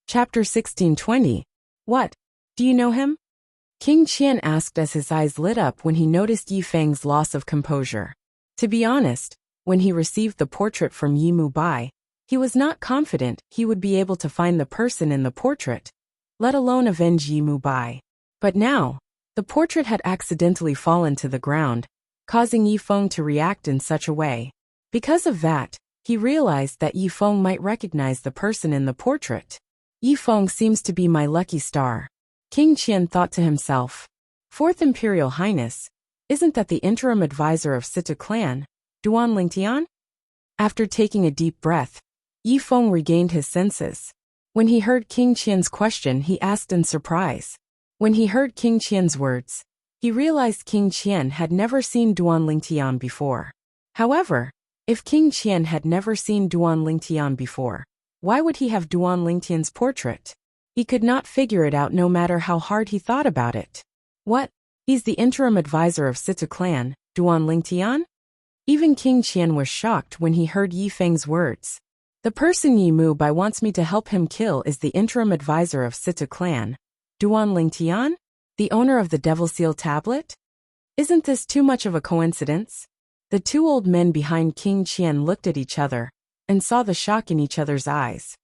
Chapter 1620. What? Do you know him? King Qian asked as his eyes lit up when he noticed Yi Feng's loss of composure. To be honest, when he received the portrait from Yi Mubai, he was not confident he would be able to find the person in the portrait, let alone avenge Yi Mubai. But now, the portrait had accidentally fallen to the ground, causing Yi Feng to react in such a way. Because of that, he realized that Yi Feng might recognize the person in the portrait. Yi Feng seems to be my lucky star. King Qian thought to himself. Fourth Imperial Highness, isn't that the interim advisor of Sita clan, Duan Lingtian? After taking a deep breath, Yi Feng regained his senses. When he heard King Qian's question, he asked in surprise. When he heard King Qian's words, he realized King Qian had never seen Duan Lingtian before. However, if King Qian had never seen Duan Lingtian before, why would he have Duan Lingtian's portrait? He could not figure it out no matter how hard he thought about it. What? He's the interim advisor of Sita clan, Duan Lingtian? Even King Qian was shocked when he heard Yi Feng's words. The person Yi Mubai wants me to help him kill is the interim advisor of Sita clan, Duan Lingtian? The owner of the Devil Seal tablet? Isn't this too much of a coincidence? The two old men behind King Qian looked at each other and saw the shock in each other's eyes.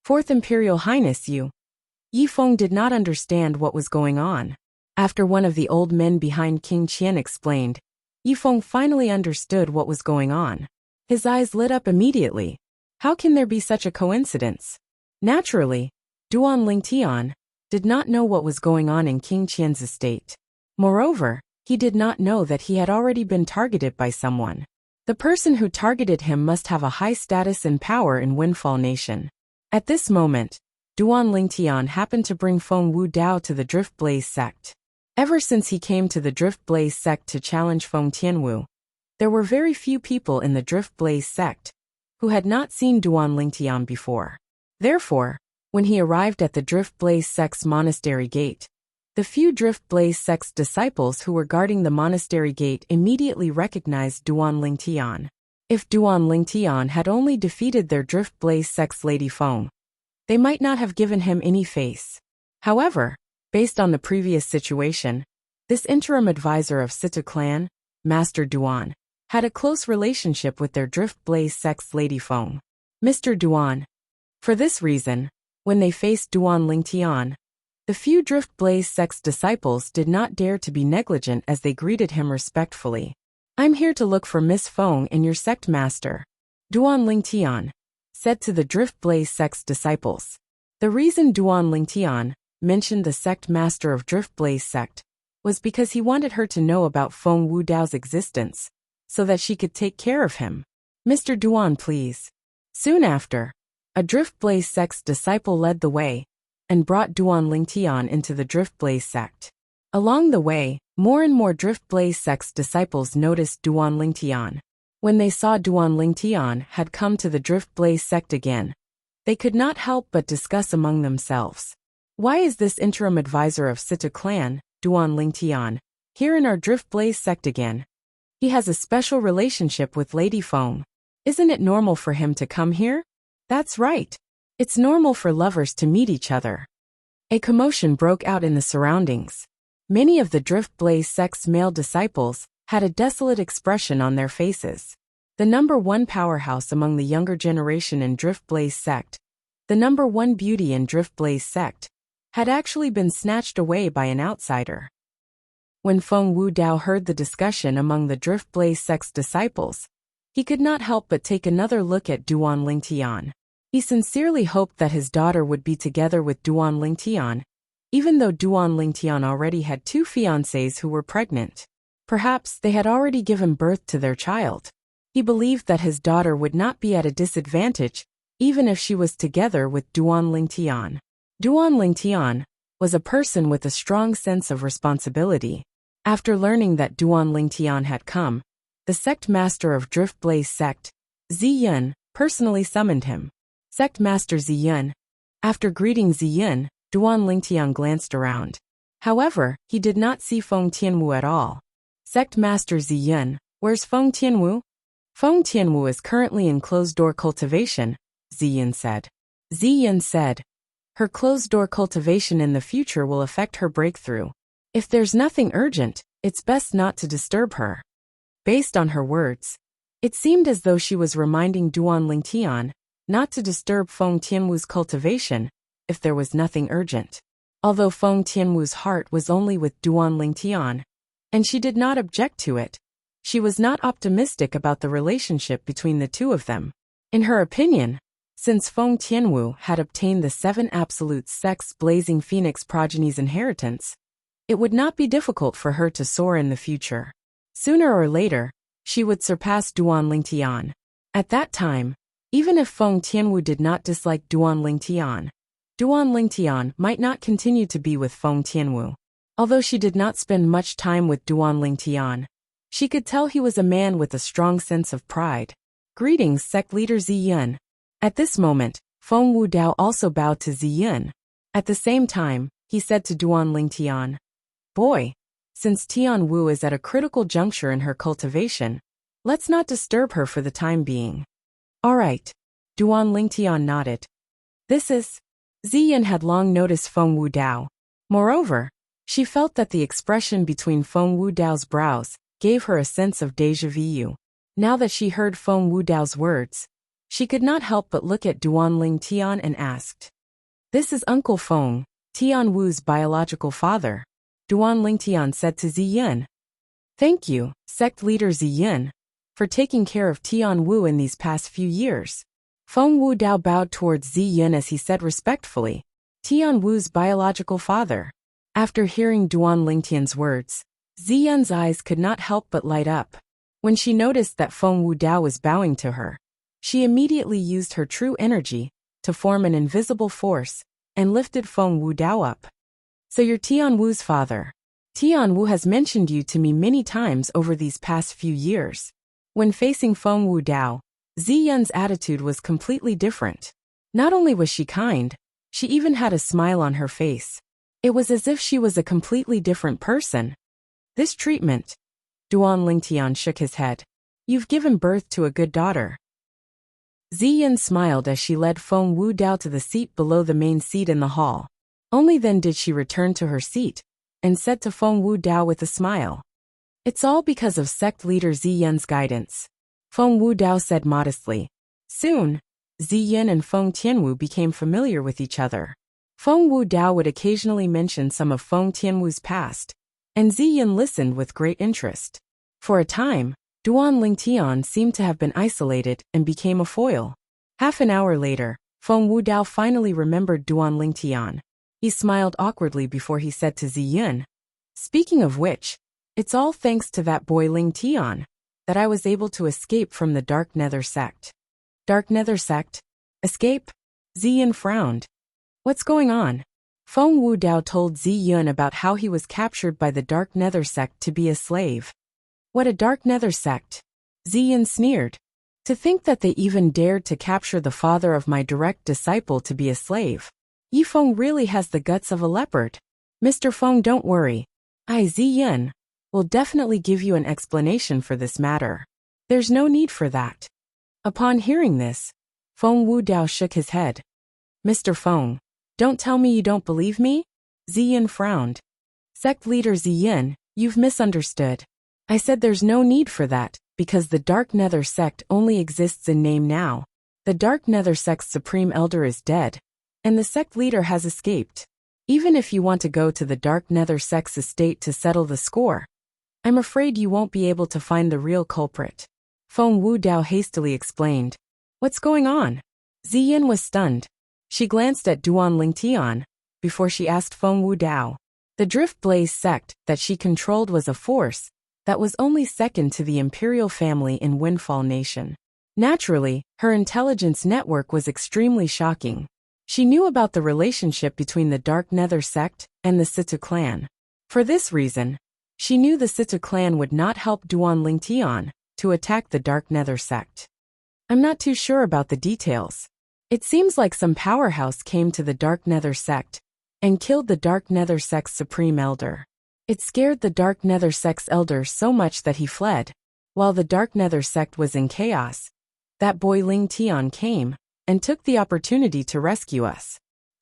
Fourth Imperial Highness, Yi Feng did not understand what was going on. After one of the old men behind King Qian explained, Yi Feng finally understood what was going on. His eyes lit up immediately. How can there be such a coincidence? Naturally, Duan Lingtian did not know what was going on in King Qian's estate. Moreover, he did not know that he had already been targeted by someone. The person who targeted him must have a high status and power in Windfall Nation. At this moment, Duan Lingtian happened to bring Feng Wu Dao to the Drift Blaze sect. Ever since he came to the Drift Blaze sect to challenge Feng Tianwu, there were very few people in the Drift Blaze sect who had not seen Duan Lingtian before. Therefore, when he arrived at the Drift Blaze sect's monastery gate, the few Drift Blaze sect's disciples who were guarding the monastery gate immediately recognized Duan Lingtian. If Duan Lingtian had only defeated their Drift Blaze sect's Lady Feng, they might not have given him any face. However, based on the previous situation, this interim advisor of Sita clan, Master Duan, had a close relationship with their Drift Blaze sect's Lady Feng. Mr. Duan. For this reason, when they faced Duan Lingtian, the few Drift Blaze sect's disciples did not dare to be negligent as they greeted him respectfully. I'm here to look for Miss Feng and your sect master, Duan Lingtian said to the Drift Blaze sect's disciples. The reason Duan Lingtian mentioned the sect master of Drift Blaze sect was because he wanted her to know about Feng Wu Dao's existence, so that she could take care of him. Mr. Duan, please. Soon after, a Drift Blaze sect's disciple led the way and brought Duan Lingtian into the Drift Blaze sect. Along the way, more and more Drift Blaze sect's disciples noticed Duan Lingtian. When they saw Duan Lingtian had come to the Drift Blaze sect again, they could not help but discuss among themselves. Why is this interim advisor of Sita clan, Duan Lingtian, here in our Drift Blaze sect again? He has a special relationship with Lady Feng. Isn't it normal for him to come here? That's right. It's normal for lovers to meet each other. A commotion broke out in the surroundings. Many of the Drift Blaze sect's male disciples had a desolate expression on their faces. The number one powerhouse among the younger generation in Drift Blaze sect, the number one beauty in Drift Blaze sect, had actually been snatched away by an outsider. When Feng Wu Dao heard the discussion among the Drift Blaze sect's disciples, he could not help but take another look at Duan Lingtian. He sincerely hoped that his daughter would be together with Duan Lingtian, even though Duan Lingtian already had two fiancées who were pregnant. Perhaps they had already given birth to their child. He believed that his daughter would not be at a disadvantage, even if she was together with Duan Lingtian. Duan Lingtian was a person with a strong sense of responsibility. After learning that Duan Lingtian had come, the sect master of Drift Blaze sect, Ziyun, personally summoned him. Sect master Ziyun. After greeting Ziyun, Duan Lingtian glanced around. However, he did not see Feng Tianwu at all. Sect master Ziyun, where's Feng Tianwu? Feng Tianwu is currently in closed-door cultivation, Ziyun said. Ziyun said, Her closed-door cultivation in the future will affect her breakthrough. If there's nothing urgent, it's best not to disturb her. Based on her words, it seemed as though she was reminding Duan Lingtian not to disturb Feng Tianwu's cultivation if there was nothing urgent. Although Feng Tianwu's heart was only with Duan Lingtian, and she did not object to it, she was not optimistic about the relationship between the two of them. In her opinion, since Feng Tianwu had obtained the 7 absolute sex blazing phoenix progeny's inheritance, it would not be difficult for her to soar in the future. Sooner or later, she would surpass Duan Lingtian. At that time, even if Feng Tianwu did not dislike Duan Lingtian might not continue to be with Feng Tianwu. Although she did not spend much time with Duan Lingtian, she could tell he was a man with a strong sense of pride. Greetings, sect leader Ziyun. At this moment, Feng Wudao also bowed to Ziyun. At the same time, he said to Duan Lingtian, "Boy, since Tian Wu is at a critical juncture in her cultivation, let's not disturb her for the time being." "All right." Duan Lingtian nodded. Ziyun had long noticed Feng Wudao. Moreover, she felt that the expression between Feng Wudao's brows gave her a sense of déjà vu. Now that she heard Feng Wudao's words, she could not help but look at Duan Lingtian and asked, "This is Uncle Feng, Tian Wu's biological father," Duan Lingtian said to Ziyun. "Thank you, sect leader Ziyun, for taking care of Tian Wu in these past few years." Feng Wudao bowed towards Ziyun as he said respectfully, "Tian Wu's biological father." After hearing Duan Lingtian's words, Ziyun's eyes could not help but light up. When she noticed that Feng Wudao was bowing to her, she immediately used her true energy to form an invisible force and lifted Feng Wudao up. "So you're Tian Wu's father. Tian Wu has mentioned you to me many times over these past few years." When facing Feng Wudao, Ziyun's attitude was completely different. Not only was she kind, she even had a smile on her face. It was as if she was a completely different person. "This treatment," Duan Lingtian shook his head. "You've given birth to a good daughter." Ziyun smiled as she led Feng Wudao to the seat below the main seat in the hall. Only then did she return to her seat, and said to Feng Wudao with a smile, "It's all because of sect leader Ziyun's guidance," Feng Wudao said modestly. Soon, Ziyun and Feng Tianwu became familiar with each other. Feng Wudao would occasionally mention some of Feng Tianwu's past, and Ziyun listened with great interest. For a time, Duan Lingtian seemed to have been isolated and became a foil. Half an hour later, Feng Wudao finally remembered Duan Lingtian. He smiled awkwardly before he said to Ziyun, "Speaking of which, it's all thanks to that boy Lingtian that I was able to escape from the Dark Nether sect." "Dark Nether sect? Escape?" Ziyun frowned. "What's going on?" Feng Wudao told Ziyun about how he was captured by the Dark Nether sect to be a slave. "What, a Dark Nether sect?" Ziyun sneered. "To think that they even dared to capture the father of my direct disciple to be a slave. Yifeng really has the guts of a leopard." "Mr. Feng, don't worry. Ziyun will definitely give you an explanation for this matter. There's no need for that." Upon hearing this, Feng Wudao shook his head. "Mr. Feng, don't tell me you don't believe me?" Ziyun frowned. "Sect leader Ziyun, you've misunderstood. I said there's no need for that, because the Dark Nether sect only exists in name now. The Dark Nether sect's supreme elder is dead, and the sect leader has escaped. Even if you want to go to the Dark Nether sect's estate to settle the score, I'm afraid you won't be able to find the real culprit." Feng Wudao hastily explained. "What's going on?" Ziyun was stunned. She glanced at Duan Lingtian before she asked Feng Wudao. The Drift Blaze sect that she controlled was a force that was only second to the imperial family in Windfall Nation. Naturally, her intelligence network was extremely shocking. She knew about the relationship between the Dark Nether sect and the Situ clan. For this reason, she knew the Situ clan would not help Duan Lingtian to attack the Dark Nether sect. "I'm not too sure about the details. It seems like some powerhouse came to the Dark Nether sect and killed the Dark Nether sect's supreme elder. It scared the Dark Nether sect's elder so much that he fled. While the Dark Nether sect was in chaos, that boy Lingtian came and took the opportunity to rescue us."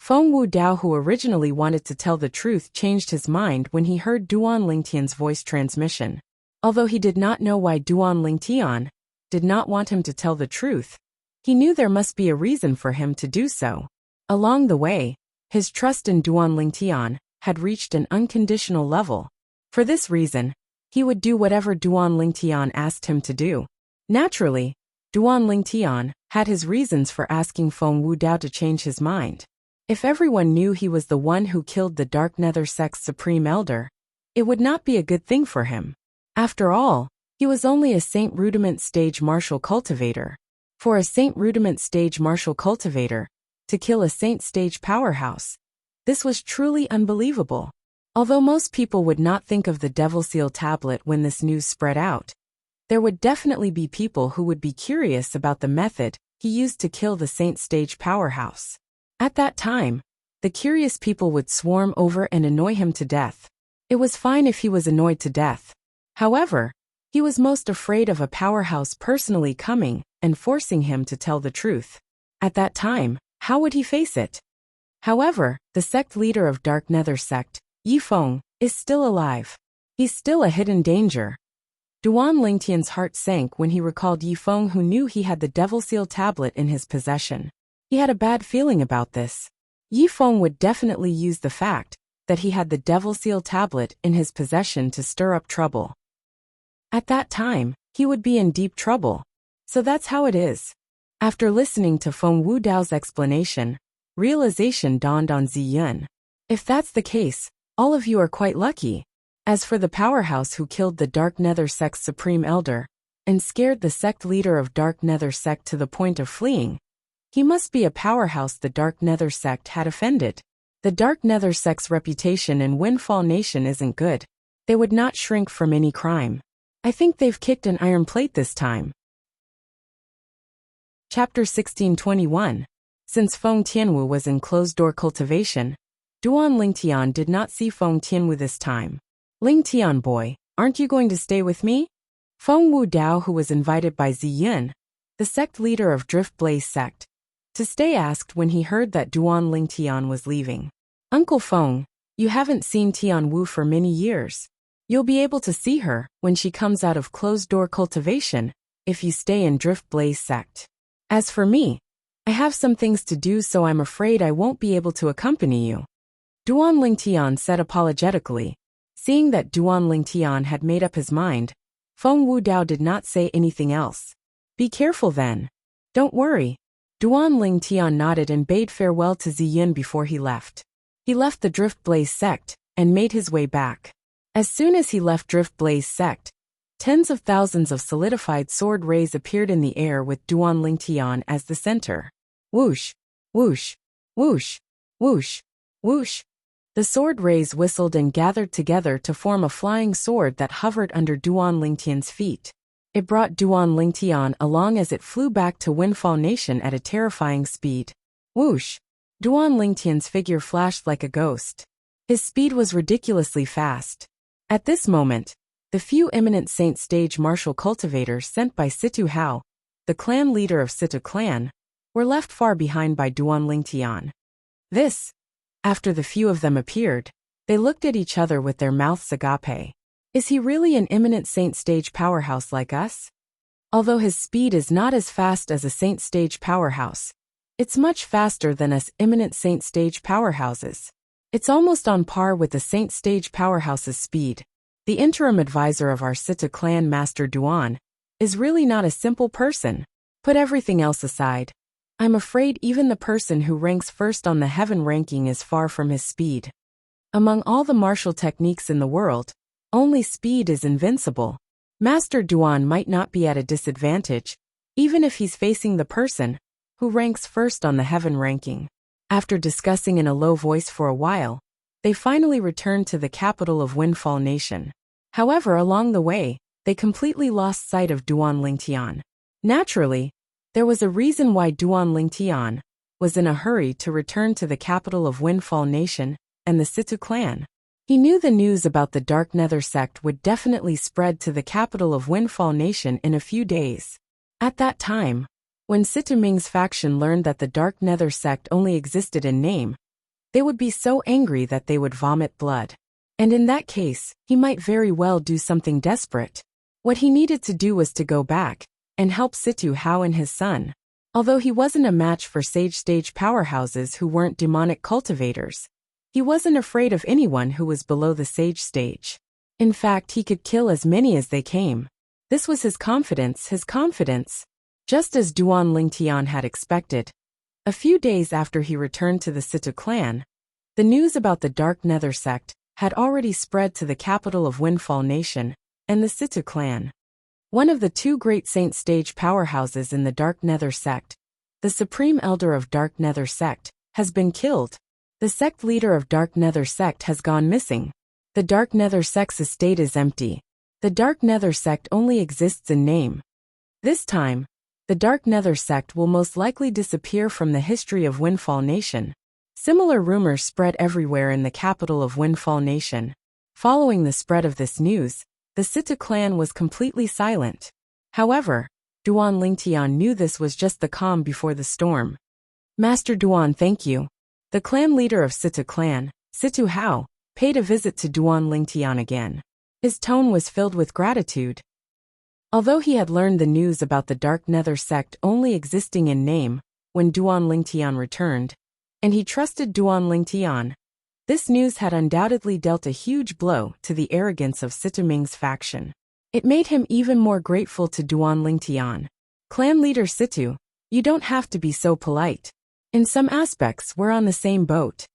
Feng Wudao, who originally wanted to tell the truth, changed his mind when he heard Duan Lingtian's voice transmission. Although he did not know why Duan Lingtian did not want him to tell the truth, he knew there must be a reason for him to do so. Along the way, his trust in Duan Lingtian had reached an unconditional level. For this reason, he would do whatever Duan Lingtian asked him to do. Naturally, Duan Lingtian had his reasons for asking Feng Wudao to change his mind. If everyone knew he was the one who killed the Dark Nether Sect's Supreme Elder, it would not be a good thing for him. After all, he was only a Saint Rudiment Stage Martial Cultivator. For a Saint Rudiment Stage Martial Cultivator to kill a Saint Stage Powerhouse, this was truly unbelievable. Although most people would not think of the Devil Seal tablet when this news spread out, there would definitely be people who would be curious about the method he used to kill the Saint Stage Powerhouse. At that time, the curious people would swarm over and annoy him to death. It was fine if he was annoyed to death. However, he was most afraid of a powerhouse personally coming and forcing him to tell the truth. At that time, how would he face it? However, the sect leader of Dark Nether Sect, Yi Feng, is still alive. He's still a hidden danger. Duan Lingtian's heart sank when he recalled Yi Feng, who knew he had the Devil Seal tablet in his possession. He had a bad feeling about this. Yi Feng would definitely use the fact that he had the Devil Seal tablet in his possession to stir up trouble. At that time, he would be in deep trouble. So that's how it is. After listening to Feng Wudao's explanation, realization dawned on Ziyun. If that's the case, all of you are quite lucky. As for the powerhouse who killed the Dark Nether Sect's Supreme Elder and scared the sect leader of Dark Nether Sect to the point of fleeing, he must be a powerhouse the Dark Nether Sect had offended. The Dark Nether Sect's reputation in Windfall Nation isn't good. They would not shrink from any crime. I think they've kicked an iron plate this time. Chapter 1621. Since Feng Tianwu was in closed-door cultivation, Duan Lingtian did not see Feng Tianwu this time. Lingtian boy, aren't you going to stay with me? Feng Wudao, who was invited by Ziyun, the sect leader of Drift Blaze Sect, to stay, asked when he heard that Duan Lingtian was leaving. Uncle Feng, you haven't seen Tianwu for many years. You'll be able to see her when she comes out of closed-door cultivation if you stay in Drift Blaze Sect. As for me, I have some things to do, so I'm afraid I won't be able to accompany you. Duan Lingtian said apologetically. Seeing that Duan Lingtian had made up his mind, Feng Wudao did not say anything else. Be careful then. Don't worry. Duan Lingtian nodded and bade farewell to Ziyun before he left. He left the Drift Blaze Sect and made his way back. As soon as he left Drift Blaze Sect, tens of thousands of solidified sword rays appeared in the air with Duan Lingtian as the center. Whoosh, whoosh, whoosh, whoosh, whoosh. The sword rays whistled and gathered together to form a flying sword that hovered under Duan Lingtian's feet. It brought Duan Lingtian along as it flew back to Windfall Nation at a terrifying speed. Whoosh! Duan Lingtian's figure flashed like a ghost. His speed was ridiculously fast. At this moment, the few eminent Saint Stage martial cultivators sent by Situ Hao, the clan leader of Situ clan, were left far behind by Duan Lingtian. After the few of them appeared, they looked at each other with their mouths agape. Is he really an eminent Saint Stage powerhouse like us? Although his speed is not as fast as a Saint Stage powerhouse, it's much faster than us eminent Saint Stage powerhouses. It's almost on par with the Saint Stage powerhouse's speed. The interim advisor of our Situ clan, Master Duan, is really not a simple person. Put everything else aside, I'm afraid even the person who ranks first on the heaven ranking is far from his speed. Among all the martial techniques in the world, only speed is invincible. Master Duan might not be at a disadvantage, even if he's facing the person who ranks first on the heaven ranking. After discussing in a low voice for a while, they finally returned to the capital of Windfall Nation. However, along the way, they completely lost sight of Duan Lingtian. Naturally, there was a reason why Duan Lingtian was in a hurry to return to the capital of Windfall Nation and the Situ clan. He knew the news about the Dark Nether Sect would definitely spread to the capital of Windfall Nation in a few days. At that time, when Situ Ming's faction learned that the Dark Nether Sect only existed in name, They would be so angry that they would vomit blood. And in that case, he might very well do something desperate. What he needed to do was to go back and help Situ Hao and his son. Although he wasn't a match for sage stage powerhouses who weren't demonic cultivators, he wasn't afraid of anyone who was below the sage stage. In fact, he could kill as many as they came. This was his confidence, just as Duan Lingtian had expected. A few days after he returned to the Situ clan, the news about the Dark Nether sect had already spread to the capital of Windfall Nation and the Situ clan. One of the two great saint stage powerhouses in the Dark Nether sect, the Supreme Elder of Dark Nether sect, has been killed. The sect leader of Dark Nether sect has gone missing. The Dark Nether sect's estate is empty. The Dark Nether sect only exists in name. This time, the Dark Nether sect will most likely disappear from the history of Windfall Nation. Similar rumors spread everywhere in the capital of Windfall Nation. Following the spread of this news, the Situ clan was completely silent. However, Duan Lingtian knew this was just the calm before the storm. Master Duan, thank you. The clan leader of Situ clan, Situ Hao, paid a visit to Duan Lingtian again. His tone was filled with gratitude. Although he had learned the news about the Dark Nether sect only existing in name when Duan Lingtian returned, and he trusted Duan Lingtian, this news had undoubtedly dealt a huge blow to the arrogance of Situ Ming's faction. It made him even more grateful to Duan Lingtian. Clan leader Situ, you don't have to be so polite. In some aspects, we're on the same boat.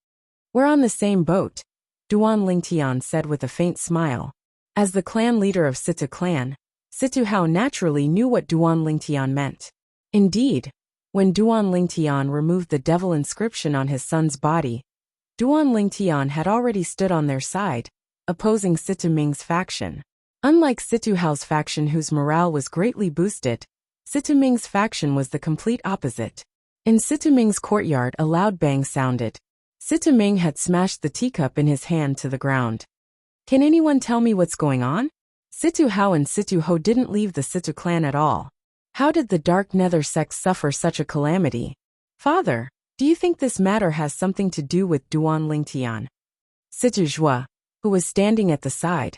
We're on the same boat, Duan Lingtian said with a faint smile. As the clan leader of Situ clan, Situ Hao naturally knew what Duan Lingtian meant. Indeed, when Duan Lingtian removed the devil inscription on his son's body, Duan Lingtian had already stood on their side, opposing Situ Ming's faction. Unlike Situ Hao's faction whose morale was greatly boosted, Situ Ming's faction was the complete opposite. In Situ Ming's courtyard a loud bang sounded. Situ Ming had smashed the teacup in his hand to the ground. Can anyone tell me what's going on? Situ Hao and Situ Ho didn't leave the Situ clan at all. How did the Dark Nether sect suffer such a calamity? Father, do you think this matter has something to do with Duan Lingtian? Situ Zhua, who was standing at the side,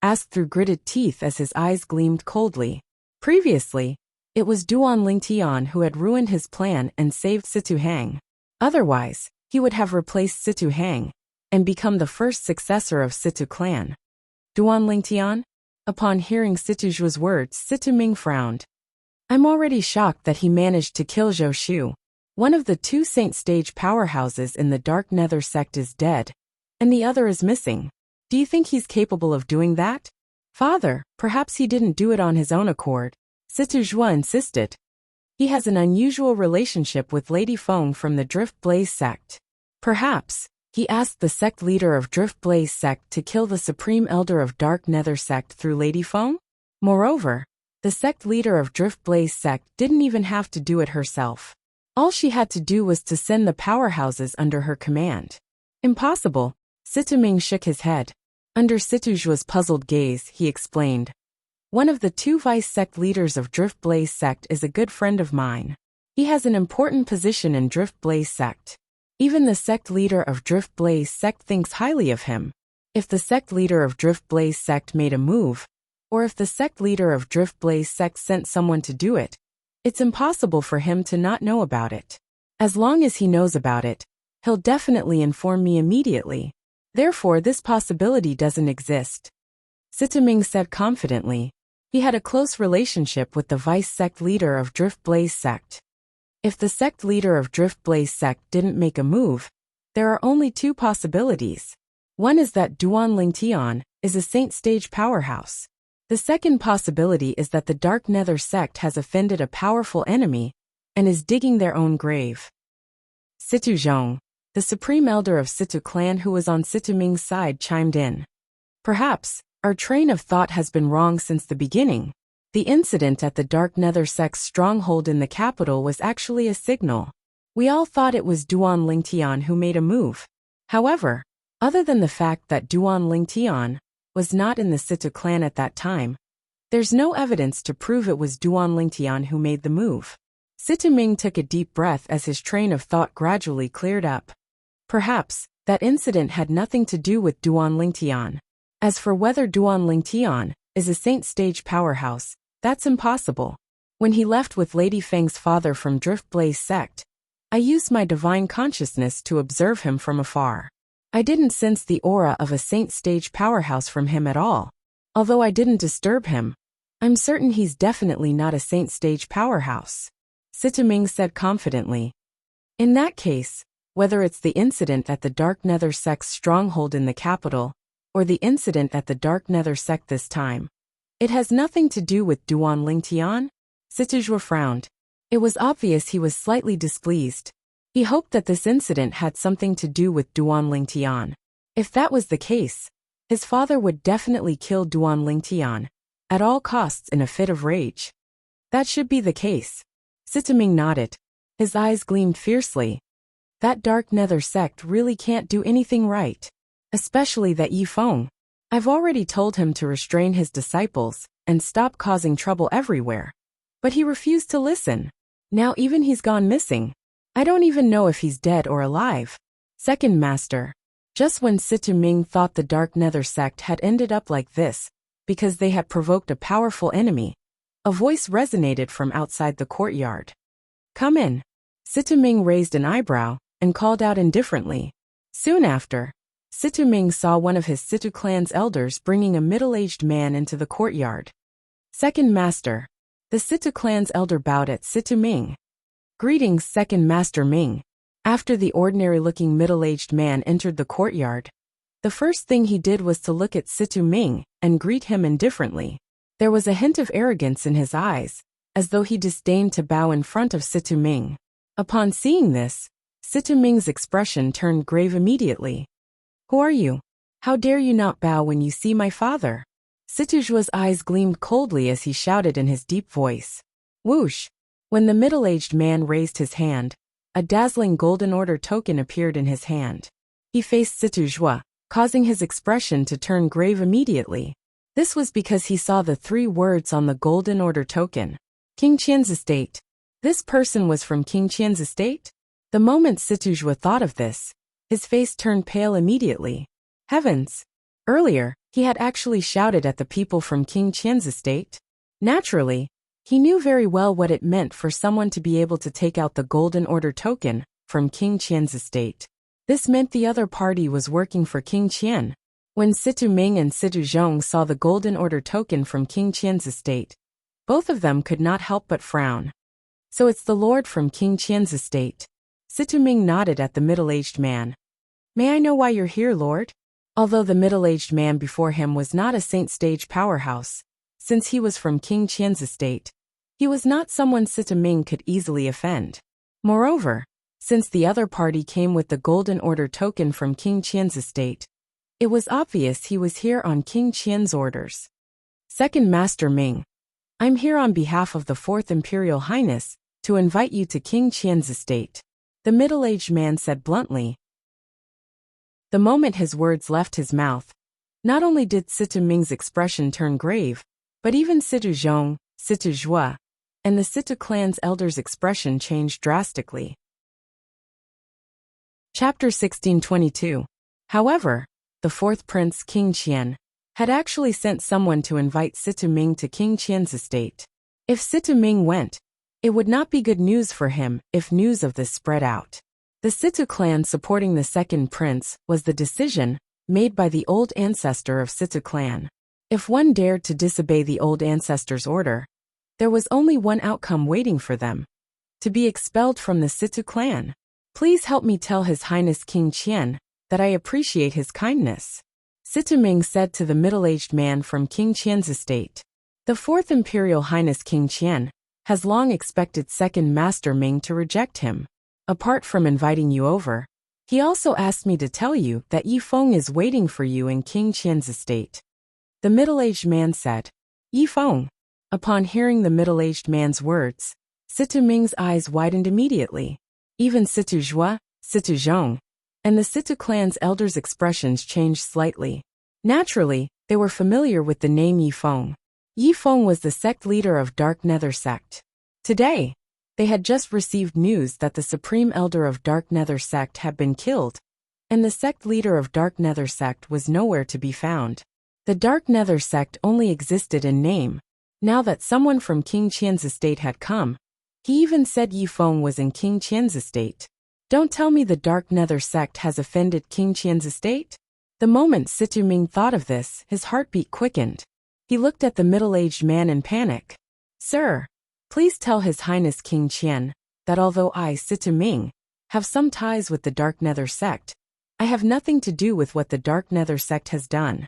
asked through gritted teeth as his eyes gleamed coldly. Previously, it was Duan Lingtian who had ruined his plan and saved Situ Hang. Otherwise, he would have replaced Situ Hang and become the first successor of Situ clan. Duan Lingtian? Upon hearing Situ Zhua's words, Situ Ming frowned. I'm already shocked that he managed to kill Zhou Shu. One of the two saint stage powerhouses in the Dark Nether sect is dead, and the other is missing. Do you think he's capable of doing that? Father, perhaps he didn't do it on his own accord, Situ Zhua insisted. He has an unusual relationship with Lady Feng from the Drift Blaze sect. Perhaps, he asked the sect leader of Drift Blaze sect to kill the Supreme Elder of Dark Nether sect through Lady Feng? Moreover, the sect leader of Drift Blaze sect didn't even have to do it herself. All she had to do was to send the powerhouses under her command. Impossible. Situ Ming shook his head. Under Situ Zhua's puzzled gaze, he explained. One of the two vice sect leaders of Drift Blaze sect is a good friend of mine. He has an important position in Drift Blaze sect. Even the sect leader of Drift Blaze sect thinks highly of him. If the sect leader of Drift Blaze sect made a move, or if the sect leader of Drift Blaze sect sent someone to do it, it's impossible for him to not know about it. As long as he knows about it, he'll definitely inform me immediately. Therefore, this possibility doesn't exist. Situ Ming said confidently. He had a close relationship with the vice sect leader of Drift Blaze sect. If the sect leader of Drift Blaze sect didn't make a move, there are only two possibilities. One is that Duan Lingtian is a saint stage powerhouse. The second possibility is that the Dark Nether sect has offended a powerful enemy and is digging their own grave. Situ Zhong, the Supreme Elder of Situ clan who was on Situ Ming's side, chimed in. Perhaps, our train of thought has been wrong since the beginning. The incident at the Dark Nether sect's stronghold in the capital was actually a signal. We all thought it was Duan Lingtian who made a move. However, other than the fact that Duan Lingtian was not in the Situ clan at that time, there's no evidence to prove it was Duan Lingtian who made the move. Situ Ming took a deep breath as his train of thought gradually cleared up. Perhaps, that incident had nothing to do with Duan Lingtian. As for whether Duan Lingtian is a saint stage powerhouse, that's impossible. When he left with Lady Feng's father from Driftblaze sect, I used my divine consciousness to observe him from afar. I didn't sense the aura of a saint stage powerhouse from him at all. Although I didn't disturb him, I'm certain he's definitely not a saint stage powerhouse. Sitaming said confidently. In that case, whether it's the incident at the Dark Nether sect's stronghold in the capital, or the incident at the Dark Nether sect this time, it has nothing to do with Duan Lingtian? Sitajua frowned. It was obvious he was slightly displeased. He hoped that this incident had something to do with Duan Lingtian. If that was the case, his father would definitely kill Duan Lingtian, at all costs in a fit of rage. That should be the case. Sitaming nodded. His eyes gleamed fiercely. That Dark Nether sect really can't do anything right. Especially that Yi Feng. I've already told him to restrain his disciples and stop causing trouble everywhere. But he refused to listen. Now even he's gone missing. I don't even know if he's dead or alive. Second Master. Just when Sitaming thought the Dark Nether sect had ended up like this, because they had provoked a powerful enemy, a voice resonated from outside the courtyard. Come in. Sitaming raised an eyebrow and called out indifferently. Soon after, Sitaming saw one of his Situ clan's elders bringing a middle-aged man into the courtyard. Second Master. The Situ clan's elder bowed at Sitaming. Greetings, Second Master Ming. After the ordinary-looking middle-aged man entered the courtyard, the first thing he did was to look at Sitaming and greet him indifferently. There was a hint of arrogance in his eyes, as though he disdained to bow in front of Sitaming. Upon seeing this, Sitaming's expression turned grave immediately. Who are you? How dare you not bow when you see my father? Situjua's eyes gleamed coldly as he shouted in his deep voice. Whoosh! When the middle-aged man raised his hand, a dazzling golden order token appeared in his hand. He faced Situjua, causing his expression to turn grave immediately. This was because he saw the 3 words on the golden order token. King Qian's estate. This person was from King Qian's estate? The moment Situjua thought of this, his face turned pale immediately. Heavens! Earlier, he had actually shouted at the people from King Qian's estate. Naturally, he knew very well what it meant for someone to be able to take out the Golden Order token from King Qian's estate. This meant the other party was working for King Qian. When Situ Ming and Situ Zhong saw the Golden Order token from King Qian's estate, both of them could not help but frown. So it's the Lord from King Qian's estate. Situ Ming nodded at the middle-aged man. May I know why you're here, Lord? Although the middle-aged man before him was not a saint stage powerhouse, since he was from King Qian's estate, he was not someone Situ Ming could easily offend. Moreover, since the other party came with the Golden Order token from King Qian's estate, it was obvious he was here on King Qian's orders. Second Master Ming, I'm here on behalf of the 4th Imperial Highness to invite you to King Qian's estate, the middle-aged man said bluntly. The moment his words left his mouth, not only did Situ Ming's expression turn grave, but even Situ Zhong, Situ Zhua, and the Situ clan's elders' expression changed drastically. Chapter 1622. However, the 4th Prince King Qian had actually sent someone to invite Situ Ming to King Qian's estate. If Situ Ming went, it would not be good news for him if news of this spread out. The Situ clan supporting the 2nd prince was the decision made by the old ancestor of Situ clan. If one dared to disobey the old ancestor's order, there was only one outcome waiting for them: to be expelled from the Situ clan. Please help me tell His Highness King Qian that I appreciate his kindness, Situ Ming said to the middle-aged man from King Qian's estate. The 4th Imperial Highness King Qian has long expected 2nd Master Ming to reject him. Apart from inviting you over, he also asked me to tell you that Yi Feng is waiting for you in King Qian's estate. The middle-aged man said. Yi Feng. Upon hearing the middle-aged man's words, Situ Ming's eyes widened immediately. Even Situ Zhua, Situ Zhong, and the Situ clan's elders' expressions changed slightly. Naturally, they were familiar with the name Yi Feng. Yi Feng was the sect leader of Dark Nether sect. Today, they had just received news that the Supreme Elder of Dark Nether sect had been killed and the sect leader of Dark Nether sect was nowhere to be found. The Dark Nether sect only existed in name. Now that someone from King Qian's estate had come, he even said Yi Feng was in King Qian's estate. Don't tell me the Dark Nether sect has offended King Qian's estate? The moment Situ Ming thought of this, his heartbeat quickened. He looked at the middle-aged man in panic. Sir, please tell His Highness King Qian that although I, Situ Ming, have some ties with the Dark Nether sect, I have nothing to do with what the Dark Nether sect has done.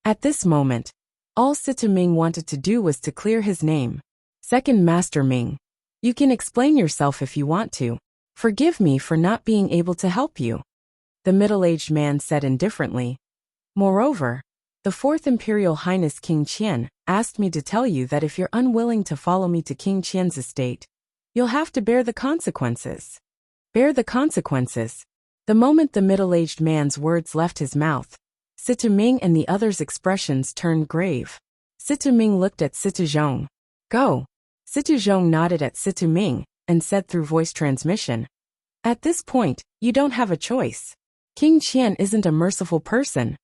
At this moment, all Situ Ming wanted to do was to clear his name. Second Master Ming, you can explain yourself if you want to. Forgive me for not being able to help you, the middle-aged man said indifferently. Moreover, the Fourth Imperial Highness King Qian asked me to tell you that if you're unwilling to follow me to King Qian's estate, you'll have to bear the consequences. Bear the consequences. The moment the middle-aged man's words left his mouth, Situ Ming and the others' expressions turned grave. Situ Ming looked at Situ Zhong. Go. Situ Zhong nodded at Situ Ming and said through voice transmission. At this point, you don't have a choice. King Qian isn't a merciful person.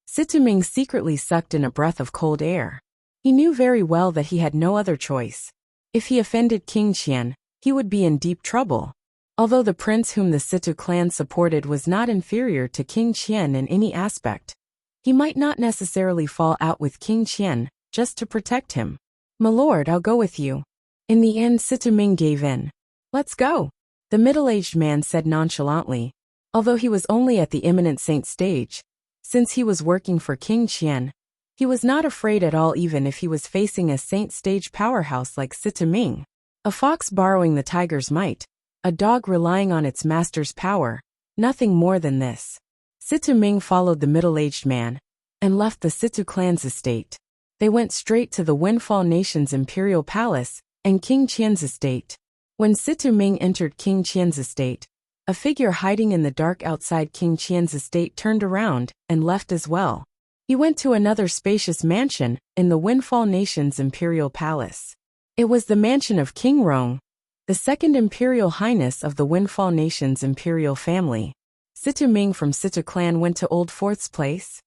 Situ Ming secretly sucked in a breath of cold air. He knew very well that he had no other choice. If he offended King Qian, he would be in deep trouble. Although the prince whom the Situ clan supported was not inferior to King Qian in any aspect, he might not necessarily fall out with King Qian just to protect him. My lord, I'll go with you. In the end, Situ Ming gave in. Let's go, the middle-aged man said nonchalantly. Although he was only at the imminent saint stage, since he was working for King Qian, he was not afraid at all even if he was facing a saint stage powerhouse like Situ Ming. A fox borrowing the tiger's might, a dog relying on its master's power, nothing more than this. Situ Ming followed the middle-aged man and left the Situ clan's estate. They went straight to the Windfall Nation's imperial palace and King Qian's estate. When Situ Ming entered King Qian's estate, a figure hiding in the dark outside King Qian's estate turned around and left as well. He went to another spacious mansion in the Windfall Nation's imperial palace. It was the mansion of King Rong, the second imperial highness of the Windfall Nation's imperial family. Situ Ming from Situ clan went to Old Fourth's place.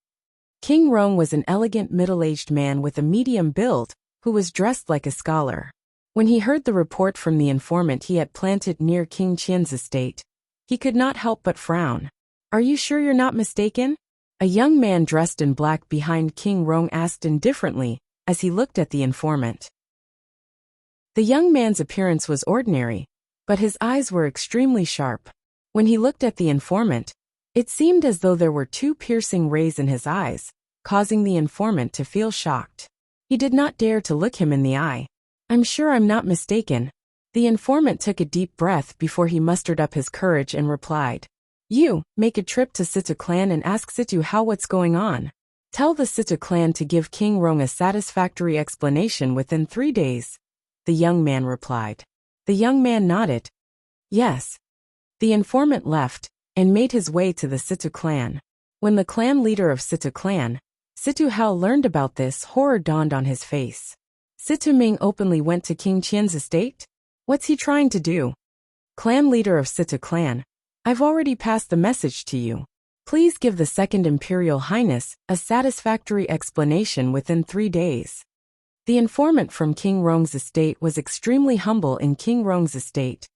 King Rong was an elegant middle-aged man with a medium build, who was dressed like a scholar. When he heard the report from the informant he had planted near King Qian's estate, he could not help but frown. Are you sure you're not mistaken? A young man dressed in black behind King Rong asked indifferently, as he looked at the informant. The young man's appearance was ordinary, but his eyes were extremely sharp. When he looked at the informant, it seemed as though there were two piercing rays in his eyes, causing the informant to feel shocked. He did not dare to look him in the eye. I'm sure I'm not mistaken. The informant took a deep breath before he mustered up his courage and replied. You, make a trip to Situ clan and ask Situ how what's going on. Tell the Situ clan to give King Rong a satisfactory explanation within 3 days, the young man replied. The young man nodded. Yes. The informant left and made his way to the Situ clan. When the clan leader of Situ clan, Situ Hao, learned about this, horror dawned on his face. Situ Ming openly went to King Qian's estate? What's he trying to do? Clan leader of Situ clan, I've already passed the message to you. Please give the Second Imperial Highness a satisfactory explanation within 3 days. The informant from King Rong's estate was extremely humble in King Rong's estate,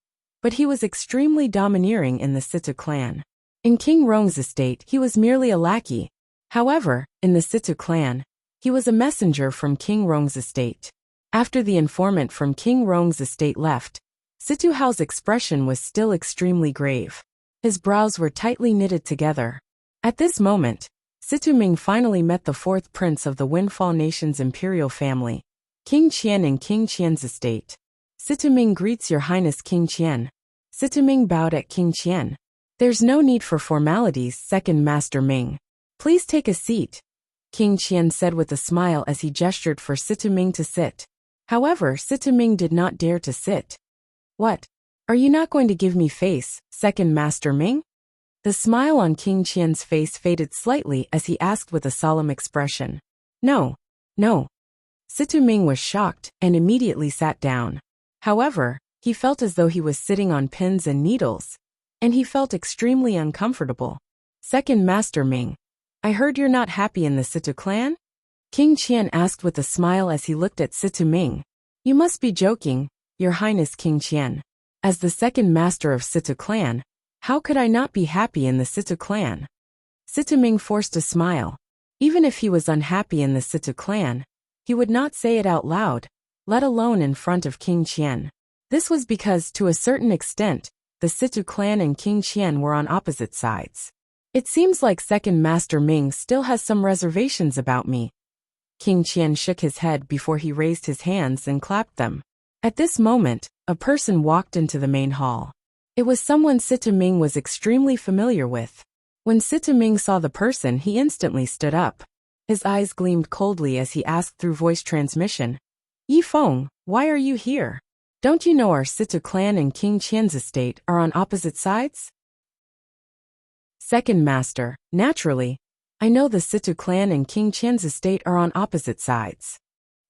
but he was extremely domineering in the Situ clan. In King Rong's estate he was merely a lackey. However, in the Situ clan, he was a messenger from King Rong's estate. After the informant from King Rong's estate left, Situ Hao's expression was still extremely grave. His brows were tightly knitted together. At this moment, Situ Ming finally met the fourth prince of the Windfall Nation's imperial family, King Qian in King Qian's estate. Situ Ming greets Your Highness King Qian. Situ Ming bowed at King Qian. There's no need for formalities, Second Master Ming. Please take a seat, King Qian said with a smile as he gestured for Situ Ming to sit. However, Situ Ming did not dare to sit. What? Are you not going to give me face, Second Master Ming? The smile on King Qian's face faded slightly as he asked with a solemn expression. No. Situ Ming was shocked and immediately sat down. However, he felt as though he was sitting on pins and needles, and he felt extremely uncomfortable. Second Master Ming. I heard you're not happy in the Situ clan? King Qian asked with a smile as he looked at Situ Ming. You must be joking, Your Highness King Qian. As the second master of Situ clan, how could I not be happy in the Situ clan? Situ Ming forced a smile. Even if he was unhappy in the Situ clan, he would not say it out loud, let alone in front of King Qian. This was because, to a certain extent, the Situ clan and King Qian were on opposite sides. It seems like Second Master Ming still has some reservations about me. King Qian shook his head before he raised his hands and clapped them. At this moment, a person walked into the main hall. It was someone Situ Ming was extremely familiar with. When Situ Ming saw the person, he instantly stood up. His eyes gleamed coldly as he asked through voice transmission, Yi Feng, why are you here? Don't you know our Situ clan and King Qian's estate are on opposite sides? Second Master, naturally. I know the Situ clan and King Qian's estate are on opposite sides.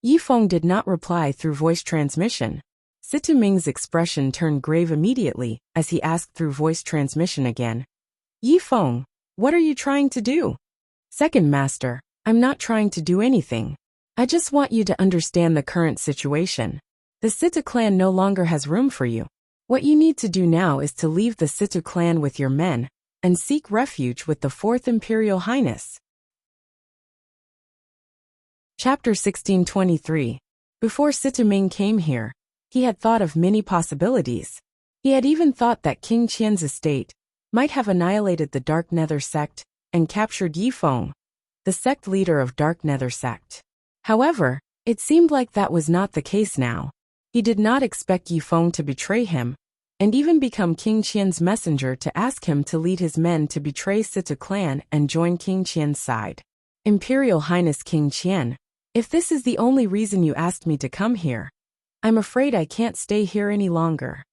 Yi Feng did not reply through voice transmission. Situ Ming's expression turned grave immediately as he asked through voice transmission again. Yi Feng, what are you trying to do? Second Master, I'm not trying to do anything. I just want you to understand the current situation. The Situ clan no longer has room for you. What you need to do now is to leave the Situ clan with your men and seek refuge with the Fourth Imperial Highness. Chapter 1623. Before Situ Ming came here, he had thought of many possibilities. He had even thought that King Qian's estate might have annihilated the Dark Nether sect and captured Yi Feng, the sect leader of Dark Nether sect. However, it seemed like that was not the case now. He did not expect Yi Feng to betray him, and even become King Qian's messenger to ask him to lead his men to betray Situ clan and join King Qian's side. Imperial Highness King Qian, if this is the only reason you asked me to come here, I'm afraid I can't stay here any longer.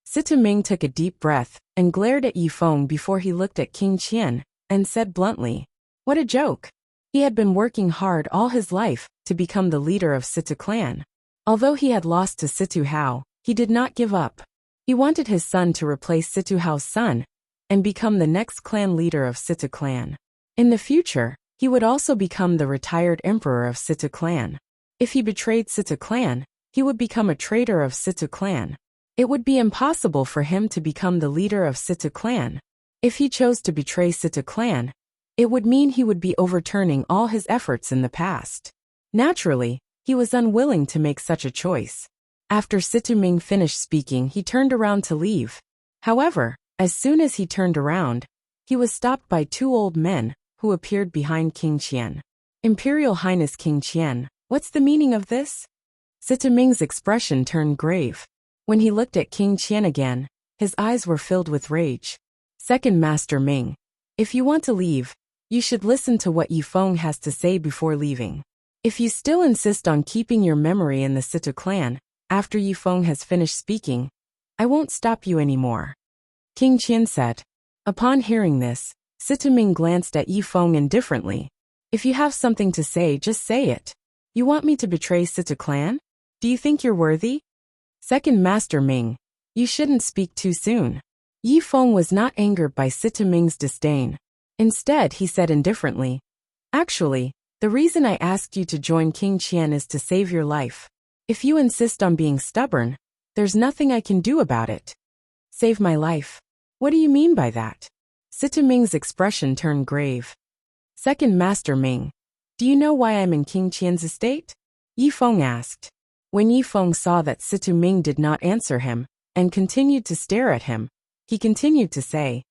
Situ Ming took a deep breath and glared at Yi Feng before he looked at King Qian and said bluntly, what a joke. He had been working hard all his life to become the leader of Situ clan. Although he had lost to Situ Hao, he did not give up. He wanted his son to replace Situ Hao's son and become the next clan leader of Situ clan. In the future, he would also become the retired emperor of Situ clan. If he betrayed Situ clan, he would become a traitor of Situ clan. It would be impossible for him to become the leader of Situ clan. If he chose to betray Situ clan, it would mean he would be overturning all his efforts in the past. Naturally, he was unwilling to make such a choice. After Situ Ming finished speaking, he turned around to leave. However, as soon as he turned around, he was stopped by two old men who appeared behind King Qian. Imperial Highness King Qian, what's the meaning of this? Situ Ming's expression turned grave. When he looked at King Qian again, his eyes were filled with rage. Second Master Ming, if you want to leave, you should listen to what Yi Feng has to say before leaving. If you still insist on keeping your memory in the Situ clan, after Yi Feng has finished speaking, I won't stop you anymore. King Qian said. Upon hearing this, Situ Ming glanced at Yi Feng indifferently. If you have something to say, just say it. You want me to betray Situ clan? Do you think you're worthy? Second Master Ming, you shouldn't speak too soon. Yi Feng was not angered by Situ Ming's disdain. Instead, he said indifferently, actually, the reason I asked you to join King Qian is to save your life. If you insist on being stubborn, there's nothing I can do about it. Save my life? What do you mean by that? Situ Ming's expression turned grave. Second Master Ming, do you know why I'm in King Qian's estate? Yi Feng asked. When Yi Feng saw that Situ Ming did not answer him and continued to stare at him, he continued to say,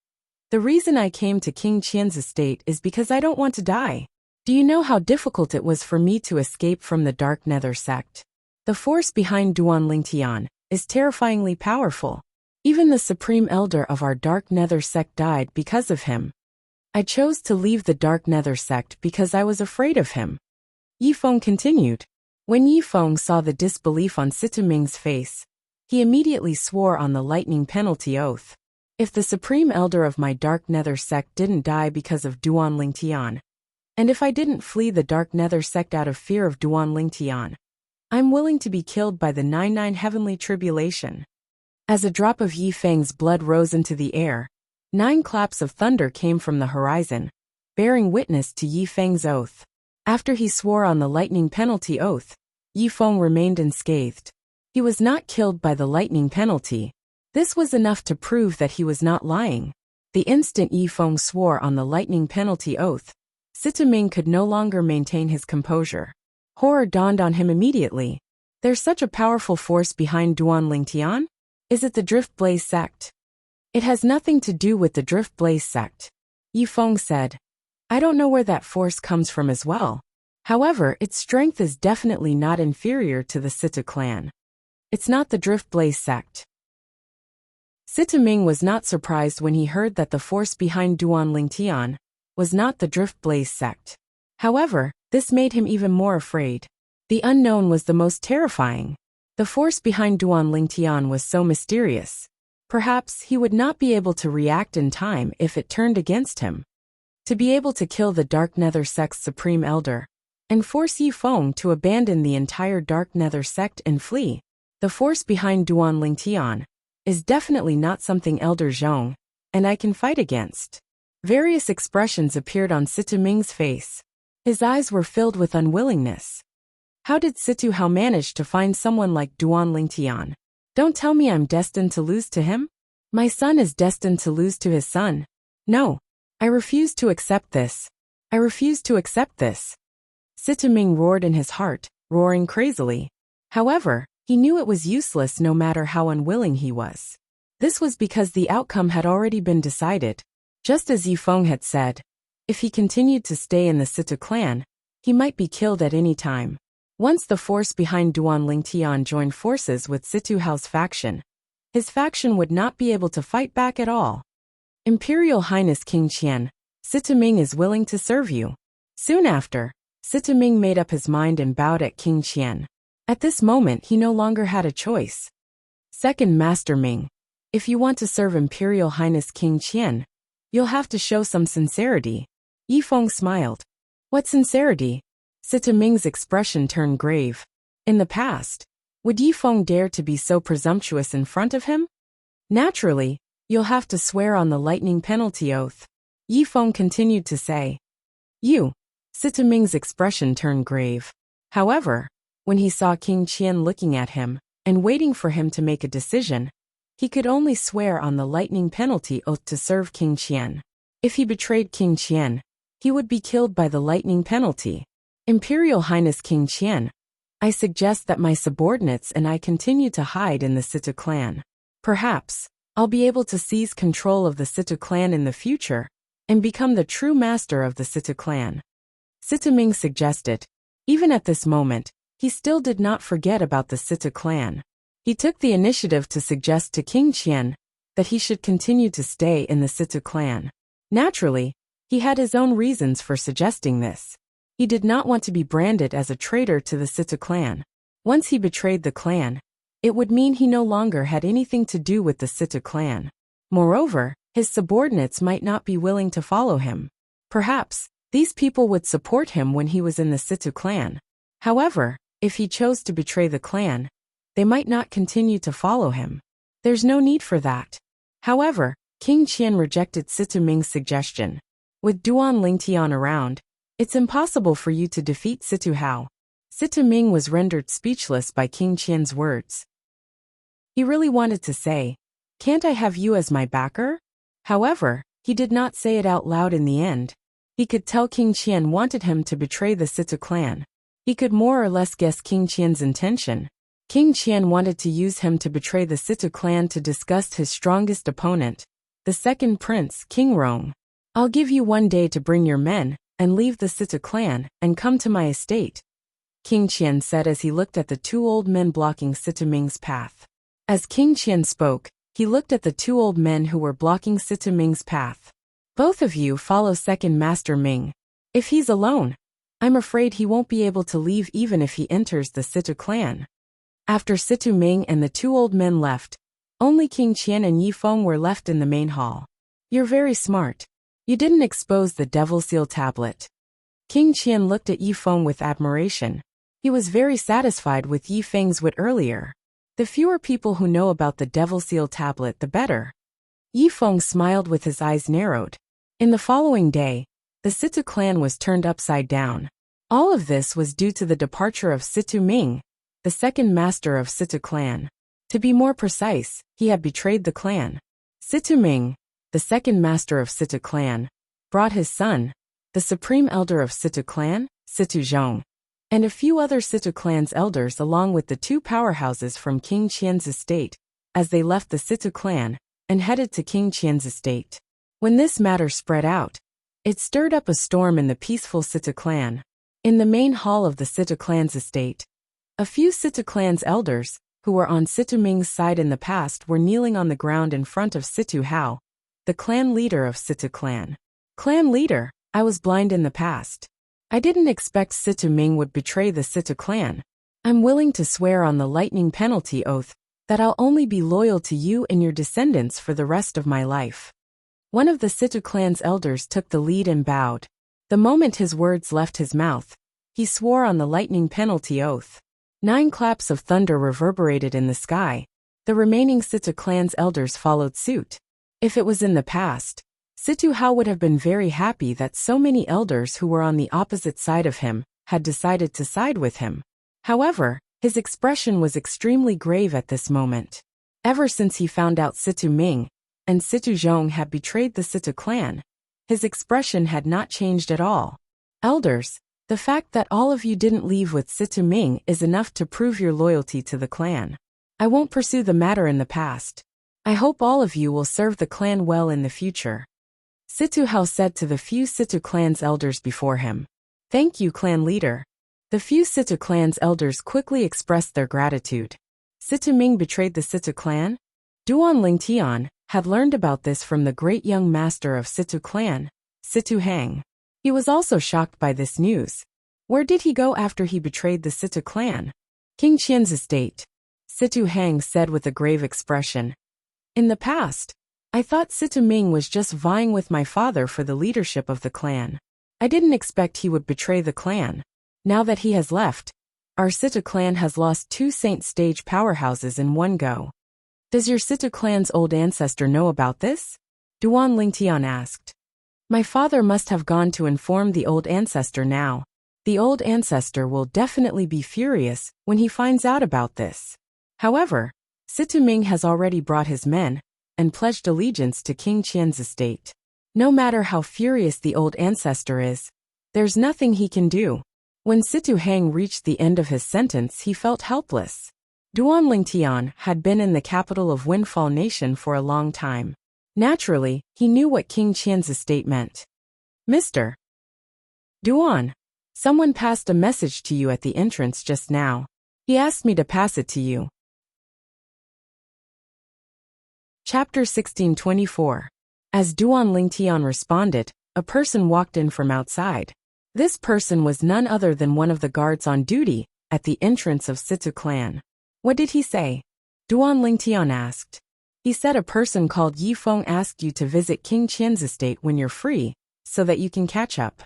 the reason I came to King Qian's estate is because I don't want to die. Do you know how difficult it was for me to escape from the Dark Nether sect? The force behind Duan Lingtian is terrifyingly powerful. Even the Supreme Elder of our Dark Nether sect died because of him. I chose to leave the Dark Nether sect because I was afraid of him. Yi Feng continued. When Yi Feng saw the disbelief on Situ Ming's face, he immediately swore on the lightning penalty oath. If the Supreme Elder of my Dark Nether sect didn't die because of Duan Lingtian, and if I didn't flee the Dark Nether sect out of fear of Duan Lingtian, I'm willing to be killed by the 99 heavenly tribulation. As a drop of Yi Feng's blood rose into the air, 9 claps of thunder came from the horizon, bearing witness to Yi Feng's oath. After he swore on the lightning penalty oath, Yi Feng remained unscathed. He was not killed by the lightning penalty. This was enough to prove that he was not lying. The instant Yi Feng swore on the lightning penalty oath, Sitaming could no longer maintain his composure. Horror dawned on him immediately. There's such a powerful force behind Duan Lingtian? Is it the Drift Blaze sect? It has nothing to do with the Drift Blaze sect, Yi Feng said. I don't know where that force comes from as well. However, its strength is definitely not inferior to the Sita clan. It's not the Drift Blaze sect. Sitaming was not surprised when he heard that the force behind Duan Lingtian was not the Drift Blaze sect. However, this made him even more afraid. The unknown was the most terrifying. The force behind Duan Lingtian was so mysterious. Perhaps he would not be able to react in time if it turned against him. To be able to kill the Dark Nether sect's supreme elder and force Yi Feng to abandon the entire Dark Nether sect and flee, the force behind Duan Lingtian is definitely not something Elder Zhong and I can fight against. Various expressions appeared on Sitaming's face. His eyes were filled with unwillingness. How did Situ Hao manage to find someone like Duan Lingtian? Don't tell me I'm destined to lose to him? My son is destined to lose to his son. No. I refuse to accept this. I refuse to accept this. Sitaming roared in his heart, roaring crazily. However, he knew it was useless no matter how unwilling he was. This was because the outcome had already been decided. Just as Yi Feng had said, if he continued to stay in the Sita clan, he might be killed at any time. Once the force behind Duan Lingtian joined forces with Situ Hao's faction, his faction would not be able to fight back at all. Imperial Highness King Qian, Sitaming is willing to serve you. Soon after, Sitaming made up his mind and bowed at King Qian. At this moment he no longer had a choice. Second Master Ming, if you want to serve Imperial Highness King Qian, you'll have to show some sincerity. Yi Feng smiled. What sincerity? Sitaming's expression turned grave. In the past, would Yi Feng dare to be so presumptuous in front of him? Naturally, you'll have to swear on the lightning penalty oath. Yi Feng continued to say. You. Sitaming's expression turned grave. However, when he saw King Qian looking at him and waiting for him to make a decision, he could only swear on the lightning penalty oath to serve King Qian. If he betrayed King Qian, he would be killed by the lightning penalty. Imperial Highness King Qian, I suggest that my subordinates and I continue to hide in the Sita clan. Perhaps, I'll be able to seize control of the Sita clan in the future and become the true master of the Sita clan. Sitaming suggested. Even at this moment, he still did not forget about the Sita clan. He took the initiative to suggest to King Qian that he should continue to stay in the Sita clan. Naturally, he had his own reasons for suggesting this. He did not want to be branded as a traitor to the Sita clan. Once he betrayed the clan, it would mean he no longer had anything to do with the Sita clan. Moreover, his subordinates might not be willing to follow him. Perhaps, these people would support him when he was in the Sita clan. However, if he chose to betray the clan, they might not continue to follow him. There's no need for that. However, King Qian rejected Sitaming's suggestion. With Duan Lingtian around, it's impossible for you to defeat Situ Hao. Sitaming was rendered speechless by King Qian's words. He really wanted to say, can't I have you as my backer? However, he did not say it out loud in the end. He could tell King Qian wanted him to betray the Sita clan. He could more or less guess King Qian's intention. King Qian wanted to use him to betray the Sita clan to disgust his strongest opponent, the second prince, King Rong. I'll give you 1 day to bring your men and leave the Sita clan and come to my estate, King Qian said as he looked at the 2 old men blocking Sitaming's path. As King Qian spoke, he looked at the 2 old men who were blocking Sitaming's path. Both of you follow Second Master Ming. If he's alone, I'm afraid he won't be able to leave even if he enters the Sita clan. After Situ Ming and the 2 old men left, only King Qian and Yi Feng were left in the main hall. You're very smart. You didn't expose the Devil Seal tablet. King Qian looked at Yi Feng with admiration. He was very satisfied with Yi Feng's wit earlier. The fewer people who know about the Devil Seal tablet, the better. Yifeng smiled with his eyes narrowed. In the following day, the Situ clan was turned upside down. All of this was due to the departure of Situ Ming, the second master of Situ clan. To be more precise, he had betrayed the clan. Situ Ming, the second master of Situ clan, brought his son, the supreme elder of Situ clan, Situ Zhong, and a few other Situ clan's elders along with the two powerhouses from King Qian's estate, as they left the Situ clan and headed to King Qian's estate. When this matter spread out, it stirred up a storm in the peaceful Situ clan. In the main hall of the Situ clan's estate, a few Situ clan's elders, who were on Situ Ming's side in the past, were kneeling on the ground in front of Situ Hao, the clan leader of Situ clan. Clan leader, I was blind in the past. I didn't expect Situ Ming would betray the Situ clan. I'm willing to swear on the lightning penalty oath that I'll only be loyal to you and your descendants for the rest of my life. One of the Situ clan's elders took the lead and bowed. The moment his words left his mouth, he swore on the lightning penalty oath. 9 claps of thunder reverberated in the sky. The remaining Situ clan's elders followed suit. If it was in the past, Situ Hao would have been very happy that so many elders who were on the opposite side of him had decided to side with him. However, his expression was extremely grave at this moment. Ever since he found out Situ Ming and Situ Zhong had betrayed the Situ clan, his expression had not changed at all. Elders, the fact that all of you didn't leave with Situ Ming is enough to prove your loyalty to the clan. I won't pursue the matter in the past. I hope all of you will serve the clan well in the future. Situ Hao said to the few Situ clan's elders before him. Thank you, clan leader. The few Situ clan's elders quickly expressed their gratitude. Situ Ming betrayed the Situ clan? Duan Lingtian had learned about this from the great young master of Situ clan, Situ Hang. He was also shocked by this news. Where did he go after he betrayed the Situ clan? King Qian's estate. Situ Hang said with a grave expression. In the past, I thought Situ Ming was just vying with my father for the leadership of the clan. I didn't expect he would betray the clan. Now that he has left, our Situ clan has lost 2 saint stage powerhouses in one go. Does your Situ clan's old ancestor know about this? Duan Lingtian asked. My father must have gone to inform the old ancestor now. The old ancestor will definitely be furious when he finds out about this. However, Situ Ming has already brought his men and pledged allegiance to King Qian's estate. No matter how furious the old ancestor is, there's nothing he can do. When Situ Hang reached the end of his sentence, he felt helpless. Duan Lingtian had been in the capital of Windfall Nation for a long time. Naturally, he knew what King Qian's estate meant. Mr. Duan, someone passed a message to you at the entrance just now. He asked me to pass it to you. Chapter 1624. As Duan Lingtian responded, a person walked in from outside. This person was none other than one of the guards on duty at the entrance of Situ clan. What did he say? Duan Lingtian asked. He said a person called Yifeng asked you to visit King Qian's estate when you're free, so that you can catch up.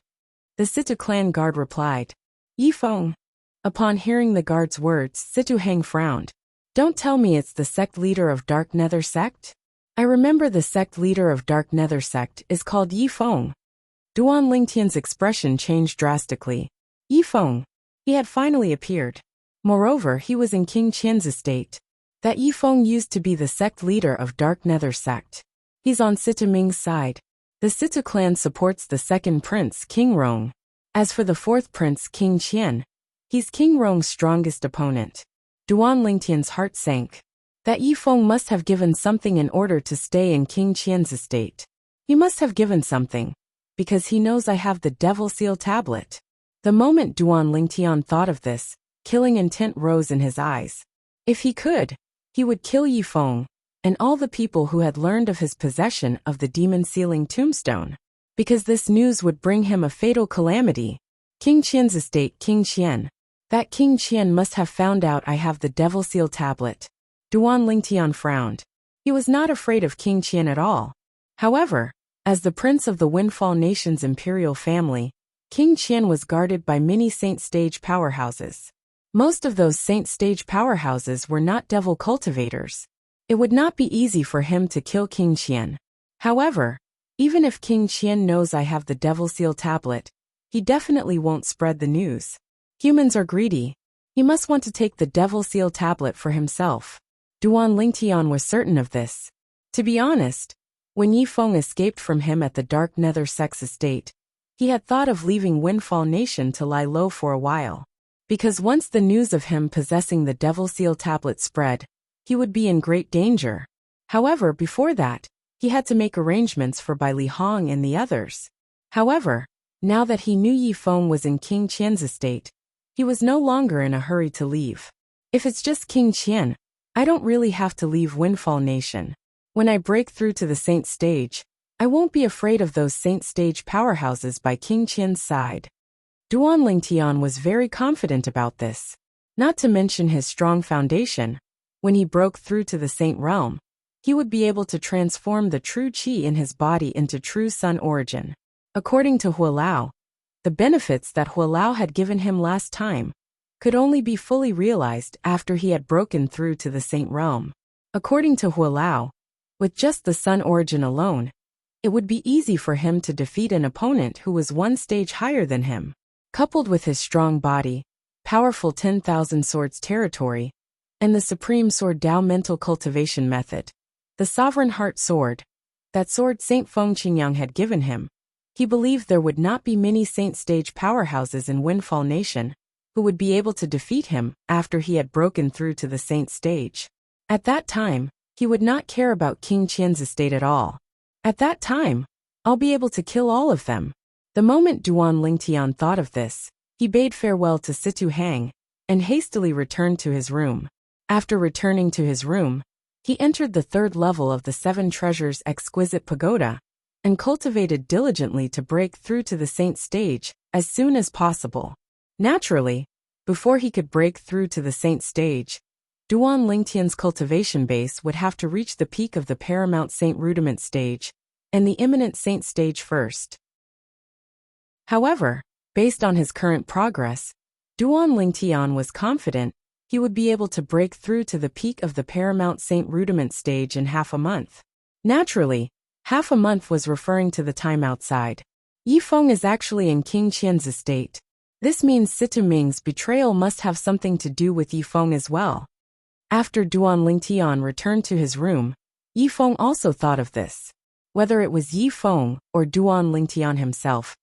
The Situ clan guard replied. Yifeng. Upon hearing the guard's words, Situ Hang frowned. Don't tell me it's the sect leader of Dark Nether sect? I remember the sect leader of Dark Nether sect is called Yifeng. Duan Lingtian's expression changed drastically. Yifeng. He had finally appeared. Moreover, he was in King Qian's estate. That Yifeng used to be the sect leader of Dark Nether sect. He's on Situ Ming's side. The Situ clan supports the second prince, King Rong. As for the fourth prince, King Qian, he's King Rong's strongest opponent. Duan Lingtian's heart sank. That Yifeng must have given something in order to stay in King Qian's estate. He must have given something, because he knows I have the Devil Seal tablet. The moment Duan Lingtian thought of this, killing intent rose in his eyes. If he could, he would kill Yifeng and all the people who had learned of his possession of the demon sealing tombstone, because this news would bring him a fatal calamity. King Qian's estate, King Qian. That King Qian must have found out I have the Devil Seal tablet. Duan Lingtian frowned. He was not afraid of King Qian at all. However, as the prince of the Windfall Nation's imperial family, King Qian was guarded by many saint stage powerhouses. Most of those saint stage powerhouses were not devil cultivators. It would not be easy for him to kill King Qian. However, even if King Qian knows I have the Devil Seal tablet, he definitely won't spread the news. Humans are greedy. He must want to take the Devil Seal tablet for himself. Duan Lingtian was certain of this. To be honest, when Yi Feng escaped from him at the Dark Nether Sex Estate, he had thought of leaving Windfall Nation to lie low for a while. Because once the news of him possessing the Devil Seal tablet spread, he would be in great danger. However, before that, he had to make arrangements for Bai Li Hong and the others. However, now that he knew Yi Feng was in King Qian's estate, he was no longer in a hurry to leave. If it's just King Qian, I don't really have to leave Windfall Nation. When I break through to the Saint Stage, I won't be afraid of those Saint Stage powerhouses by King Qian's side. Duan Lingtian was very confident about this. Not to mention his strong foundation. When he broke through to the Saint Realm, he would be able to transform the true Qi in his body into true Sun origin. According to Hualao, the benefits that Hualao had given him last time could only be fully realized after he had broken through to the Saint Realm. According to Hualao, with just the Sun origin alone, it would be easy for him to defeat an opponent who was one stage higher than him. Coupled with his strong body, powerful 10,000 swords territory, and the Supreme Sword Dao mental cultivation method, the Sovereign Heart Sword, that sword Saint Feng Qingyang had given him, he believed there would not be many Saint Stage powerhouses in Windfall Nation who would be able to defeat him after he had broken through to the Saint Stage. At that time, he would not care about King Qian's estate at all. At that time, I'll be able to kill all of them. The moment Duan Lingtian thought of this, he bade farewell to Situ Hang and hastily returned to his room. After returning to his room, he entered the third level of the Seven Treasures Exquisite Pagoda and cultivated diligently to break through to the Saint Stage as soon as possible. Naturally, before he could break through to the Saint Stage, Duan Lingtian's cultivation base would have to reach the peak of the Paramount Saint Rudiment Stage and the Imminent Saint Stage first. However, based on his current progress, Duan Lingtian was confident he would be able to break through to the peak of the Paramount Saint Rudiment Stage in half a month. Naturally, half a month was referring to the time outside. Yi Feng is actually in King Qian's estate. This means Situ Ming's betrayal must have something to do with Yi Feng as well. After Duan Lingtian returned to his room, Yi Feng also thought of this. Whether it was Yi Feng or Duan Lingtian himself,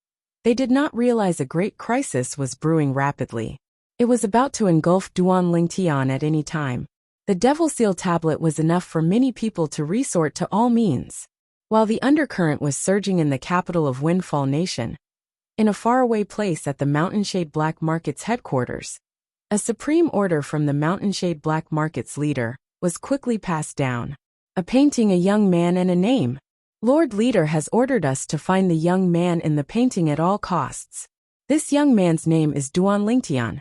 they did not realize a great crisis was brewing rapidly. It was about to engulf Duan Lingtian at any time. The Devil Seal tablet was enough for many people to resort to all means. While the undercurrent was surging in the capital of Windfall Nation, in a faraway place at the Mountainshade Black Market's headquarters, a supreme order from the Mountainshade Black Market's leader was quickly passed down. A painting, a young man, and a name. Lord Leader has ordered us to find the young man in the painting at all costs. This young man's name is Duan Lingtian.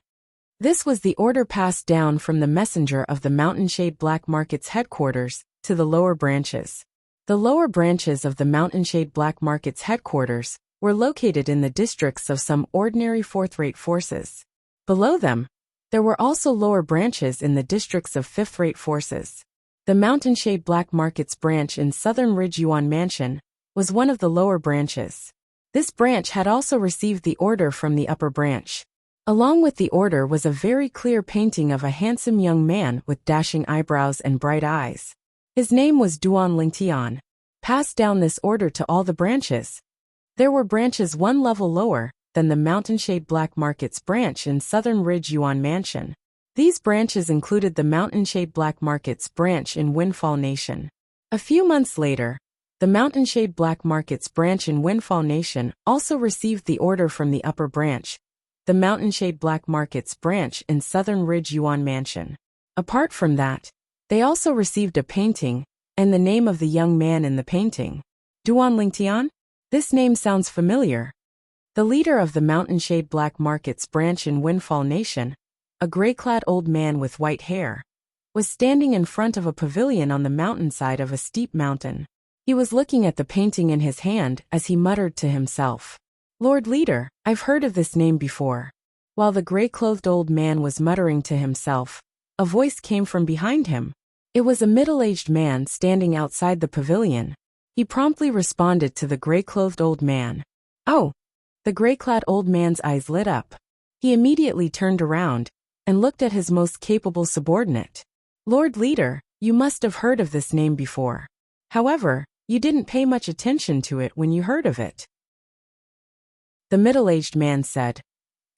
This was the order passed down from the messenger of the Mountainshade Black Market's headquarters to the lower branches. The lower branches of the Mountainshade Black Market's headquarters were located in the districts of some ordinary fourth-rate forces. Below them, there were also lower branches in the districts of fifth-rate forces. The Mountainshade Black Market's branch in Southern Ridge Yuan Mansion was one of the lower branches. This branch had also received the order from the upper branch. Along with the order was a very clear painting of a handsome young man with dashing eyebrows and bright eyes. His name was Duan Lingtian. Passed down this order to all the branches. There were branches one level lower than the Mountainshade Black Market's branch in Southern Ridge Yuan Mansion. These branches included the Mountainshade Black Market's branch in Windfall Nation. A few months later, the Mountainshade Black Market's branch in Windfall Nation also received the order from the upper branch, the Mountainshade Black Market's branch in Southern Ridge Yuan Mansion. Apart from that, they also received a painting and the name of the young man in the painting. Duan Lingtian? This name sounds familiar. The leader of the Mountainshade Black Market's branch in Windfall Nation, a gray-clad old man with white hair, was standing in front of a pavilion on the mountainside of a steep mountain. He was looking at the painting in his hand as he muttered to himself, "Lord Leader, I've heard of this name before." While the gray-clothed old man was muttering to himself, a voice came from behind him. It was a middle-aged man standing outside the pavilion. He promptly responded to the gray-clothed old man. Oh! The gray-clad old man's eyes lit up. He immediately turned around and looked at his most capable subordinate. Lord Leader, you must have heard of this name before. However, you didn't pay much attention to it when you heard of it. The middle-aged man said.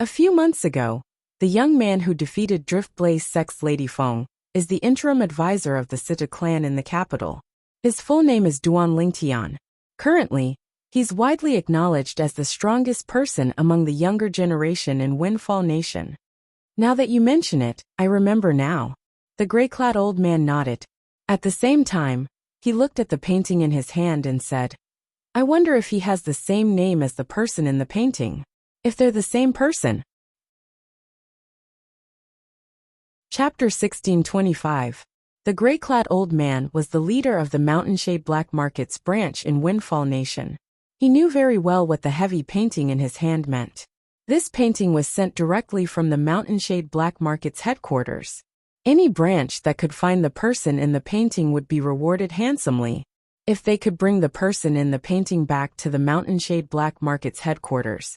A few months ago, the young man who defeated Driftblaze Sex Lady Feng is the interim advisor of the Sita clan in the capital. His full name is Duan Lingtian. Currently, he's widely acknowledged as the strongest person among the younger generation in Windfall Nation. Now that you mention it, I remember now. The gray-clad old man nodded. At the same time, he looked at the painting in his hand and said, I wonder if he has the same name as the person in the painting. If they're the same person. Chapter 1625. The gray-clad old man was the leader of the Mountainshade Black Market's branch in Windfall Nation. He knew very well what the heavy painting in his hand meant. This painting was sent directly from the Mountainshade Black Market's headquarters. Any branch that could find the person in the painting would be rewarded handsomely. If they could bring the person in the painting back to the Mountainshade Black Market's headquarters,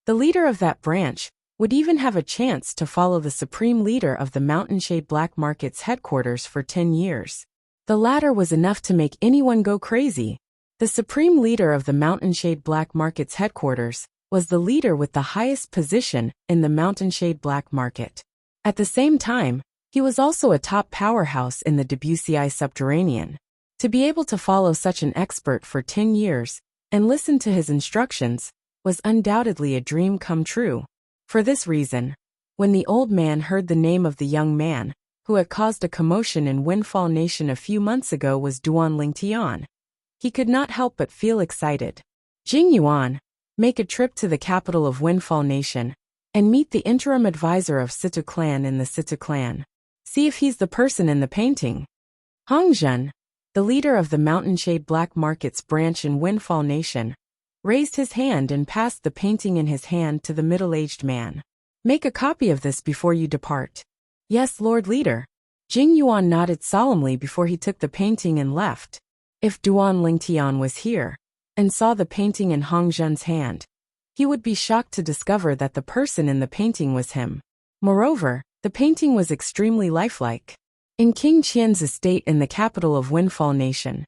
the leader of that branch would even have a chance to follow the supreme leader of the Mountainshade Black Market's headquarters for 10 years. The latter was enough to make anyone go crazy. The supreme leader of the Mountainshade Black Market's headquarters was the leader with the highest position in the Mountainshade Black Market. At the same time, he was also a top powerhouse in the Debussy Subterranean. To be able to follow such an expert for 10 years and listen to his instructions was undoubtedly a dream come true. For this reason, when the old man heard the name of the young man who had caused a commotion in Windfall Nation a few months ago was Duan Lingtian, he could not help but feel excited. Jing Yuan, make a trip to the capital of Windfall Nation and meet the interim advisor of Sita clan in the Sita clan. See if he's the person in the painting. Hong Zhen, the leader of the Mountainshade Black Market's branch in Windfall Nation, raised his hand and passed the painting in his hand to the middle-aged man. Make a copy of this before you depart. Yes, Lord Leader. Jing Yuan nodded solemnly before he took the painting and left. If Duan Lingtian was here and saw the painting in Hong Zhen's hand, he would be shocked to discover that the person in the painting was him. Moreover, the painting was extremely lifelike. In King Qian's estate in the capital of Windfall Nation.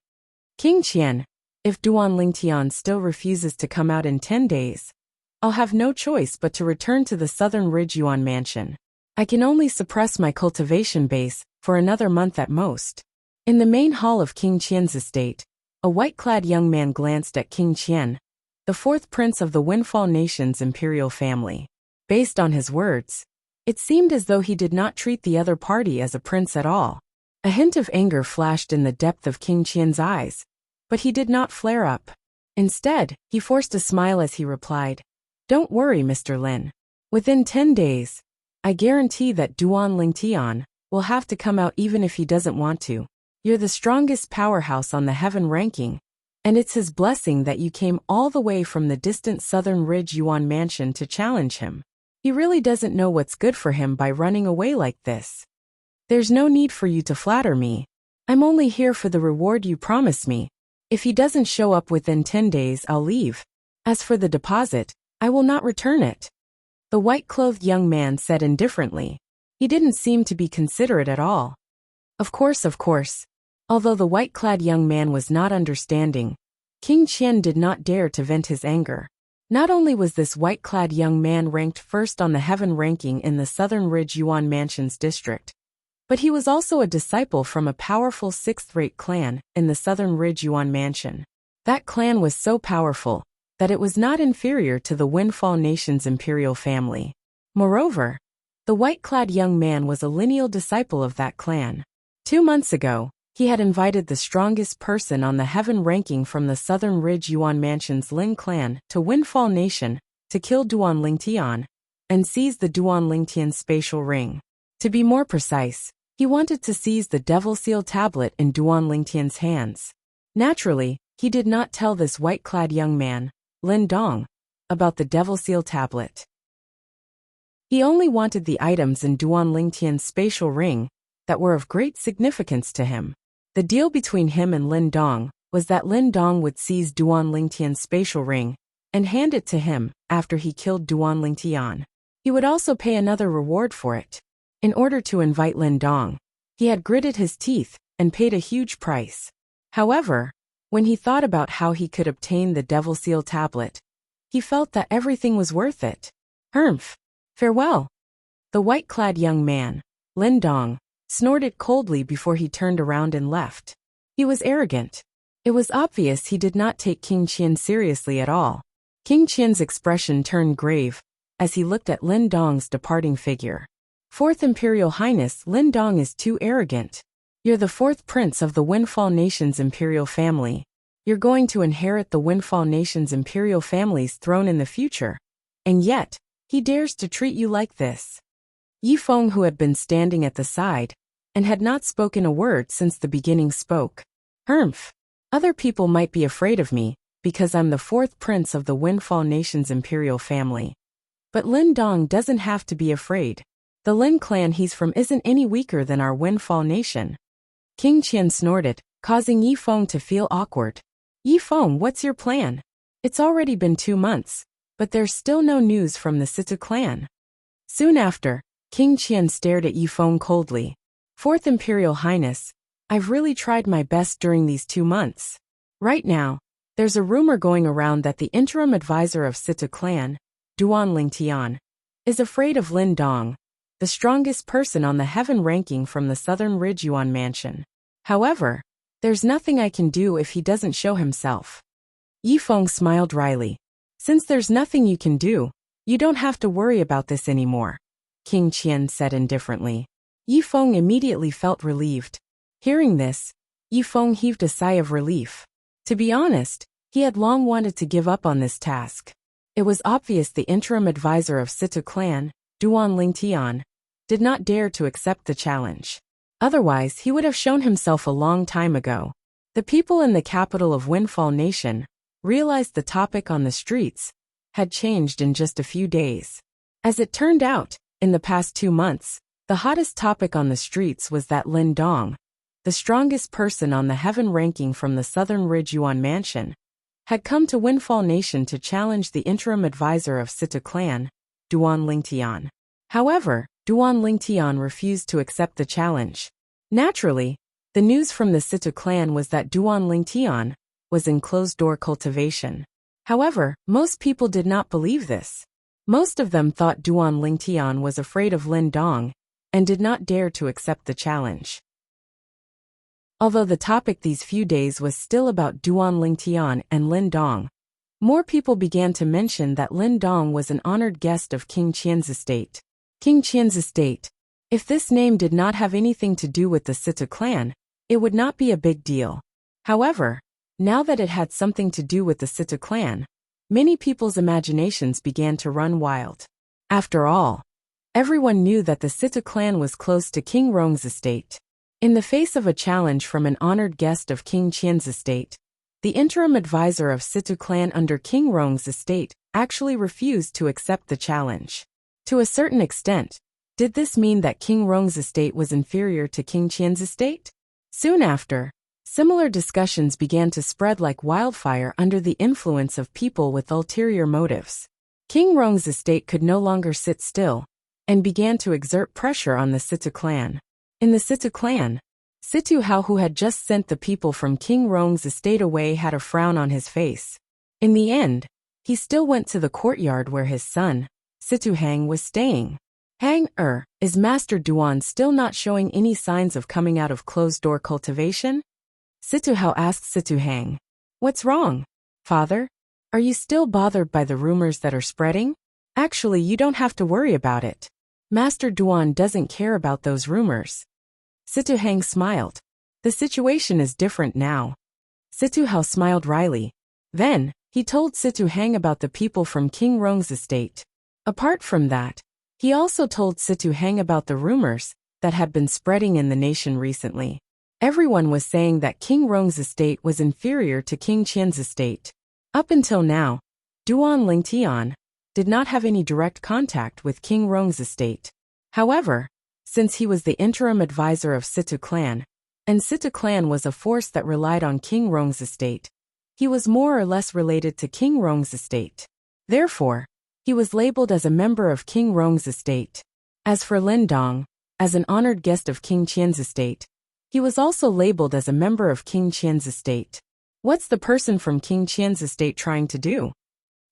King Qian, if Duan Lingtian still refuses to come out in 10 days, I'll have no choice but to return to the Southern Ridge Yuan Mansion. I can only suppress my cultivation base for another month at most. In the main hall of King Qian's estate, a white-clad young man glanced at King Qian, the fourth prince of the Windfall Nation's imperial family. Based on his words, it seemed as though he did not treat the other party as a prince at all. A hint of anger flashed in the depth of King Qian's eyes, but he did not flare up. Instead, he forced a smile as he replied, Don't worry, Mr. Lin. Within 10 days, I guarantee that Duan Lingtian will have to come out even if he doesn't want to. You're the strongest powerhouse on the heaven ranking, and it's his blessing that you came all the way from the distant Southern Ridge Yuan Mansion to challenge him. He really doesn't know what's good for him by running away like this. There's no need for you to flatter me. I'm only here for the reward you promised me. If he doesn't show up within 10 days, I'll leave. As for the deposit, I will not return it. The white-clothed young man said indifferently. He didn't seem to be considerate at all. Of course. Although the white-clad young man was not understanding, King Qian did not dare to vent his anger. Not only was this white-clad young man ranked first on the heaven ranking in the Southern Ridge Yuan Mansion's district, but he was also a disciple from a powerful sixth-rate clan in the Southern Ridge Yuan Mansion. That clan was so powerful that it was not inferior to the Windfall Nation's imperial family. Moreover, the white-clad young man was a lineal disciple of that clan. 2 months ago, he had invited the strongest person on the heaven ranking from the Southern Ridge Yuan Mansion's Lin clan to Windfall Nation to kill Duan Lingtian and seize the Duan Lingtian spatial ring. To be more precise, he wanted to seize the Devil Seal tablet in Duan Lingtian's hands. Naturally, he did not tell this white-clad young man, Lin Dong, about the Devil Seal tablet. He only wanted the items in Duan Lingtian's spatial ring that were of great significance to him. The deal between him and Lin Dong was that Lin Dong would seize Duan Lingtian's spatial ring and hand it to him after he killed Duan Lingtian. He would also pay another reward for it. In order to invite Lin Dong, he had gritted his teeth and paid a huge price. However, when he thought about how he could obtain the Devil Seal tablet, he felt that everything was worth it. Humph! Farewell! The white-clad young man, Lin Dong, snorted coldly before he turned around and left. He was arrogant. It was obvious he did not take King Qian seriously at all. King Qian's expression turned grave as he looked at Lin Dong's departing figure. Fourth Imperial Highness, Lin Dong is too arrogant. You're the fourth prince of the Windfall Nation's imperial family. You're going to inherit the Windfall Nation's imperial family's throne in the future. And yet, he dares to treat you like this. Yi Feng, who had been standing at the side and had not spoken a word since the beginning, spoke. Humph! Other people might be afraid of me because I'm the fourth prince of the Windfall Nation's imperial family. But Lin Dong doesn't have to be afraid. The Lin clan he's from isn't any weaker than our Windfall Nation. King Qian snorted, causing Yi Feng to feel awkward. Yi Feng, what's your plan? It's already been 2 months, but there's still no news from the Situ clan. Soon after, King Qian stared at Yi Feng coldly. Fourth Imperial Highness, I've really tried my best during these 2 months. Right now, there's a rumor going around that the interim advisor of Situ clan, Duan Lingtian, is afraid of Lin Dong, the strongest person on the heaven ranking from the Southern Ridge Yuan Mansion. However, there's nothing I can do if he doesn't show himself. Yi Feng smiled wryly. Since there's nothing you can do, you don't have to worry about this anymore, King Qian said indifferently. Yi Feng immediately felt relieved. Hearing this, Yi Feng heaved a sigh of relief. To be honest, he had long wanted to give up on this task. It was obvious the interim advisor of Situ clan, Duan Lingtian, did not dare to accept the challenge. Otherwise, he would have shown himself a long time ago. The people in the capital of Windfall Nation realized the topic on the streets had changed in just a few days. As it turned out, in the past 2 months, the hottest topic on the streets was that Lin Dong, the strongest person on the heaven ranking from the Southern Ridge Yuan Mansion, had come to Windfall Nation to challenge the interim advisor of Situ clan, Duan Lingtian. However, Duan Lingtian refused to accept the challenge. Naturally, the news from the Situ clan was that Duan Lingtian was in closed-door cultivation. However, most people did not believe this. Most of them thought Duan Lingtian was afraid of Lin Dong and did not dare to accept the challenge. Although the topic these few days was still about Duan Lingtian and Lin Dong, more people began to mention that Lin Dong was an honored guest of King Qian's estate. King Qian's estate. If this name did not have anything to do with the Situ clan, it would not be a big deal. However, now that it had something to do with the Situ clan, many people's imaginations began to run wild. After all, everyone knew that the Situ clan was close to King Rong's estate. In the face of a challenge from an honored guest of King Qian's estate, the interim advisor of Situ clan under King Rong's estate actually refused to accept the challenge. To a certain extent, did this mean that King Rong's estate was inferior to King Qian's estate? Soon after, similar discussions began to spread like wildfire under the influence of people with ulterior motives. King Rong's estate could no longer sit still and began to exert pressure on the Situ clan. In the Situ clan, Situ Hao, who had just sent the people from King Rong's estate away, had a frown on his face. In the end, he still went to the courtyard where his son, Situ Hang, was staying. Is Master Duan still not showing any signs of coming out of closed-door cultivation? Situ Hao asked Situ Hang. What's wrong, father? Are you still bothered by the rumors that are spreading? Actually, you don't have to worry about it. Master Duan doesn't care about those rumors. Situ Hang smiled. The situation is different now. Situ Hao smiled wryly. Then, he told Situ Hang about the people from King Rong's estate. Apart from that, he also told Situ Hang about the rumors that had been spreading in the nation recently. Everyone was saying that King Rong's estate was inferior to King Qian's estate. Up until now, Duan Lingtian did not have any direct contact with King Rong's estate. However, since he was the interim advisor of Situ clan, and Situ clan was a force that relied on King Rong's estate. He was more or less related to King Rong's estate. Therefore, he was labeled as a member of King Rong's estate. As for Lin Dong, as an honored guest of King Qian's estate, he was also labeled as a member of King Qian's estate. What's the person from King Qian's estate trying to do?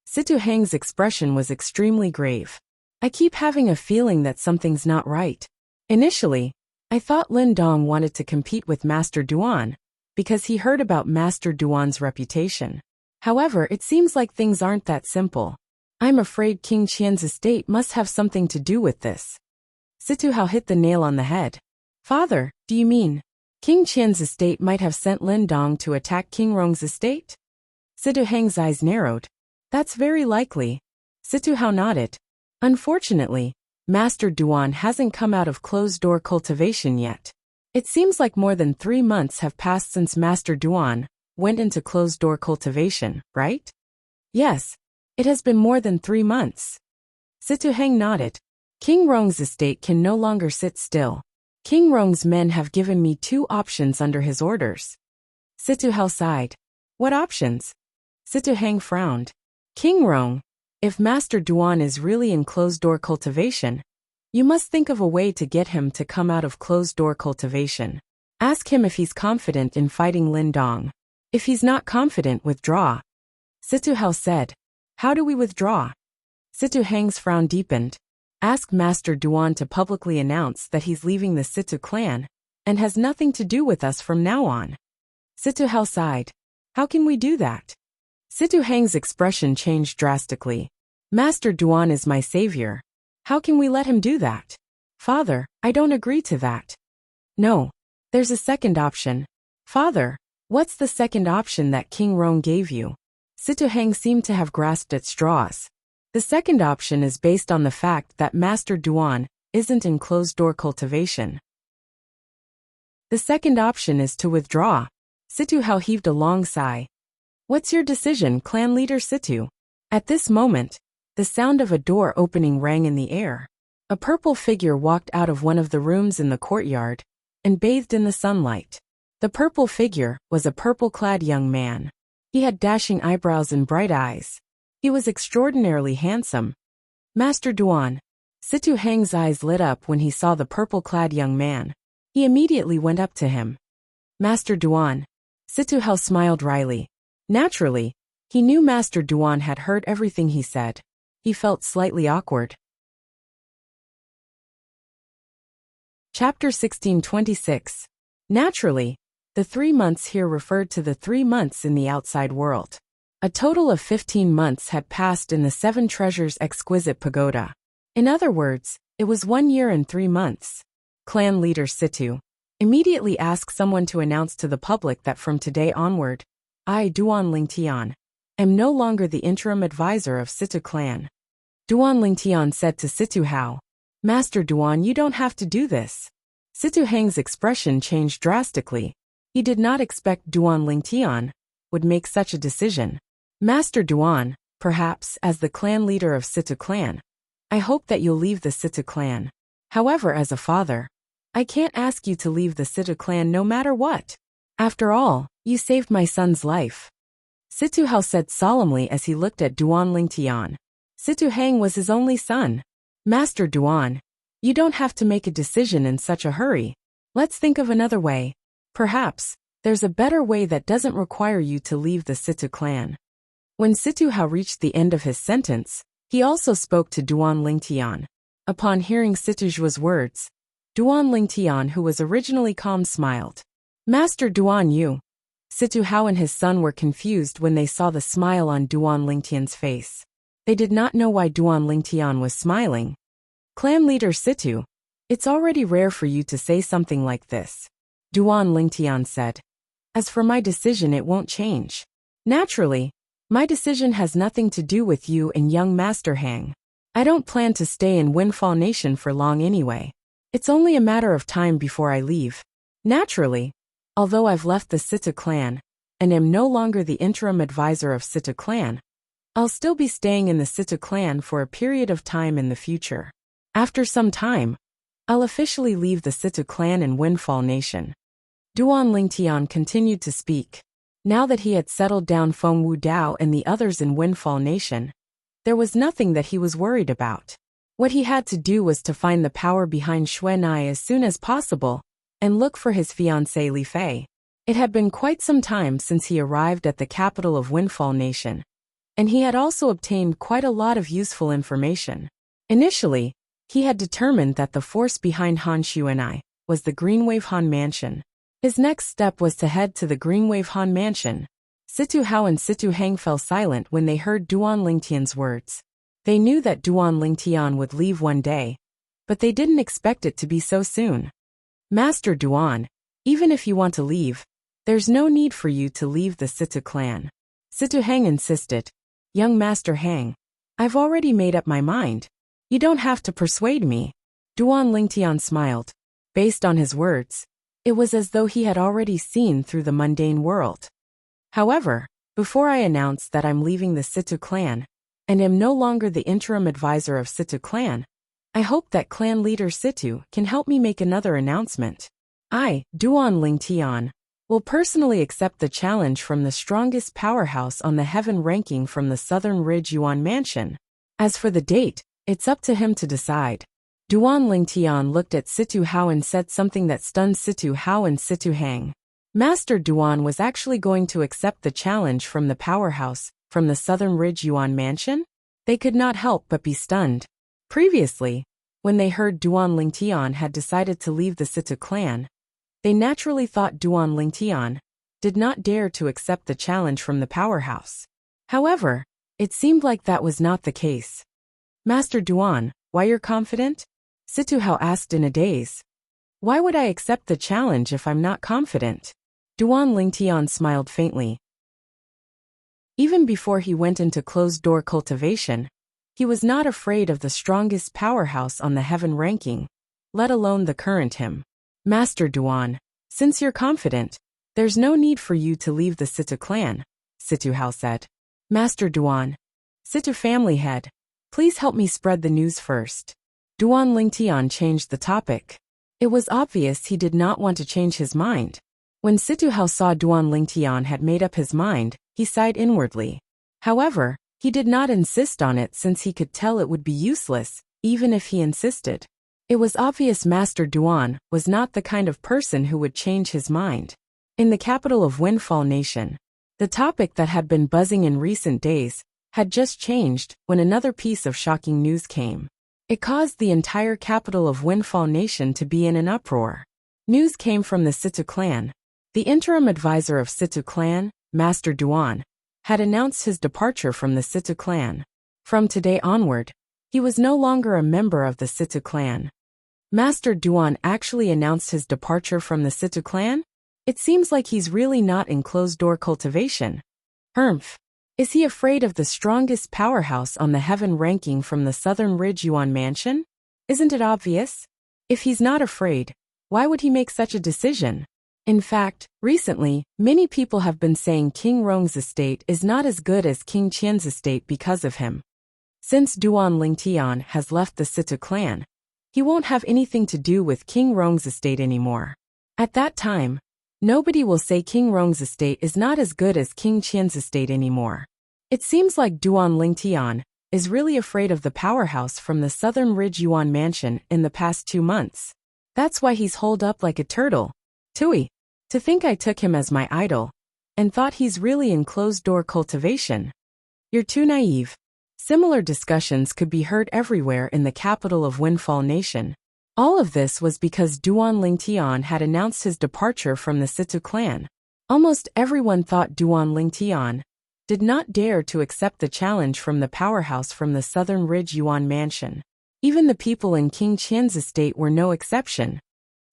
Situ Heng's expression was extremely grave. I keep having a feeling that something's not right. Initially, I thought Lin Dong wanted to compete with Master Duan, because he heard about Master Duan's reputation. However, it seems like things aren't that simple. I'm afraid King Qian's estate must have something to do with this. Situ Hao hit the nail on the head. Father, do you mean King Qian's estate might have sent Lin Dong to attack King Rong's estate? Situ Heng's eyes narrowed. That's very likely. Situ Hao nodded. Unfortunately, Master Duan hasn't come out of closed-door cultivation yet. It seems like more than 3 months have passed since Master Duan went into closed-door cultivation, right? Yes, it has been more than 3 months. Situ Heng nodded. King Rong's estate can no longer sit still. King Rong's men have given me 2 options under his orders. Situ Hao sighed. What options? Situ Heng frowned. King Rong, if Master Duan is really in closed-door cultivation, you must think of a way to get him to come out of closed-door cultivation. Ask him if he's confident in fighting Lin Dong. If he's not confident, withdraw. Situ Hao said. How do we withdraw? Situ Heng's frown deepened. Ask Master Duan to publicly announce that he's leaving the Situ clan and has nothing to do with us from now on. Situ Hao sighed. How can we do that? Situ Heng's expression changed drastically. Master Duan is my savior. How can we let him do that? Father, I don't agree to that. No. There's a second option. Father, what's the second option that King Rong gave you? Situ Heng seemed to have grasped at straws. The second option is based on the fact that Master Duan isn't in closed-door cultivation. The second option is to withdraw. Situ Hao heaved a long sigh. What's your decision, clan leader Situ? At this moment, the sound of a door opening rang in the air. A purple figure walked out of one of the rooms in the courtyard and bathed in the sunlight. The purple figure was a purple-clad young man. He had dashing eyebrows and bright eyes. He was extraordinarily handsome. Master Duan. Situ Heng's eyes lit up when he saw the purple-clad young man. He immediately went up to him. Master Duan. Situ Hao smiled wryly. Naturally, he knew Master Duan had heard everything he said. He felt slightly awkward. Chapter 1626. Naturally, the 3 months here referred to the 3 months in the outside world. A total of 15 months had passed in the 7 Treasures exquisite pagoda. In other words, it was 1 year and 3 months. Clan leader Situ immediately asked someone to announce to the public that from today onward, I, Duan Lingtian, am no longer the interim advisor of Situ clan. Duan Lingtian said to Situ Hao, Master Duan, you don't have to do this. Situ Heng's expression changed drastically. He did not expect Duan Lingtian would make such a decision. Master Duan, perhaps as the clan leader of Situ clan, I hope that you'll leave the Situ clan. However, as a father, I can't ask you to leave the Situ clan no matter what. After all, you saved my son's life. Situ Hao said solemnly as he looked at Duan Lingtian. Situ Heng was his only son. Master Duan, you don't have to make a decision in such a hurry. Let's think of another way. Perhaps there's a better way that doesn't require you to leave the Situ clan. When Situ Hao reached the end of his sentence, he also spoke to Duan Lingtian. Upon hearing Situ Zhua's words, Duan Lingtian, who was originally calm, smiled. Master Duan, you. Situ Hao and his son were confused when they saw the smile on Duan Lingtian's face. They did not know why Duan Lingtian was smiling. Clan leader Situ, it's already rare for you to say something like this. Duan Lingtian said. As for my decision, it won't change. Naturally, my decision has nothing to do with you and young Master Hang. I don't plan to stay in Windfall Nation for long anyway. It's only a matter of time before I leave. Naturally, although I've left the Situ clan and am no longer the interim advisor of Situ clan, I'll still be staying in the Situ clan for a period of time in the future. After some time, I'll officially leave the Situ clan and Windfall Nation. Duan Lingtian continued to speak. Now that he had settled down Feng Wu Dao and the others in Windfall Nation, there was nothing that he was worried about. What he had to do was to find the power behind Xuanai as soon as possible and look for his fiancée Li Fei. It had been quite some time since he arrived at the capital of Windfall Nation, and he had also obtained quite a lot of useful information. Initially, he had determined that the force behind Han Xuanai was the Greenwave Han Mansion. His next step was to head to the Greenwave Han Mansion. Situ Hao and Situ Hang fell silent when they heard Duan Lingtian's words. They knew that Duan Lingtian would leave one day, but they didn't expect it to be so soon. Master Duan, even if you want to leave, there's no need for you to leave the Situ clan. Situ Hang insisted. Young Master Hang, I've already made up my mind. You don't have to persuade me. Duan Lingtian smiled. Based on his words, it was as though he had already seen through the mundane world. However, before I announce that I'm leaving the Situ clan, and am no longer the interim advisor of Situ clan, I hope that clan leader Situ can help me make another announcement. I, Duan Lingtian, will personally accept the challenge from the strongest powerhouse on the heaven ranking from the Southern Ridge Yuan Mansion. As for the date, it's up to him to decide. Duan Lingtian looked at Situ Hao and said something that stunned Situ Hao and Situ Hang. Master Duan was actually going to accept the challenge from the powerhouse, from the Southern Ridge Yuan Mansion? They could not help but be stunned. Previously, when they heard Duan Lingtian had decided to leave the Situ clan, they naturally thought Duan Lingtian did not dare to accept the challenge from the powerhouse. However, it seemed like that was not the case. Master Duan, why you're confident? Situ Hao asked in a daze. Why would I accept the challenge if I'm not confident? Duan Lingtian smiled faintly. Even before he went into closed-door cultivation, he was not afraid of the strongest powerhouse on the heaven ranking, let alone the current him. Master Duan, since you're confident, there's no need for you to leave the Situ clan, Situ Hao said. Master Duan, Situ family head, please help me spread the news first. Duan Lingtian changed the topic. It was obvious he did not want to change his mind. When Situ Hao saw Duan Lingtian had made up his mind, he sighed inwardly. However, he did not insist on it since he could tell it would be useless, even if he insisted. It was obvious Master Duan was not the kind of person who would change his mind. In the capital of Windfall Nation, the topic that had been buzzing in recent days had just changed when another piece of shocking news came. It caused the entire capital of Windfall Nation to be in an uproar. News came from the Situ clan. The interim advisor of Situ clan, Master Duan, had announced his departure from the Situ clan. From today onward, he was no longer a member of the Situ clan. Master Duan actually announced his departure from the Situ clan? It seems like he's really not in closed-door cultivation. Humph. Is he afraid of the strongest powerhouse on the heaven ranking from the Southern Ridge Yuan Mansion? Isn't it obvious? If he's not afraid, why would he make such a decision? In fact, recently, many people have been saying King Rong's estate is not as good as King Qian's estate because of him. Since Duan Lingtian has left the Situ clan, he won't have anything to do with King Rong's estate anymore. At that time, nobody will say King Rong's estate is not as good as King Qian's estate anymore. It seems like Duan Lingtian is really afraid of the powerhouse from the Southern Ridge Yuan Mansion in the past 2 months. That's why he's holed up like a turtle. Tui, to think I took him as my idol, and thought he's really in closed-door cultivation. You're too naive. Similar discussions could be heard everywhere in the capital of Windfall Nation. All of this was because Duan Lingtian had announced his departure from the Situ clan. Almost everyone thought Duan Lingtian did not dare to accept the challenge from the powerhouse from the Southern Ridge Yuan Mansion. Even the people in King Qian's estate were no exception.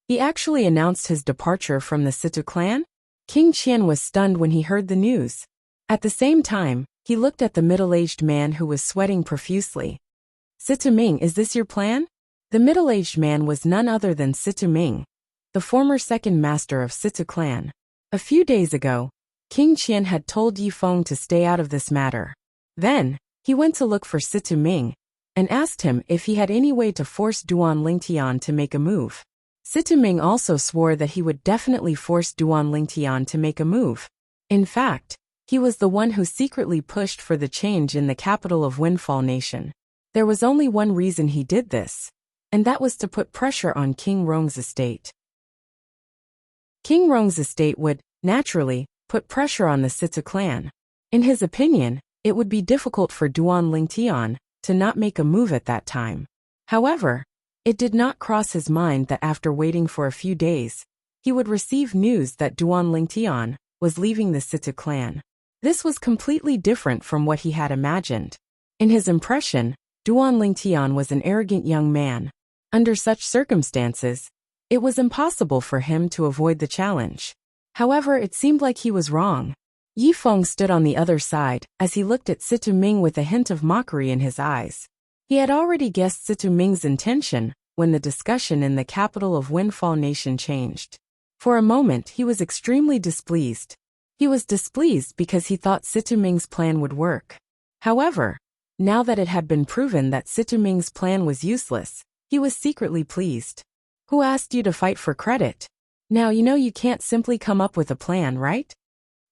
He actually announced his departure from the Situ clan? King Qian was stunned when he heard the news. At the same time, he looked at the middle-aged man who was sweating profusely. Situ Ming, is this your plan? The middle-aged man was none other than Situ Ming, the former second master of Situ clan. A few days ago, King Qian had told Yi Feng to stay out of this matter. Then, he went to look for Situ Ming, and asked him if he had any way to force Duan Lingtian to make a move. Situming also swore that he would definitely force Duan Lingtian to make a move. In fact, he was the one who secretly pushed for the change in the capital of Windfall Nation. There was only one reason he did this, and that was to put pressure on King Rong's estate. King Rong's estate would, naturally, put pressure on the Situ clan. In his opinion, it would be difficult for Duan Lingtian to not make a move at that time. However, it did not cross his mind that after waiting for a few days, he would receive news that Duan Lingtian was leaving the Situ clan. This was completely different from what he had imagined. In his impression, Duan Lingtian was an arrogant young man. Under such circumstances, it was impossible for him to avoid the challenge. However, it seemed like he was wrong. Yifeng stood on the other side as he looked at Situ Ming with a hint of mockery in his eyes. He had already guessed Situ Ming's intention when the discussion in the capital of Windfall Nation changed. For a moment, he was extremely displeased. He was displeased because he thought Situ Ming's plan would work. However, now that it had been proven that Situ Ming's plan was useless, he was secretly pleased. Who asked you to fight for credit? Now you know you can't simply come up with a plan, right?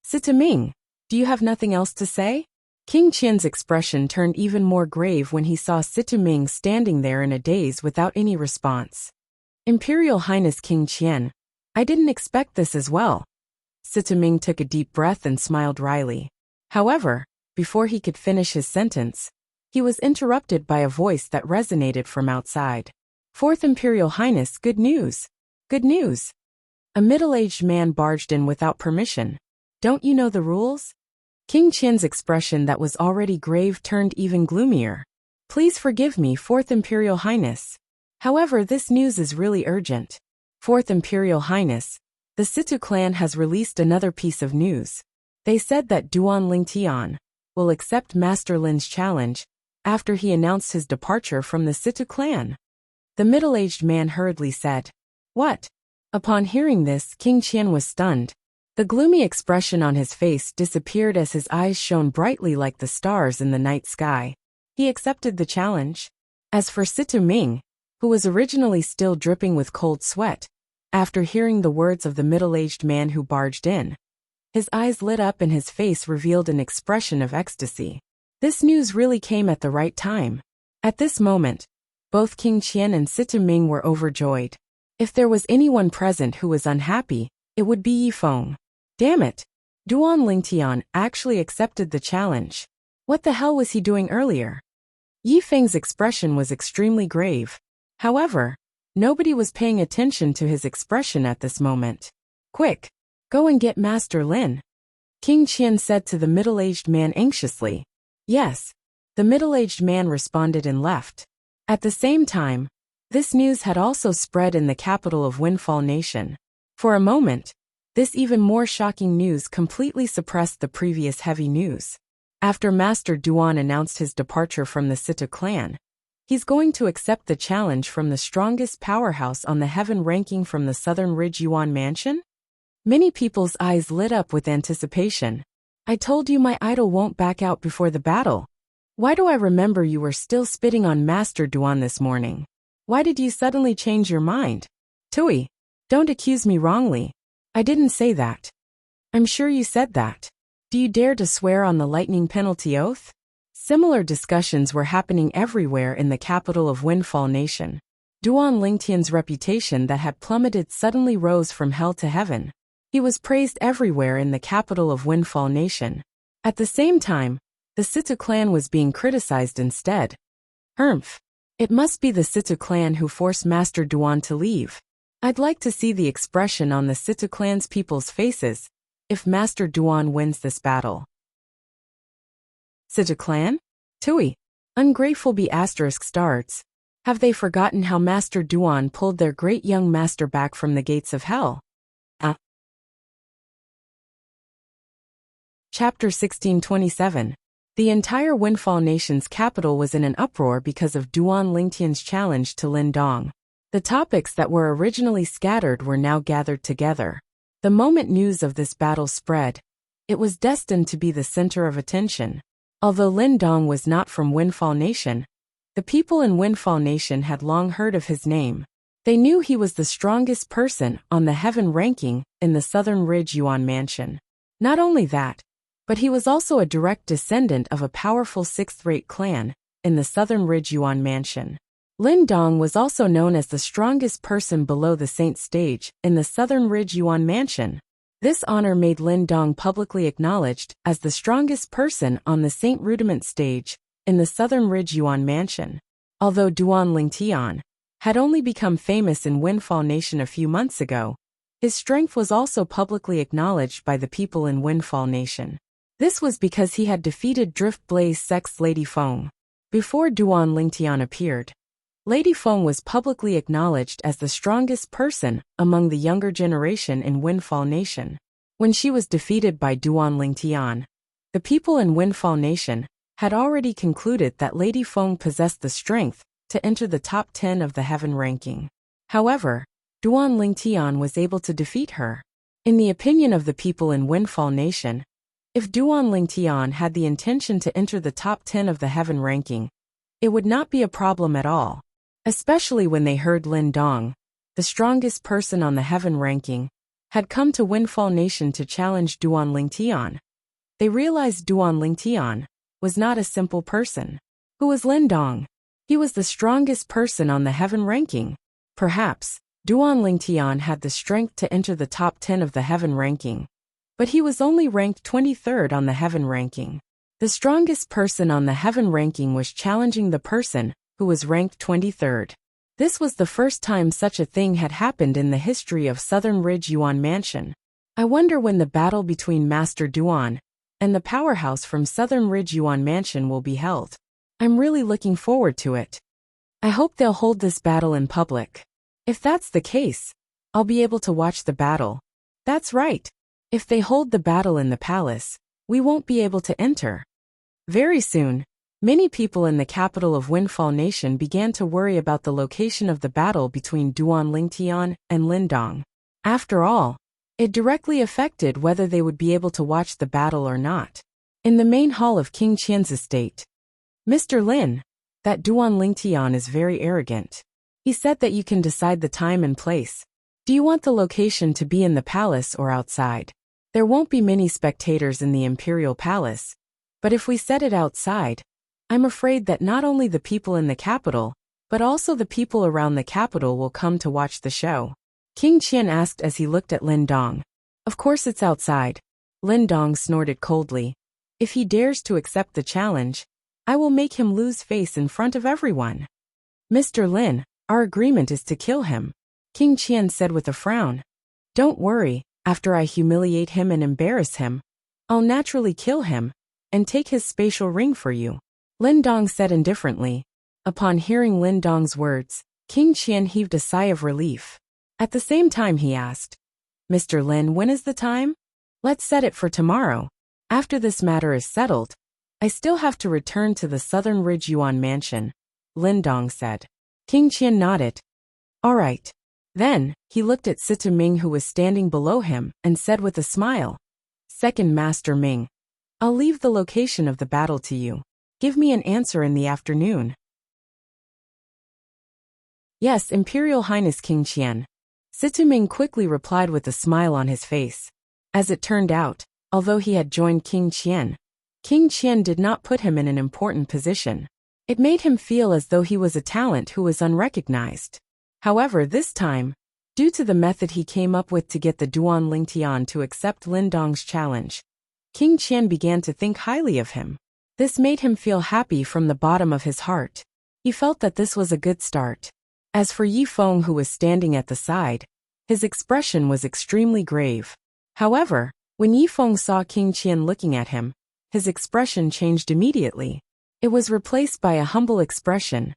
Situ Ming, do you have nothing else to say? King Qian's expression turned even more grave when he saw Situ Ming standing there in a daze without any response. Imperial Highness King Qian, I didn't expect this as well. Situ Ming took a deep breath and smiled wryly. However, before he could finish his sentence, he was interrupted by a voice that resonated from outside. Fourth Imperial Highness, good news. Good news. A middle-aged man barged in without permission. Don't you know the rules? King Qian's expression that was already grave turned even gloomier. Please forgive me, Fourth Imperial Highness. However, this news is really urgent. Fourth Imperial Highness, the Situ clan has released another piece of news. They said that Duan Lingtian will accept Master Lin's challenge after he announced his departure from the Situ clan. The middle-aged man hurriedly said, What? Upon hearing this, King Qian was stunned. The gloomy expression on his face disappeared as his eyes shone brightly like the stars in the night sky. He accepted the challenge. As for Situ Ming, who was originally still dripping with cold sweat, after hearing the words of the middle-aged man who barged in, his eyes lit up and his face revealed an expression of ecstasy. This news really came at the right time. At this moment, both King Qian and Situ Ming were overjoyed. If there was anyone present who was unhappy, it would be Yifeng. Damn it! Duan Lingtian actually accepted the challenge. What the hell was he doing earlier? Yifeng's expression was extremely grave. However, nobody was paying attention to his expression at this moment. Quick! Go and get Master Lin. King Qian said to the middle-aged man anxiously. Yes. The middle-aged man responded and left. At the same time, this news had also spread in the capital of Windfall Nation. For a moment, this even more shocking news completely suppressed the previous heavy news. After Master Duan announced his departure from the Situ clan, he's going to accept the challenge from the strongest powerhouse on the heaven ranking from the Southern Ridge Yuan Mansion? Many people's eyes lit up with anticipation. I told you my idol won't back out before the battle. Why do I remember you were still spitting on Master Duan this morning? Why did you suddenly change your mind? Tui, don't accuse me wrongly. I didn't say that. I'm sure you said that. Do you dare to swear on the lightning penalty oath? Similar discussions were happening everywhere in the capital of Windfall Nation. Duan Lingtian's reputation that had plummeted suddenly rose from hell to heaven. He was praised everywhere in the capital of Windfall Nation. At the same time, the Situ clan was being criticized instead. Humph. It must be the Situ clan who forced Master Duan to leave. I'd like to see the expression on the Situ clan's people's faces if Master Duan wins this battle. Situ clan? Tui. Ungrateful be asterisk starts. Have they forgotten how Master Duan pulled their great young master back from the gates of hell? Chapter 1627. The entire Windfall Nation's capital was in an uproar because of Duan Lingtian's challenge to Lin Dong. The topics that were originally scattered were now gathered together. The moment news of this battle spread, it was destined to be the center of attention. Although Lin Dong was not from Windfall Nation, The people in Windfall Nation had long heard of his name. They knew he was the strongest person on the heaven ranking in the Southern Ridge Yuan Mansion. Not only that, but he was also a direct descendant of a powerful sixth-rate clan in the Southern Ridge Yuan Mansion. Lin Dong was also known as the strongest person below the Saint stage in the Southern Ridge Yuan Mansion. This honor made Lin Dong publicly acknowledged as the strongest person on the Saint Rudiment stage in the Southern Ridge Yuan Mansion. Although Duan Lingtian had only become famous in Windfall Nation a few months ago, his strength was also publicly acknowledged by the people in Windfall Nation. This was because he had defeated Drift Blaze Sect's Lady Feng. Before Duan Lingtian appeared, Lady Feng was publicly acknowledged as the strongest person among the younger generation in Windfall Nation. When she was defeated by Duan Lingtian, the people in Windfall Nation had already concluded that Lady Feng possessed the strength to enter the top 10 of the heaven ranking. However, Duan Lingtian was able to defeat her. In the opinion of the people in Windfall Nation, if Duan Lingtian had the intention to enter the top 10 of the heaven ranking, it would not be a problem at all. Especially when they heard Lin Dong, the strongest person on the heaven ranking, had come to Windfall Nation to challenge Duan Lingtian. They realized Duan Lingtian was not a simple person. Who was Lin Dong? He was the strongest person on the heaven ranking. Perhaps, Duan Lingtian had the strength to enter the top 10 of the heaven ranking, but he was only ranked 23rd on the heaven ranking. The strongest person on the heaven ranking was challenging the person who was ranked 23rd. This was the first time such a thing had happened in the history of Southern Ridge Yuan Mansion. I wonder when the battle between Master Duan and the powerhouse from Southern Ridge Yuan Mansion will be held. I'm really looking forward to it. I hope they'll hold this battle in public. If that's the case, I'll be able to watch the battle. That's right. If they hold the battle in the palace, we won't be able to enter. Very soon, many people in the capital of Windfall Nation began to worry about the location of the battle between Duan Lingtian and Lin Dong. After all, it directly affected whether they would be able to watch the battle or not. In the main hall of King Qian's estate, Mr. Lin, that Duan Lingtian is very arrogant. He said that you can decide the time and place. Do you want the location to be in the palace or outside? There won't be many spectators in the Imperial Palace, but if we set it outside, I'm afraid that not only the people in the capital, but also the people around the capital will come to watch the show. King Qian asked as he looked at Lin Dong. Of course it's outside. Lin Dong snorted coldly. If he dares to accept the challenge, I will make him lose face in front of everyone. Mr. Lin, our agreement is to kill him, King Qian said with a frown. Don't worry, after I humiliate him and embarrass him, I'll naturally kill him and take his spatial ring for you, Lin Dong said indifferently. Upon hearing Lin Dong's words, King Qian heaved a sigh of relief. At the same time he asked, Mr. Lin, when is the time? Let's set it for tomorrow. After this matter is settled, I still have to return to the Southern Ridge Yuan Mansion, Lin Dong said. King Qian nodded. All right. Then, he looked at Sita Ming who was standing below him and said with a smile, Second Master Ming, I'll leave the location of the battle to you. Give me an answer in the afternoon. Yes, Imperial Highness King Qian. Sita Ming quickly replied with a smile on his face. As it turned out, although he had joined King Qian did not put him in an important position. It made him feel as though he was a talent who was unrecognized. However, this time, due to the method he came up with to get the Duan Lingtian to accept Lin Dong's challenge, King Qian began to think highly of him. This made him feel happy from the bottom of his heart. He felt that this was a good start. As for Yi Feng who was standing at the side, his expression was extremely grave. However, when Yi Feng saw King Qian looking at him, his expression changed immediately. It was replaced by a humble expression.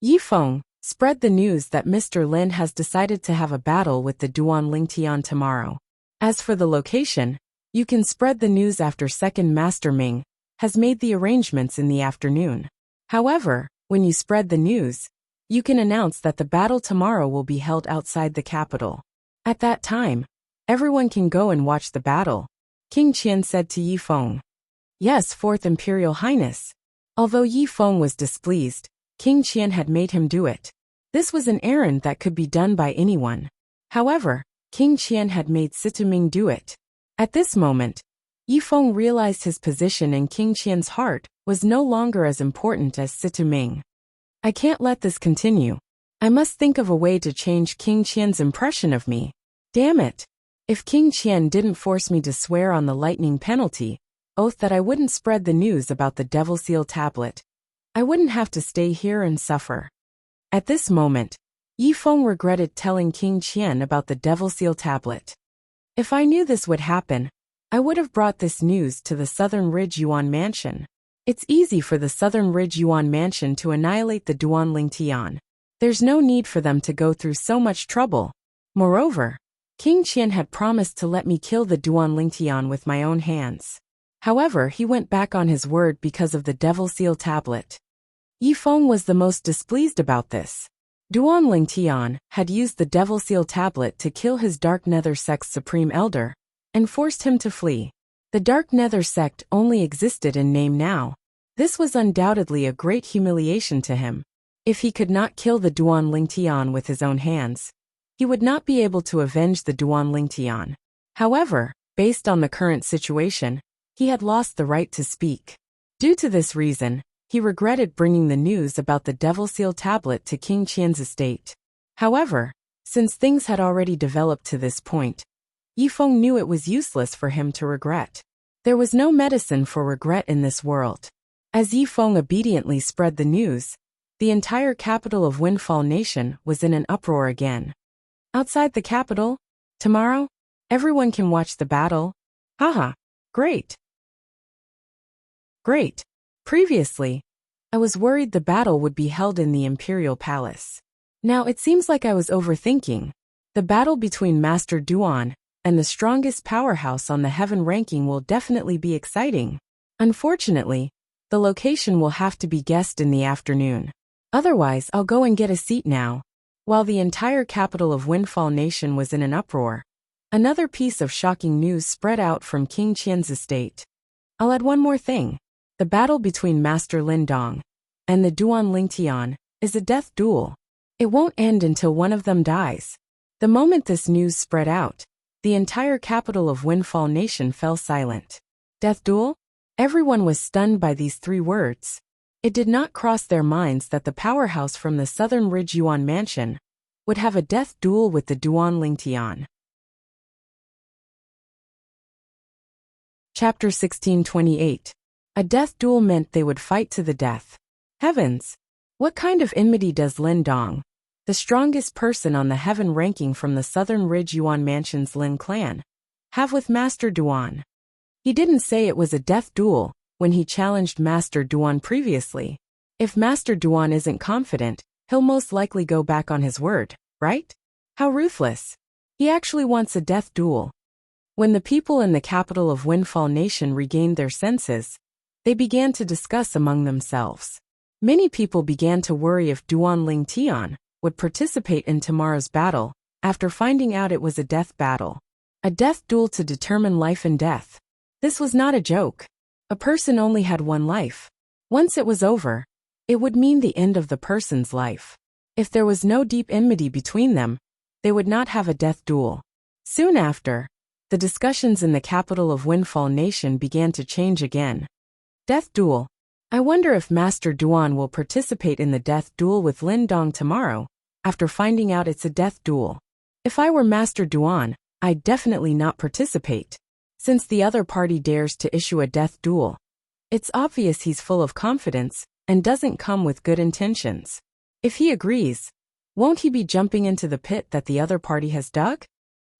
Yi Feng, spread the news that Mr. Lin has decided to have a battle with the Duan Lingtian tomorrow. As for the location, you can spread the news after Second Master Ming has made the arrangements in the afternoon. However, when you spread the news, you can announce that the battle tomorrow will be held outside the capital. At that time, everyone can go and watch the battle, King Qian said to Yi Feng. Yes, Fourth Imperial Highness. Although Yi Feng was displeased, King Qian had made him do it. This was an errand that could be done by anyone. However, King Qian had made Situming do it. At this moment, Yifeng realized his position in King Qian's heart was no longer as important as Situming. I can't let this continue. I must think of a way to change King Qian's impression of me. Damn it! If King Qian didn't force me to swear on the lightning penalty, oath that I wouldn't spread the news about the Devil Seal tablet, I wouldn't have to stay here and suffer. At this moment, Yifeng regretted telling King Qian about the Devil Seal tablet. If I knew this would happen, I would have brought this news to the Southern Ridge Yuan Mansion. It's easy for the Southern Ridge Yuan Mansion to annihilate the Duanling Tian. There's no need for them to go through so much trouble. Moreover, King Qian had promised to let me kill the Duanling Tian with my own hands. However, he went back on his word because of the Devil Seal tablet. Yifeng was the most displeased about this. Duanling Tian had used the Devil Seal tablet to kill his Dark Nether Sect's Supreme Elder, and forced him to flee. The Dark Nether Sect only existed in name now. This was undoubtedly a great humiliation to him. If he could not kill the Duanling Tian with his own hands, he would not be able to avenge the Duanling Tian. However, based on the current situation, he had lost the right to speak. Due to this reason, he regretted bringing the news about the Devil Seal tablet to King Qian's estate. However, since things had already developed to this point, Yifeng knew it was useless for him to regret. There was no medicine for regret in this world. As Yifeng obediently spread the news, the entire capital of Windfall Nation was in an uproar again. Outside the capital, tomorrow, everyone can watch the battle. Haha, great. Great. Previously, I was worried the battle would be held in the Imperial Palace. Now it seems like I was overthinking. The battle between Master Duan and the strongest powerhouse on the heaven ranking will definitely be exciting. Unfortunately, the location will have to be guessed in the afternoon. Otherwise, I'll go and get a seat now. While the entire capital of Windfall Nation was in an uproar, another piece of shocking news spread out from King Qian's estate. I'll add one more thing. The battle between Master Lin Dong and the Duanling Tian is a death duel. It won't end until one of them dies. The moment this news spread out, the entire capital of Windfall Nation fell silent. Death duel? Everyone was stunned by these three words. It did not cross their minds that the powerhouse from the Southern Ridge Yuan Mansion would have a death duel with the Duanling Tian. Chapter 1628. A death duel meant they would fight to the death. Heavens! What kind of enmity does Lin Dong, the strongest person on the heaven ranking from the Southern Ridge Yuan Mansion's Lin clan, have with Master Duan? He didn't say it was a death duel when he challenged Master Duan previously. If Master Duan isn't confident, he'll most likely go back on his word, right? How ruthless. He actually wants a death duel. When the people in the capital of Windfall Nation regained their senses, they began to discuss among themselves. Many people began to worry if Duanling Tian would participate in tomorrow's battle after finding out it was a death battle. A death duel to determine life and death. This was not a joke. A person only had one life. Once it was over, it would mean the end of the person's life. If there was no deep enmity between them, they would not have a death duel. Soon after, the discussions in the capital of Windfall Nation began to change again. Death duel. I wonder if Master Duan will participate in the death duel with Lin Dong tomorrow, after finding out it's a death duel. If I were Master Duan, I'd definitely not participate. Since the other party dares to issue a death duel, it's obvious he's full of confidence and doesn't come with good intentions. If he agrees, won't he be jumping into the pit that the other party has dug?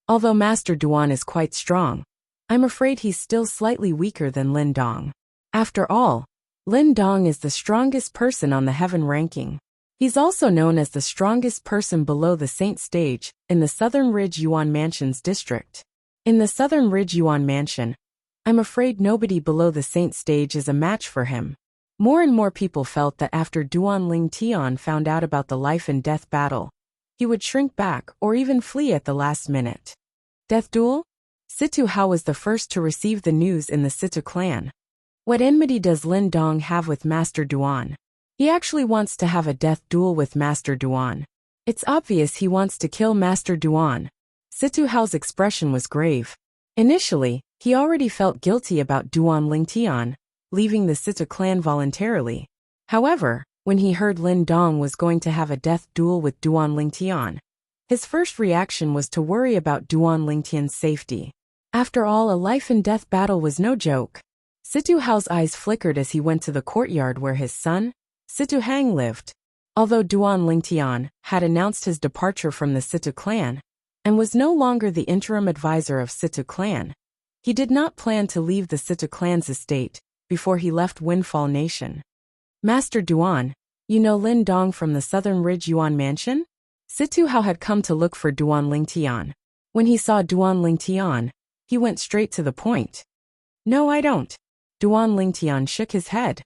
Although Master Duan is quite strong, I'm afraid he's still slightly weaker than Lin Dong. After all, Lin Dong is the strongest person on the heaven ranking. He's also known as the strongest person below the Saint stage in the Southern Ridge Yuan Mansion's district. In the Southern Ridge Yuan Mansion, I'm afraid nobody below the Saint stage is a match for him. More and more people felt that after Duanling Tian found out about the life and death battle, he would shrink back or even flee at the last minute. Death duel? Situ Hao was the first to receive the news in the Situ clan. What enmity does Lin Dong have with Master Duan? He actually wants to have a death duel with Master Duan. It's obvious he wants to kill Master Duan. Situ Hao's expression was grave. Initially, he already felt guilty about Duan Lingtian leaving the Situ clan voluntarily. However, when he heard Lin Dong was going to have a death duel with Duan Lingtian, his first reaction was to worry about Duan Lingtian's safety. After all, a life-and-death battle was no joke. Situ Hao's eyes flickered as he went to the courtyard where his son, Situ Hang, lived. Although Duan Lingtian had announced his departure from the Situ clan and was no longer the interim advisor of Situ clan, he did not plan to leave the Situ clan's estate before he left Windfall Nation. Master Duan, you know Lin Dong from the Southern Ridge Yuan Mansion? Situ Hao had come to look for Duan Lingtian. When he saw Duan Lingtian, he went straight to the point. No, I don't. Duan Lingtian shook his head.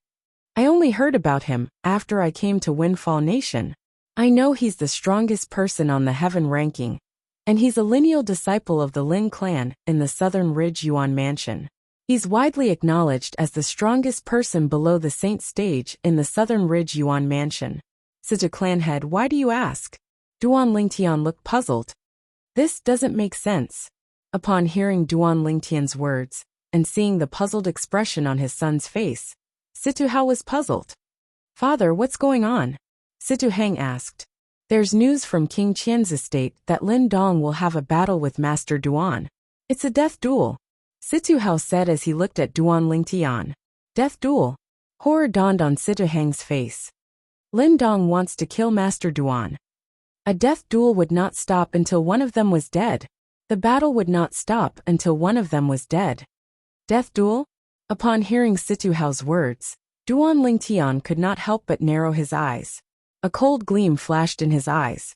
I only heard about him after I came to Windfall Nation. I know he's the strongest person on the heaven ranking, and he's a lineal disciple of the Lin clan in the Southern Ridge Yuan Mansion. He's widely acknowledged as the strongest person below the Saint stage in the Southern Ridge Yuan Mansion. Situ clan head, why do you ask? Duan Lingtian looked puzzled. This doesn't make sense. Upon hearing Duan Lingtian's words and seeing the puzzled expression on his son's face, Situ Hao was puzzled. Father, what's going on? Situ Hang asked. There's news from King Qian's estate that Lin Dong will have a battle with Master Duan. It's a death duel, Situ Hao said as he looked at Duan Lingtian. Death duel? Horror dawned on Situ Hang's face. Lin Dong wants to kill Master Duan. A death duel would not stop until one of them was dead. The battle would not stop until one of them was dead. Death duel? Upon hearing Situ Hao's words, Duan Lingtian could not help but narrow his eyes. A cold gleam flashed in his eyes.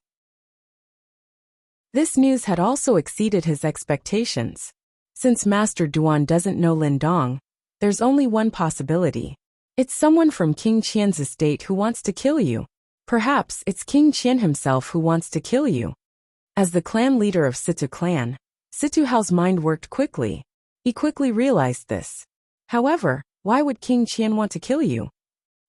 This news had also exceeded his expectations. Since Master Duan doesn't know Lin Dong, there's only one possibility. It's someone from King Qian's estate who wants to kill you. Perhaps it's King Qian himself who wants to kill you. As the clan leader of Situ clan, Situ Hao's mind worked quickly. He quickly realized this. However, why would King Qian want to kill you?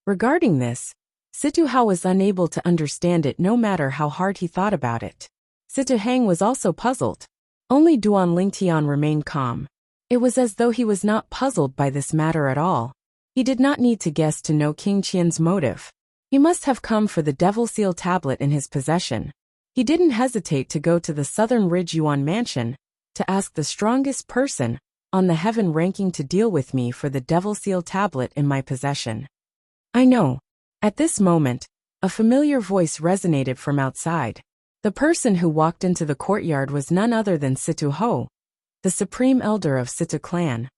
Regarding this, Situ Hao was unable to understand it no matter how hard he thought about it. Situ Hang was also puzzled. Only Duan Lingtian remained calm. It was as though he was not puzzled by this matter at all. He did not need to guess to know King Qian's motive. He must have come for the Devil Seal tablet in his possession. He didn't hesitate to go to the Southern Ridge Yuan Mansion to ask the strongest person on the heaven ranking to deal with me for the Devil Seal tablet in my possession. I know. At this moment, a familiar voice resonated from outside. The person who walked into the courtyard was none other than Situ Ho, the supreme elder of Situ clan.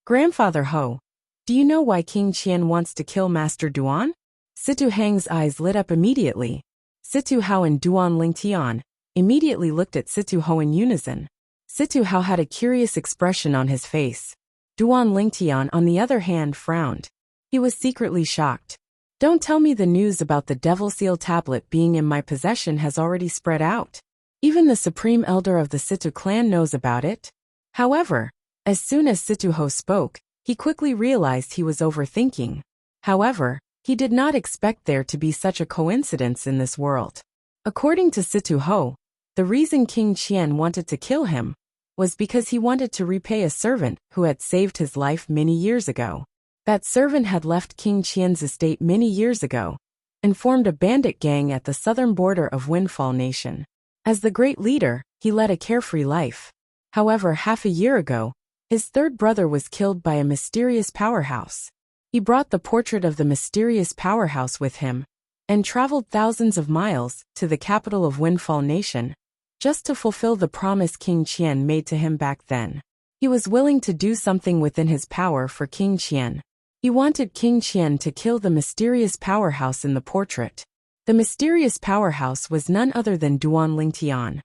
Grandfather Ho, do you know why King Qian wants to kill Master Duan? Situ Hang's eyes lit up immediately. Situ Hao and Duan Lingtian immediately looked at Situ Ho in unison. Situ Hao had a curious expression on his face. Duan Lingtian, on the other hand, frowned. He was secretly shocked. Don't tell me the news about the Devil Seal tablet being in my possession has already spread out. Even the supreme elder of the Situ clan knows about it. However, as soon as Situ Ho spoke, he quickly realized he was overthinking. However, he did not expect there to be such a coincidence in this world. According to Situ Ho, the reason King Qian wanted to kill him was because he wanted to repay a servant who had saved his life many years ago. That servant had left King Qian's estate many years ago and formed a bandit gang at the southern border of Windfall Nation. As the great leader, he led a carefree life. However, half a year ago, his third brother was killed by a mysterious powerhouse. He brought the portrait of the mysterious powerhouse with him and traveled thousands of miles to the capital of Windfall Nation just to fulfill the promise King Qian made to him back then. He was willing to do something within his power for King Qian. He wanted King Qian to kill the mysterious powerhouse in the portrait. The mysterious powerhouse was none other than Duan Lingtian.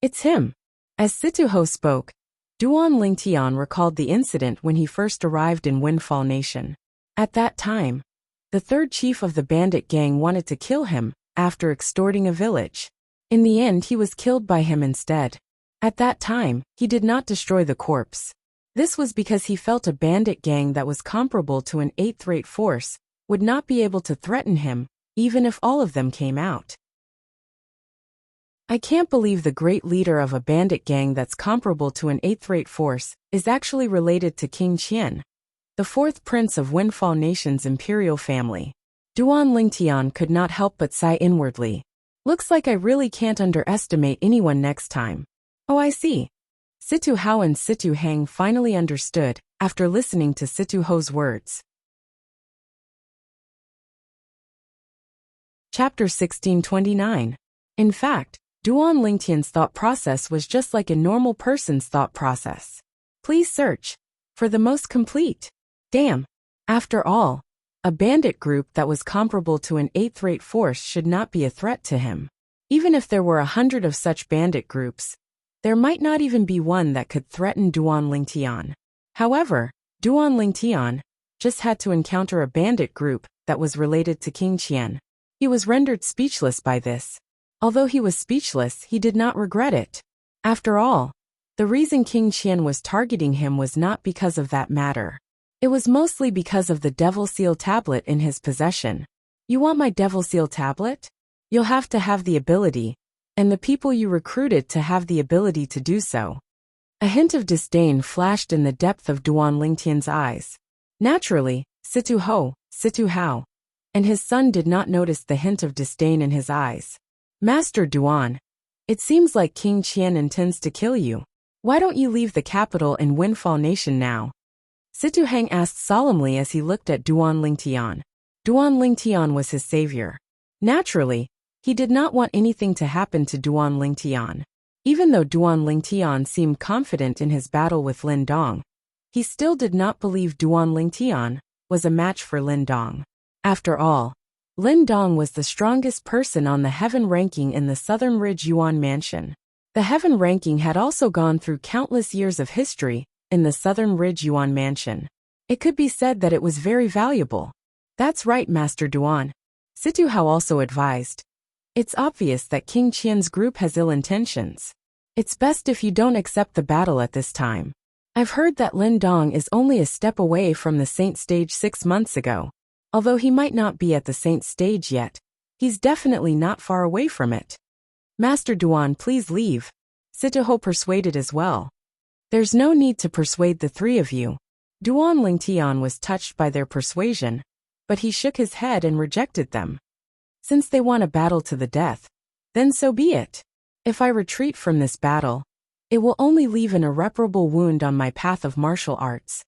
It's him. As Situ Ho spoke, Duan Lingtian recalled the incident when he first arrived in Windfall Nation. At that time, the third chief of the bandit gang wanted to kill him after extorting a village. In the end, he was killed by him instead. At that time, he did not destroy the corpse. This was because he felt a bandit gang that was comparable to an eighth-rate force would not be able to threaten him, even if all of them came out. I can't believe the great leader of a bandit gang that's comparable to an eighth-rate force is actually related to King Qian, the fourth prince of Windfall Nation's imperial family. Duan Lingtian could not help but sigh inwardly. Looks like I really can't underestimate anyone next time. Oh, I see. Situ Hao and Situ Hang finally understood after listening to Situ Ho's words. Chapter 1629. In fact, Duan Lingtian's thought process was just like a normal person's thought process. Please search for the most complete. Damn. After all, a bandit group that was comparable to an eighth-rate force should not be a threat to him. Even if there were 100 of such bandit groups, there might not even be one that could threaten Duan Lingtian. However, Duan Lingtian just had to encounter a bandit group that was related to King Qian. He was rendered speechless by this. Although he was speechless, he did not regret it. After all, the reason King Qian was targeting him was not because of that matter. It was mostly because of the Devil Seal tablet in his possession. You want my Devil Seal tablet? You'll have to have the ability, and the people you recruited to have the ability to do so. A hint of disdain flashed in the depth of Duan Lingtian's eyes. Naturally, Situ Ho, Situ Hao, and his son did not notice the hint of disdain in his eyes. Master Duan, it seems like King Qian intends to kill you. Why don't you leave the capital and Windfall Nation now? Situ Hang asked solemnly as he looked at Duan Lingtian. Duan Lingtian was his savior. Naturally, he did not want anything to happen to Duan Lingtian. Even though Duan Lingtian seemed confident in his battle with Lin Dong, he still did not believe Duan Lingtian was a match for Lin Dong. After all, Lin Dong was the strongest person on the heaven ranking in the Southern Ridge Yuan Mansion. The heaven ranking had also gone through countless years of history in the Southern Ridge Yuan Mansion. It could be said that it was very valuable. That's right, Master Duan. Situ Hao also advised. It's obvious that King Qian's group has ill intentions. It's best if you don't accept the battle at this time. I've heard that Lin Dong is only a step away from the Saint stage 6 months ago. Although he might not be at the Saint stage yet, he's definitely not far away from it. Master Duan, please leave. Situ Ho persuaded as well. There's no need to persuade the three of you. Duan Lingtian was touched by their persuasion, but he shook his head and rejected them. Since they want a battle to the death, then so be it. If I retreat from this battle, it will only leave an irreparable wound on my path of martial arts,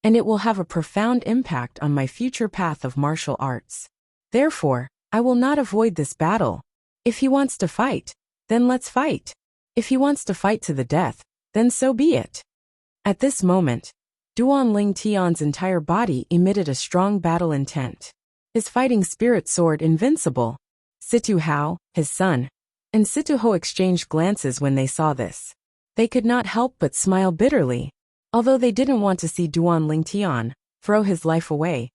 and it will have a profound impact on my future path of martial arts. Therefore, I will not avoid this battle. If he wants to fight, then let's fight. If he wants to fight to the death, then so be it. At this moment, Duan Lingtian's entire body emitted a strong battle intent. His fighting spirit soared invincible. Situ Hao, his son, and Situ Ho exchanged glances when they saw this. They could not help but smile bitterly. Although they didn't want to see Duan Lingtian throw his life away,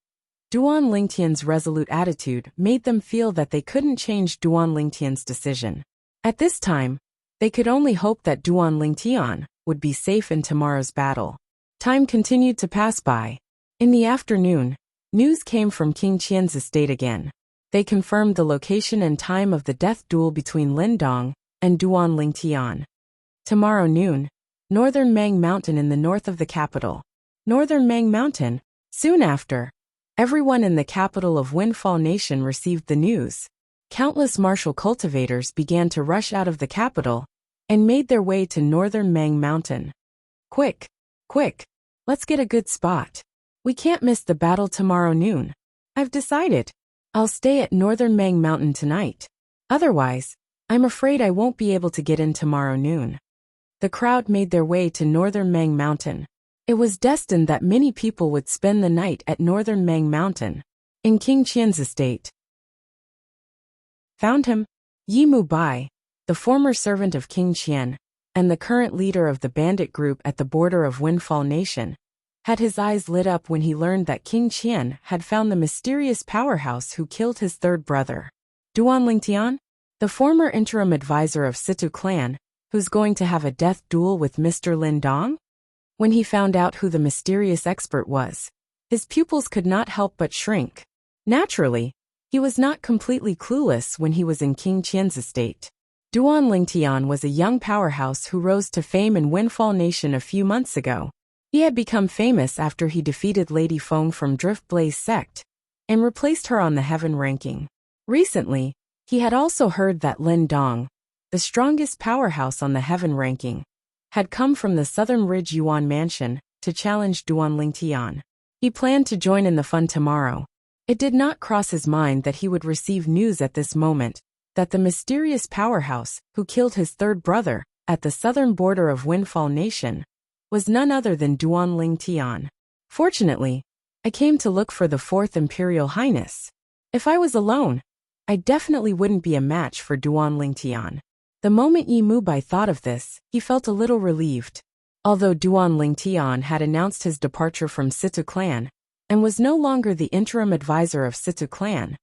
Duan Lingtian's resolute attitude made them feel that they couldn't change Duan Lingtian's decision. At this time, they could only hope that Duan Lingtian would be safe in tomorrow's battle. Time continued to pass by. In the afternoon, news came from King Qian's estate again. They confirmed the location and time of the death duel between Lin Dong and Duan Lingtian. Tomorrow noon, Northern Mang Mountain in the north of the capital. Northern Mang Mountain. Soon after, everyone in the capital of Windfall Nation received the news. Countless martial cultivators began to rush out of the capital and made their way to Northern Mang Mountain. Quick, quick, let's get a good spot. We can't miss the battle tomorrow noon. I've decided. I'll stay at Northern Mang Mountain tonight. Otherwise, I'm afraid I won't be able to get in tomorrow noon. The crowd made their way to Northern Mang Mountain. It was destined that many people would spend the night at Northern Mang Mountain, in King Qian's estate. Found him. Yi Mu Bai, the former servant of King Qian, and the current leader of the bandit group at the border of Windfall Nation, had his eyes lit up when he learned that King Qian had found the mysterious powerhouse who killed his third brother. Duan Lingtian, the former interim advisor of Situ clan, who's going to have a death duel with Mr. Lin Dong? When he found out who the mysterious expert was, his pupils could not help but shrink. Naturally, he was not completely clueless when he was in King Qian's estate. Duan Lingtian was a young powerhouse who rose to fame in Windfall Nation a few months ago. He had become famous after he defeated Lady Feng from Drift Blaze sect and replaced her on the heaven ranking. Recently, he had also heard that Lin Dong, the strongest powerhouse on the heaven ranking, had come from the Southern Ridge Yuan Mansion to challenge Duan Lingtian. He planned to join in the fun tomorrow. It did not cross his mind that he would receive news at this moment that the mysterious powerhouse who killed his third brother at the southern border of Windfall Nation was none other than Duan Lingtian. Fortunately, I came to look for the Fourth Imperial Highness. If I was alone, I definitely wouldn't be a match for Duan Lingtian. The moment Yi Mubai thought of this, he felt a little relieved. Although Duan Lingtian had announced his departure from Situ clan and was no longer the interim advisor of Situ clan,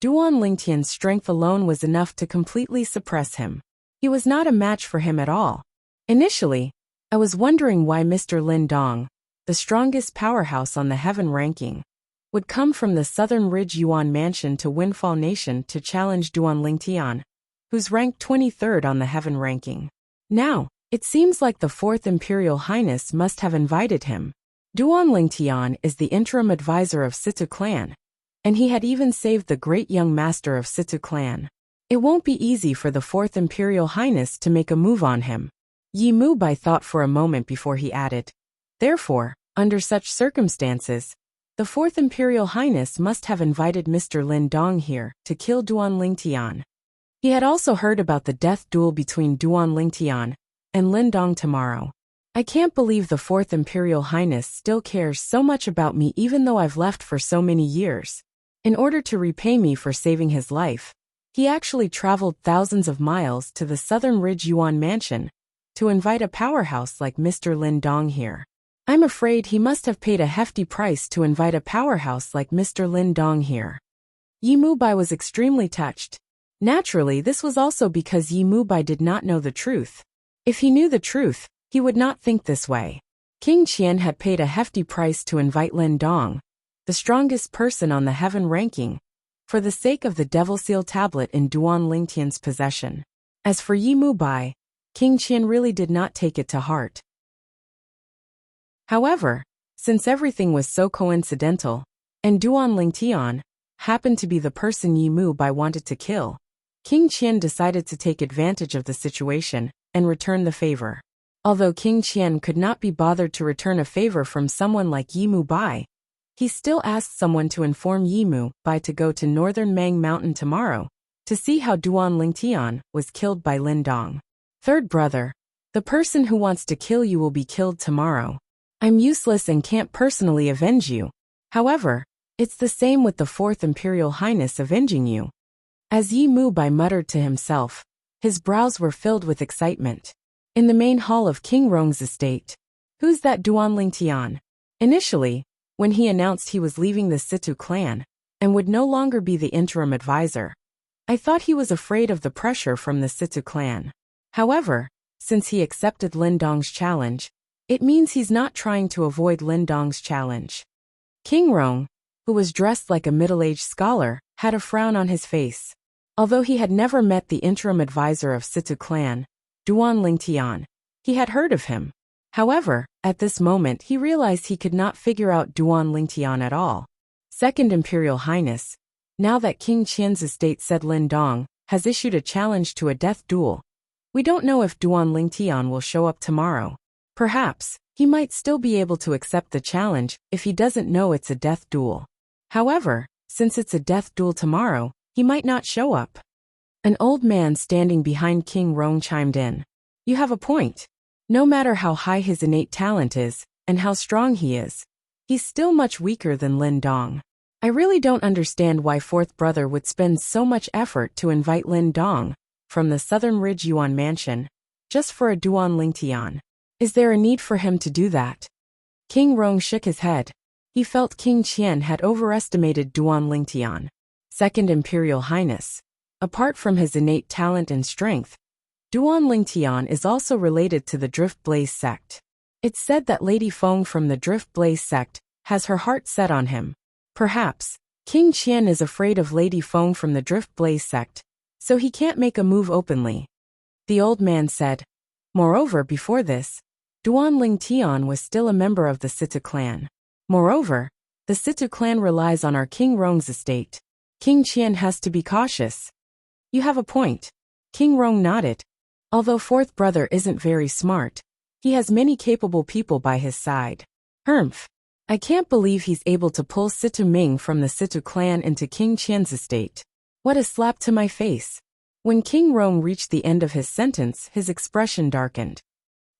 Duan Lingtian's strength alone was enough to completely suppress him. He was not a match for him at all. Initially, I was wondering why Mr. Lin Dong, the strongest powerhouse on the heaven ranking, would come from the Southern Ridge Yuan Mansion to Windfall Nation to challenge Duan Lingtian, who's ranked 23rd on the heaven ranking. Now, it seems like the Fourth Imperial Highness must have invited him. Duan Lingtian is the interim advisor of Situ clan, and he had even saved the great young master of Situ clan. It won't be easy for the Fourth Imperial Highness to make a move on him. Yi Mubai thought for a moment before he added. Therefore, under such circumstances, the Fourth Imperial Highness must have invited Mr. Lin Dong here to kill Duan Lingtian. He had also heard about the death duel between Duan Lingtian and Lin Dong tomorrow. I can't believe the Fourth Imperial Highness still cares so much about me even though I've left for so many years. In order to repay me for saving his life, he actually traveled thousands of miles to the Southern Ridge Yuan Mansion to invite a powerhouse like Mr. Lin Dong here. I'm afraid he must have paid a hefty price to invite a powerhouse like Mr. Lin Dong here. Yi Mubai was extremely touched. Naturally, this was also because Yi Mubai did not know the truth. If he knew the truth, he would not think this way. King Qian had paid a hefty price to invite Lin Dong, the strongest person on the heaven ranking, for the sake of the Devil Seal tablet in Duan Lingtian's possession. As for Yi Mubai, King Qian really did not take it to heart. However, since everything was so coincidental, and Duan Lingtian happened to be the person Yi Mubai wanted to kill, King Qian decided to take advantage of the situation and return the favor. Although King Qian could not be bothered to return a favor from someone like Yi Mubai, he still asked someone to inform Yi Mubai to go to Northern Mang Mountain tomorrow to see how Duan Lingtian was killed by Lin Dong. Third brother, the person who wants to kill you will be killed tomorrow. I'm useless and can't personally avenge you. However, it's the same with the Fourth Imperial Highness avenging you. As Yi Mubai muttered to himself, his brows were filled with excitement. In the main hall of King Rong's estate. Who's that Duan Lingtian? Initially, when he announced he was leaving the Situ clan and would no longer be the interim advisor, I thought he was afraid of the pressure from the Situ clan. However, since he accepted Lin Dong's challenge, it means he's not trying to avoid Lin Dong's challenge. King Rong, who was dressed like a middle-aged scholar, had a frown on his face. Although he had never met the interim advisor of Situ clan, Duan Lingtian, he had heard of him. However, at this moment he realized he could not figure out Duan Lingtian at all. Second Imperial Highness, now that King Qian's estate said Lin Dong has issued a challenge to a death duel, we don't know if Duan Lingtian will show up tomorrow. Perhaps, he might still be able to accept the challenge if he doesn't know it's a death duel. However, since it's a death duel tomorrow, he might not show up. An old man standing behind King Rong chimed in. You have a point. No matter how high his innate talent is, and how strong he is, he's still much weaker than Lin Dong. I really don't understand why Fourth Brother would spend so much effort to invite Lin Dong from the Southern Ridge Yuan Mansion, just for a Duan Lingtian. Is there a need for him to do that? King Rong shook his head. He felt King Qian had overestimated Duan Lingtian. Second Imperial Highness. Apart from his innate talent and strength, Duan Lingtian is also related to the Drift Blaze sect. It's said that Lady Feng from the Drift Blaze sect has her heart set on him. Perhaps, King Qian is afraid of Lady Feng from the Drift Blaze sect, so he can't make a move openly. The old man said. Moreover, before this, Duan Ling Tian was still a member of the Situ clan. Moreover, the Situ clan relies on our King Rong's estate. King Qian has to be cautious. You have a point. King Rong nodded. Although fourth brother isn't very smart, he has many capable people by his side. Humph. I can't believe he's able to pull Situ Ming from the Situ clan into King Qian's estate. What a slap to my face. When King Rong reached the end of his sentence, his expression darkened.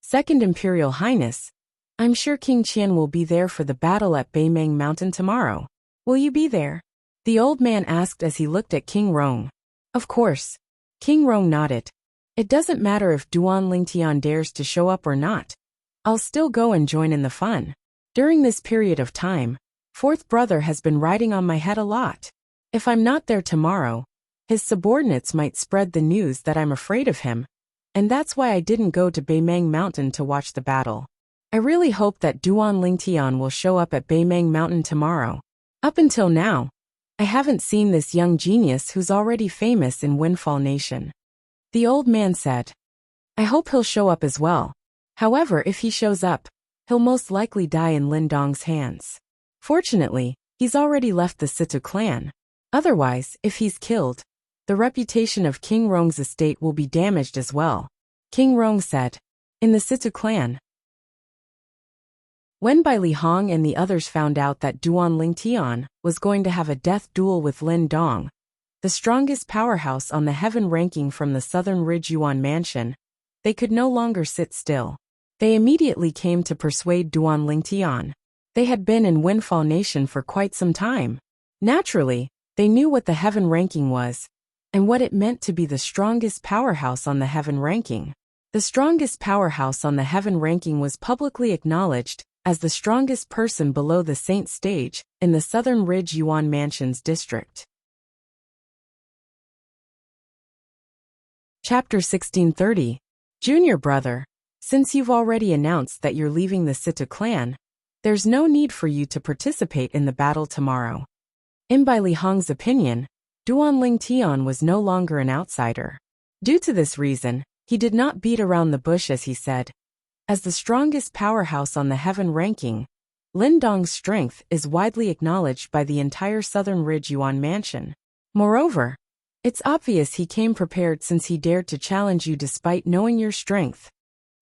Second Imperial Highness, I'm sure King Qian will be there for the battle at Beimeng Mountain tomorrow. Will you be there? The old man asked as he looked at King Rong. Of course. King Rong nodded. It doesn't matter if Duan Lingtian dares to show up or not. I'll still go and join in the fun. During this period of time, fourth brother has been riding on my head a lot. If I'm not there tomorrow, his subordinates might spread the news that I'm afraid of him, and that's why I didn't go to Beimeng Mountain to watch the battle. I really hope that Duan Lingtian will show up at Beimeng Mountain tomorrow. Up until now, I haven't seen this young genius who's already famous in Windfall Nation. The old man said. I hope he'll show up as well. However, if he shows up, he'll most likely die in Lin Dong's hands. Fortunately, he's already left the Situ clan. Otherwise, if he's killed, the reputation of King Rong's estate will be damaged as well. King Rong said. In the Situ clan. When Bai Li Hong and the others found out that Duan Lingtian was going to have a death duel with Lin Dong, the strongest powerhouse on the heaven ranking from the Southern Ridge Yuan Mansion, they could no longer sit still. They immediately came to persuade Duan Lingtian. They had been in Windfall Nation for quite some time. Naturally, they knew what the heaven ranking was, and what it meant to be the strongest powerhouse on the heaven ranking. The strongest powerhouse on the heaven ranking was publicly acknowledged as the strongest person below the Saint stage in the Southern Ridge Yuan Mansions district. Chapter 1630. Junior brother, since you've already announced that you're leaving the Situ clan, there's no need for you to participate in the battle tomorrow. In Bai Li Hong's opinion, Duan Lingtian was no longer an outsider. Due to this reason, he did not beat around the bush as he said. As the strongest powerhouse on the heaven ranking, Lin Dong's strength is widely acknowledged by the entire Southern Ridge Yuan Mansion. Moreover, it's obvious he came prepared since he dared to challenge you despite knowing your strength.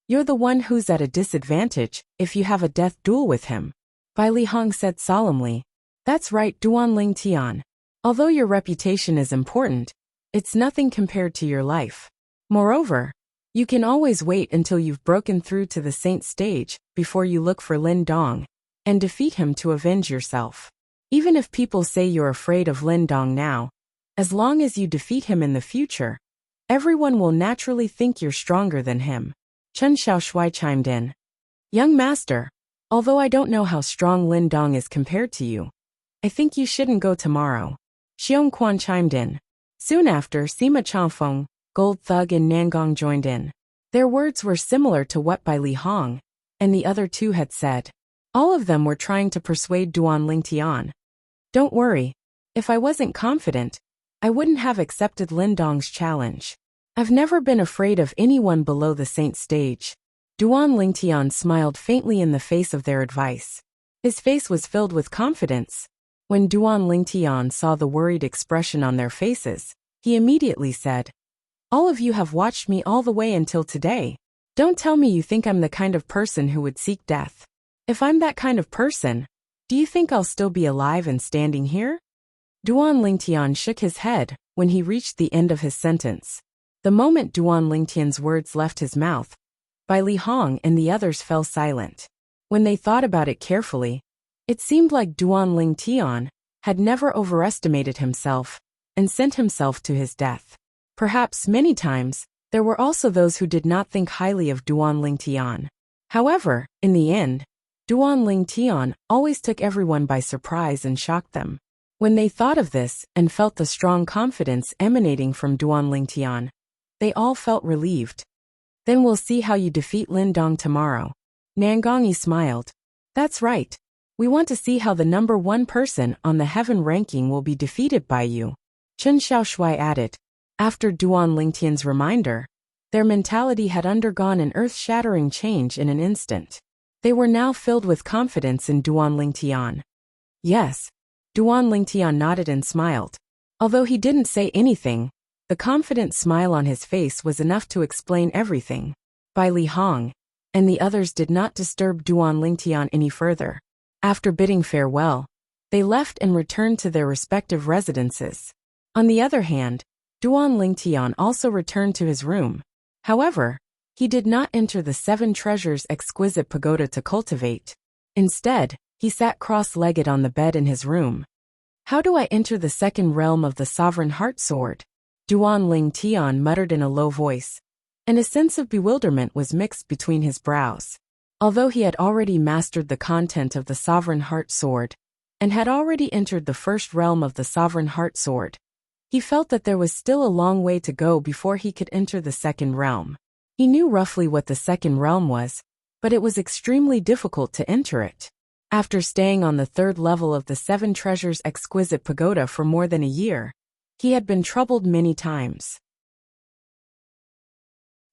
You're the one who's at a disadvantage if you have a death duel with him. Bai Li Hong said solemnly. That's right, Duan Lingtian. Although your reputation is important, it's nothing compared to your life. Moreover, you can always wait until you've broken through to the Saint stage before you look for Lin Dong and defeat him to avenge yourself. Even if people say you're afraid of Lin Dong now, as long as you defeat him in the future, everyone will naturally think you're stronger than him. Chen Xiaoshui chimed in. Young master, although I don't know how strong Lin Dong is compared to you, I think you shouldn't go tomorrow. Xiong Quan chimed in. Soon after, Sima Chanfeng, Gold Thug and Nangong joined in. Their words were similar to what Bai Li Hong and the other two had said. All of them were trying to persuade Duan Lingtian. Don't worry. If I wasn't confident, I wouldn't have accepted Lin Dong's challenge. I've never been afraid of anyone below the Saint stage. Duan Lingtian smiled faintly in the face of their advice. His face was filled with confidence. When Duan Lingtian saw the worried expression on their faces, he immediately said, All of you have watched me all the way until today. Don't tell me you think I'm the kind of person who would seek death. If I'm that kind of person, do you think I'll still be alive and standing here? Duan Lingtian shook his head when he reached the end of his sentence. The moment Duan Lingtian's words left his mouth, Bai Li Hong and the others fell silent. When they thought about it carefully, it seemed like Duan Lingtian had never overestimated himself and sent himself to his death. Perhaps many times, there were also those who did not think highly of Duan Lingtian. However, in the end, Duan Lingtian always took everyone by surprise and shocked them. When they thought of this and felt the strong confidence emanating from Duan Lingtian, they all felt relieved. Then we'll see how you defeat Lin Dong tomorrow. Nangongi smiled. That's right. We want to see how the number one person on the heaven ranking will be defeated by you, Chen Xiaoshui added. After Duan Lingtian's reminder, their mentality had undergone an earth-shattering change in an instant. They were now filled with confidence in Duan Lingtian. Yes, Duan Lingtian nodded and smiled. Although he didn't say anything, the confident smile on his face was enough to explain everything. Bai Li Hong and the others did not disturb Duan Lingtian any further. After bidding farewell, they left and returned to their respective residences. On the other hand, Duan Lingtian also returned to his room. However, he did not enter the Seven Treasures exquisite pagoda to cultivate. Instead, he sat cross-legged on the bed in his room. How do I enter the second realm of the Sovereign Heart Sword? Duan Lingtian muttered in a low voice, and a sense of bewilderment was mixed between his brows. Although he had already mastered the content of the Sovereign Heart Sword, and had already entered the first realm of the Sovereign Heart Sword, he felt that there was still a long way to go before he could enter the second realm. He knew roughly what the second realm was, but it was extremely difficult to enter it. After staying on the third level of the Seven Treasures exquisite pagoda for more than a year, he had been troubled many times.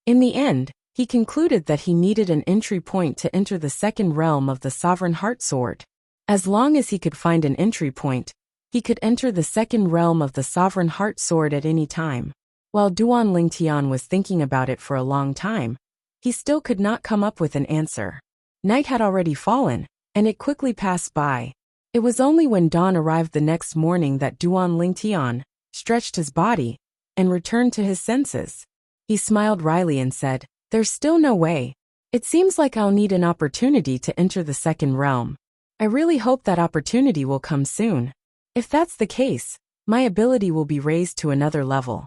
In the end, he concluded that he needed an entry point to enter the second realm of the Sovereign Heart Sword. As long as he could find an entry point, he could enter the second realm of the Sovereign Heart Sword at any time. While Duan Lingtian was thinking about it for a long time, he still could not come up with an answer. Night had already fallen, and it quickly passed by. It was only when dawn arrived the next morning that Duan Lingtian stretched his body and returned to his senses. He smiled wryly and said, "There's still no way. It seems like I'll need an opportunity to enter the second realm. I really hope that opportunity will come soon. If that's the case, my ability will be raised to another level."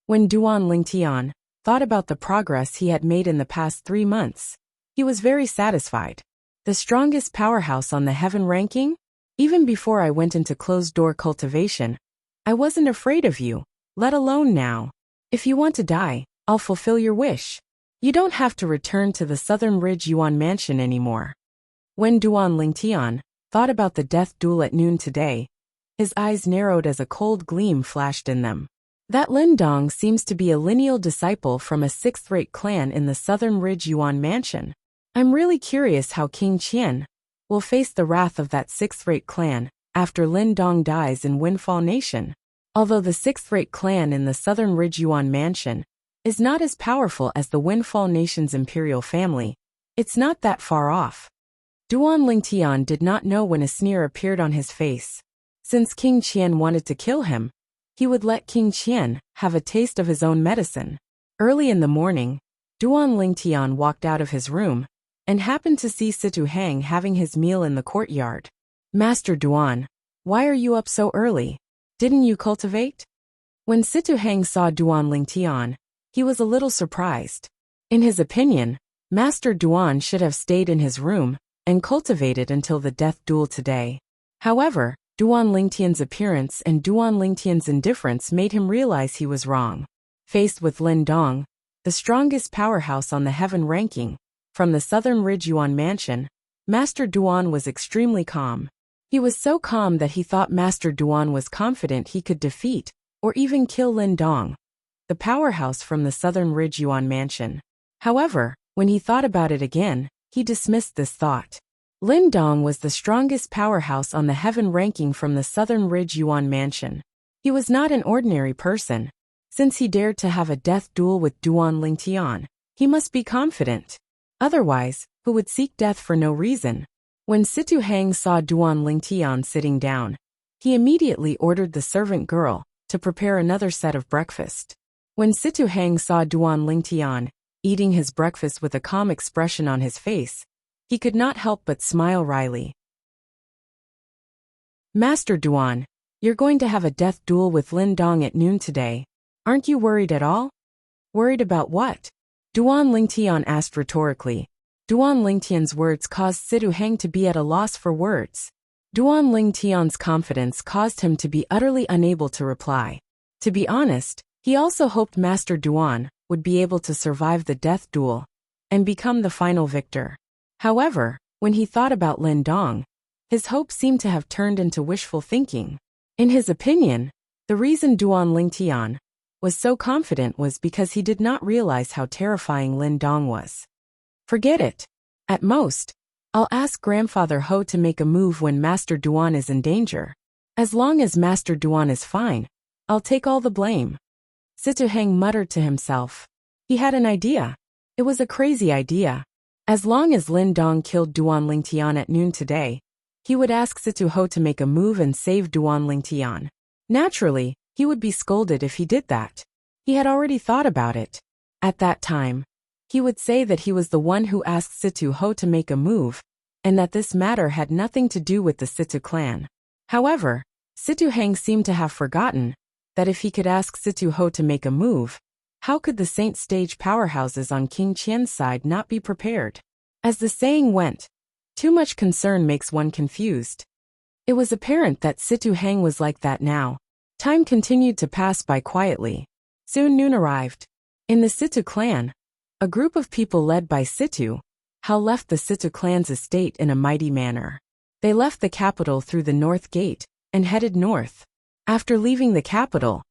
When Duan Lingtian thought about the progress he had made in the past 3 months, he was very satisfied. The strongest powerhouse on the heaven ranking? Even before I went into closed-door cultivation, I wasn't afraid of you, let alone now. If you want to die, I'll fulfill your wish. You don't have to return to the Southern Ridge Yuan Mansion anymore. When Duan Lingtian thought about the death duel at noon today, his eyes narrowed as a cold gleam flashed in them. That Lin Dong seems to be a lineal disciple from a sixth-rate clan in the Southern Ridge Yuan Mansion. I'm really curious how King Qian will face the wrath of that sixth-rate clan after Lin Dong dies in Windfall Nation. Although the sixth-rate clan in the Southern Ridge Yuan Mansion is not as powerful as the Windfall Nation's imperial family, it's not that far off. Duan Lingtian did not know when a sneer appeared on his face. Since King Qian wanted to kill him, he would let King Qian have a taste of his own medicine. Early in the morning, Duan Lingtian walked out of his room and happened to see Situ Hang having his meal in the courtyard. "Master Duan, why are you up so early? Didn't you cultivate?" When Situ Hang saw Duan Lingtian, he was a little surprised. In his opinion, Master Duan should have stayed in his room and cultivated until the death duel today. However, Duan Lingtian's appearance and Duan Lingtian's indifference made him realize he was wrong. Faced with Lin Dong, the strongest powerhouse on the heaven ranking, from the Southern Ridge Yuan Mansion, Master Duan was extremely calm. He was so calm that he thought Master Duan was confident he could defeat or even kill Lin Dong, the powerhouse from the Southern Ridge Yuan Mansion. However, when he thought about it again, he dismissed this thought. Lin Dong was the strongest powerhouse on the heaven ranking from the Southern Ridge Yuan Mansion. He was not an ordinary person. Since he dared to have a death duel with Duan Lingtian, he must be confident. Otherwise, who would seek death for no reason? When Situ Hang saw Duan Lingtian sitting down, he immediately ordered the servant girl to prepare another set of breakfast. When Situ Hang saw Duan Lingtian eating his breakfast with a calm expression on his face, he could not help but smile wryly. "Master Duan, you're going to have a death duel with Lin Dong at noon today. Aren't you worried at all?" "Worried about what?" Duan Lingtian asked rhetorically. Duan Lingtian's words caused Situ Hang to be at a loss for words. Duan Lingtian's confidence caused him to be utterly unable to reply. To be honest, he also hoped Master Duan would be able to survive the death duel and become the final victor. However, when he thought about Lin Dong, His hope seemed to have turned into wishful thinking. In his opinion, the reason Duan Lingtian was so confident was because he did not realize how terrifying Lin Dong was. Forget it. At most, I'll ask Grandfather Ho to make a move when Master Duan is in danger. As long as Master Duan is fine, I'll take all the blame. Situ Heng muttered to himself. He had an idea. It was a crazy idea. As long as Lin Dong killed Duan Lingtian at noon today, he would ask Situ Ho to make a move and save Duan Lingtian. Naturally, he would be scolded if he did that. He had already thought about it. At that time, he would say that he was the one who asked Situ Ho to make a move, and that this matter had nothing to do with the Situ clan. However, Situ Heng seemed to have forgotten that if he could ask Situ Ho to make a move, how could the Saint stage powerhouses on King Qian's side not be prepared? As the saying went, too much concern makes one confused. It was apparent that Situ Heng was like that now. Time continued to pass by quietly. Soon noon arrived. In the Situ clan, a group of people led by Situ Hao left the Situ clan's estate in a mighty manner. They left the capital through the north gate and headed north. After leaving the capital,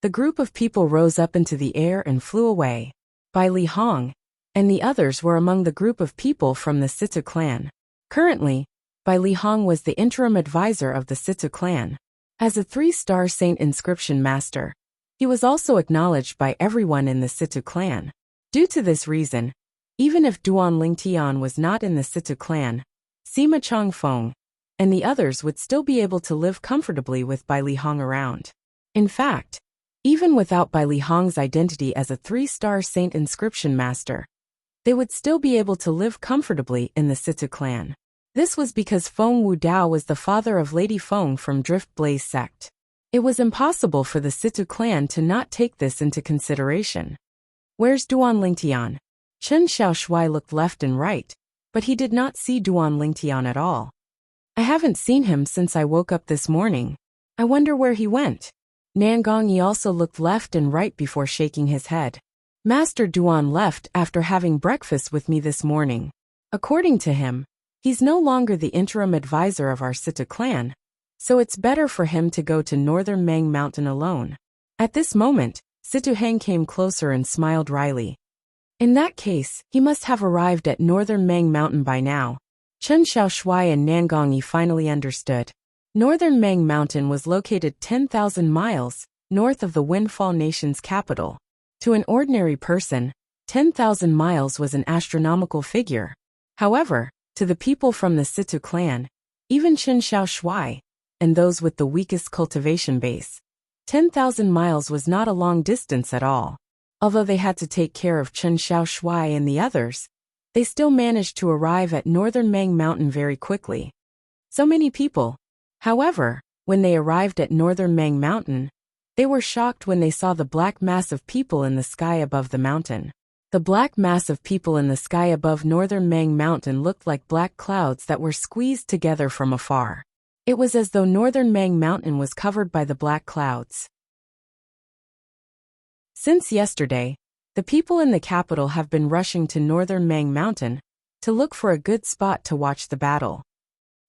the group of people rose up into the air and flew away. Bai Li Hong and the others were among the group of people from the Situ clan. Currently, Bai Li Hong was the interim advisor of the Situ clan. As a 3-star saint inscription master, he was also acknowledged by everyone in the Situ clan. Due to this reason, even if Duan Lingtian was not in the Situ clan, Sima Chongfeng and the others would still be able to live comfortably with Bai Li Hong around. In fact, even without Bai Li Hong's identity as a 3-star saint inscription master, they would still be able to live comfortably in the Situ clan. This was because Feng Wudao was the father of Lady Feng from Drift Blaze sect. It was impossible for the Situ clan to not take this into consideration. Where's Duan Lingtian? Chen Xiaoshui looked left and right, but he did not see Duan Lingtian at all. I haven't seen him since I woke up this morning. I wonder where he went. Nan Gongyi also looked left and right before shaking his head. Master Duan left after having breakfast with me this morning. According to him, he's no longer the interim advisor of our Situ clan, so it's better for him to go to Northern Mang Mountain alone. At this moment, Situ Heng came closer and smiled wryly. In that case, he must have arrived at Northern Mang Mountain by now. Chen Xiaoshui and Nan Gongyi finally understood. Northern Mang Mountain was located 10,000 miles north of the Windfall Nation's capital. To an ordinary person, 10,000 miles was an astronomical figure. However, to the people from the Situ clan, even Chen Xiaoshui, and those with the weakest cultivation base, 10,000 miles was not a long distance at all. Although they had to take care of Chen Xiaoshui and the others, they still managed to arrive at Northern Mang Mountain very quickly. So many people. However, when they arrived at Northern Mang Mountain, they were shocked when they saw the black mass of people in the sky above the mountain. The black mass of people in the sky above Northern Mang Mountain looked like black clouds that were squeezed together from afar. It was as though Northern Mang Mountain was covered by the black clouds. Since yesterday, the people in the capital have been rushing to Northern Mang Mountain to look for a good spot to watch the battle.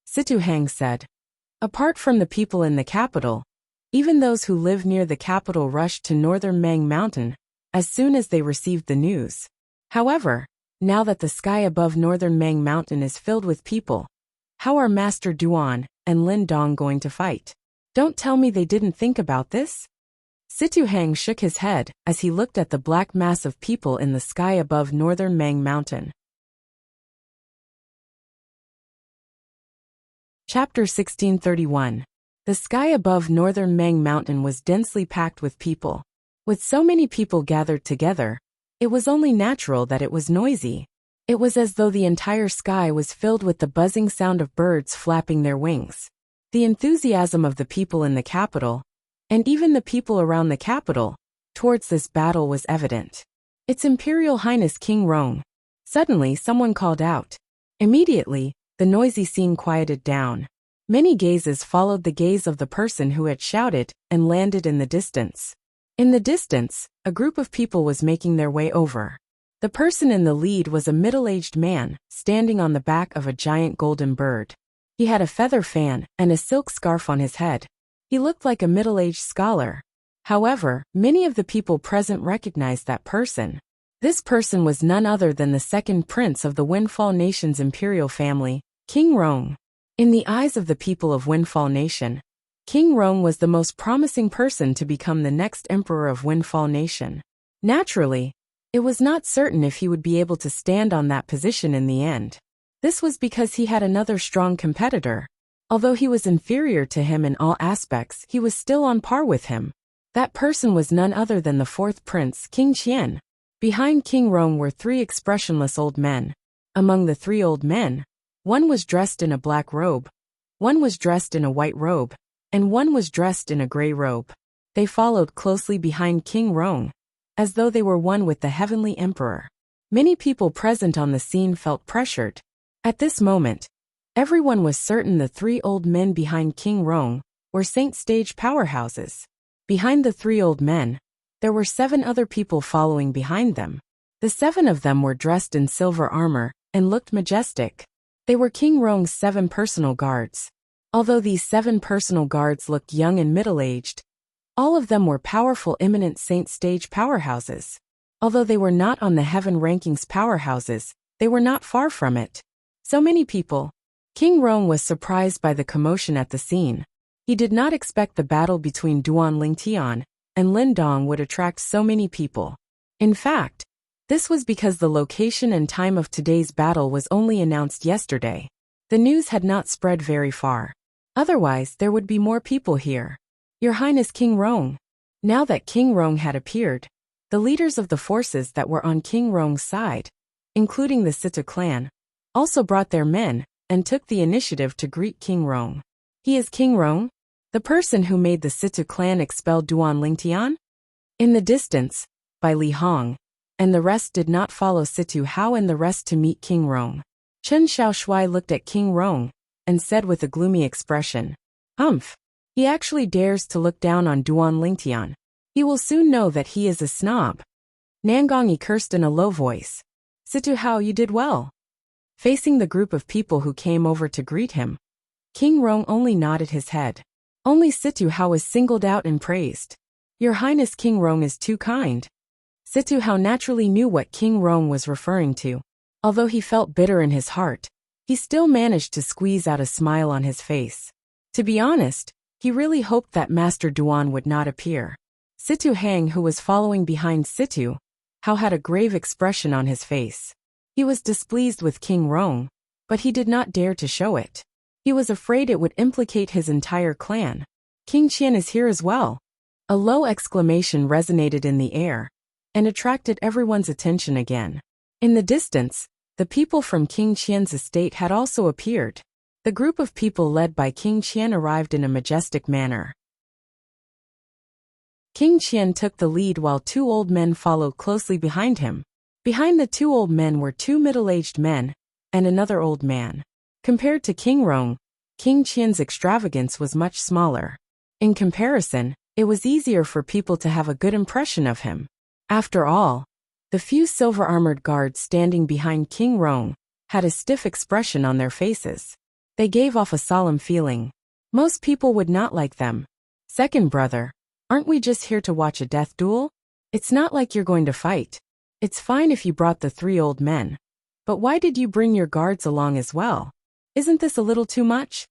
Situ Heng said. Apart from the people in the capital, even those who live near the capital rushed to Northern Mang Mountain as soon as they received the news. However, now that the sky above Northern Mang Mountain is filled with people, how are Master Duan and Lin Dong going to fight? Don't tell me they didn't think about this? Situ Heng shook his head as he looked at the black mass of people in the sky above Northern Mang Mountain. Chapter 1631. The sky above Northern Mang Mountain was densely packed with people. With so many people gathered together, it was only natural that it was noisy. It was as though the entire sky was filled with the buzzing sound of birds flapping their wings. The enthusiasm of the people in the capital, and even the people around the capital, towards this battle was evident. Its Imperial Highness King Rong. Suddenly someone called out. Immediately, the noisy scene quieted down. Many gazes followed the gaze of the person who had shouted and landed in the distance. In the distance, a group of people was making their way over. The person in the lead was a middle-aged man, standing on the back of a giant golden bird. He had a feather fan and a silk scarf on his head. He looked like a middle-aged scholar. However, many of the people present recognized that person. This person was none other than the second prince of the Windfall Nation's imperial family, King Rong. In the eyes of the people of Windfall Nation, King Rong was the most promising person to become the next emperor of Windfall Nation. Naturally, it was not certain if he would be able to stand on that position in the end. This was because he had another strong competitor. Although he was inferior to him in all aspects, he was still on par with him. That person was none other than the fourth prince, King Qian. Behind King Rong were three expressionless old men. Among the three old men, one was dressed in a black robe, one was dressed in a white robe, and one was dressed in a gray robe. They followed closely behind King Rong, as though they were one with the heavenly emperor. Many people present on the scene felt pressured. At this moment, everyone was certain the three old men behind King Rong were Saint Stage powerhouses. Behind the three old men, there were 7 other people following behind them. The 7 of them were dressed in silver armor and looked majestic. They were King Rong's 7 personal guards. Although these 7 personal guards looked young and middle-aged, all of them were powerful eminent Saint Stage powerhouses. Although they were not on the Heaven Rankings powerhouses, they were not far from it. So many people. King Rong was surprised by the commotion at the scene. He did not expect the battle between Duan Lingtian and Lin Dong would attract so many people. In fact, this was because the location and time of today's battle was only announced yesterday. The news had not spread very far. Otherwise, there would be more people here. Your Highness King Rong. Now that King Rong had appeared, the leaders of the forces that were on King Rong's side, including the Situ clan, also brought their men and took the initiative to greet King Rong. He is King Rong, the person who made the Situ clan expel Duan Lingtian? In the distance, by Li Hong, and the rest did not follow Situ Hao and the rest to meet King Rong. Chen Xiaoshui looked at King Rong and said with a gloomy expression, "Humph! He actually dares to look down on Duan Lingtian. He will soon know that he is a snob." Nangongyi cursed in a low voice. "Situ Hao, you did well." Facing the group of people who came over to greet him, King Rong only nodded his head. Only Situ Hao was singled out and praised. "Your Highness King Rong is too kind." Situ Hao naturally knew what King Rong was referring to. Although he felt bitter in his heart, he still managed to squeeze out a smile on his face. To be honest, he really hoped that Master Duan would not appear. Situ Hang, who was following behind Situ Hao, had a grave expression on his face. He was displeased with King Rong, but he did not dare to show it. He was afraid it would implicate his entire clan. "King Qian is here as well." A low exclamation resonated in the air and attracted everyone's attention again. In the distance, the people from King Qian's estate had also appeared. The group of people led by King Qian arrived in a majestic manner. King Qian took the lead while 2 old men followed closely behind him. Behind the 2 old men were 2 middle-aged men and another old man. Compared to King Rong, King Qian's extravagance was much smaller. In comparison, it was easier for people to have a good impression of him. After all, the few silver-armored guards standing behind King Rong had a stiff expression on their faces. They gave off a solemn feeling. Most people would not like them. "Second brother, aren't we just here to watch a death duel? It's not like you're going to fight. It's fine if you brought the 3 old men. But why did you bring your guards along as well? Isn't this a little too much?"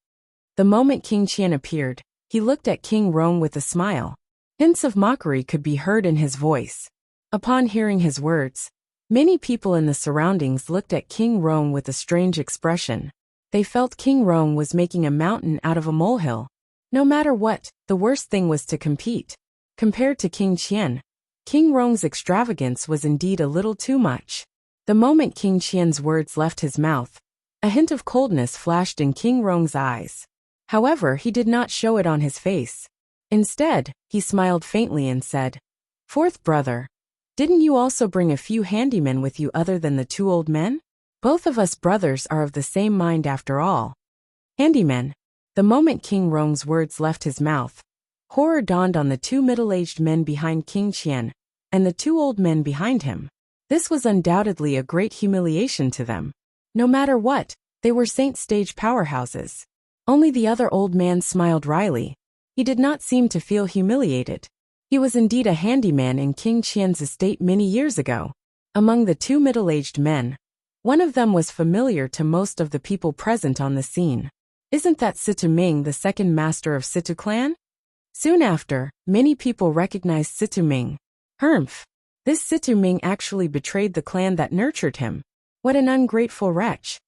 The moment King Qian appeared, he looked at King Rong with a smile. Hints of mockery could be heard in his voice. Upon hearing his words, many people in the surroundings looked at King Rong with a strange expression. They felt King Rong was making a mountain out of a molehill. No matter what, the worst thing was to compete. Compared to King Qian, King Rong's extravagance was indeed a little too much. The moment King Qian's words left his mouth, a hint of coldness flashed in King Rong's eyes. However, he did not show it on his face. Instead, he smiled faintly and said, "Fourth brother, didn't you also bring a few handymen with you other than the 2 old men? Both of us brothers are of the same mind after all." Handymen. The moment King Rong's words left his mouth, horror dawned on the 2 middle-aged men behind King Qian and the 2 old men behind him. This was undoubtedly a great humiliation to them. No matter what, they were Saint Stage powerhouses. Only the other old man smiled wryly. He did not seem to feel humiliated. He was indeed a handyman in King Qian's estate many years ago. Among the two middle-aged men, one of them was familiar to most of the people present on the scene. Isn't that Situ Ming, the second master of Situ clan? Soon after, many people recognized Situ Ming. Humph! This Situ Ming actually betrayed the clan that nurtured him. What an ungrateful wretch.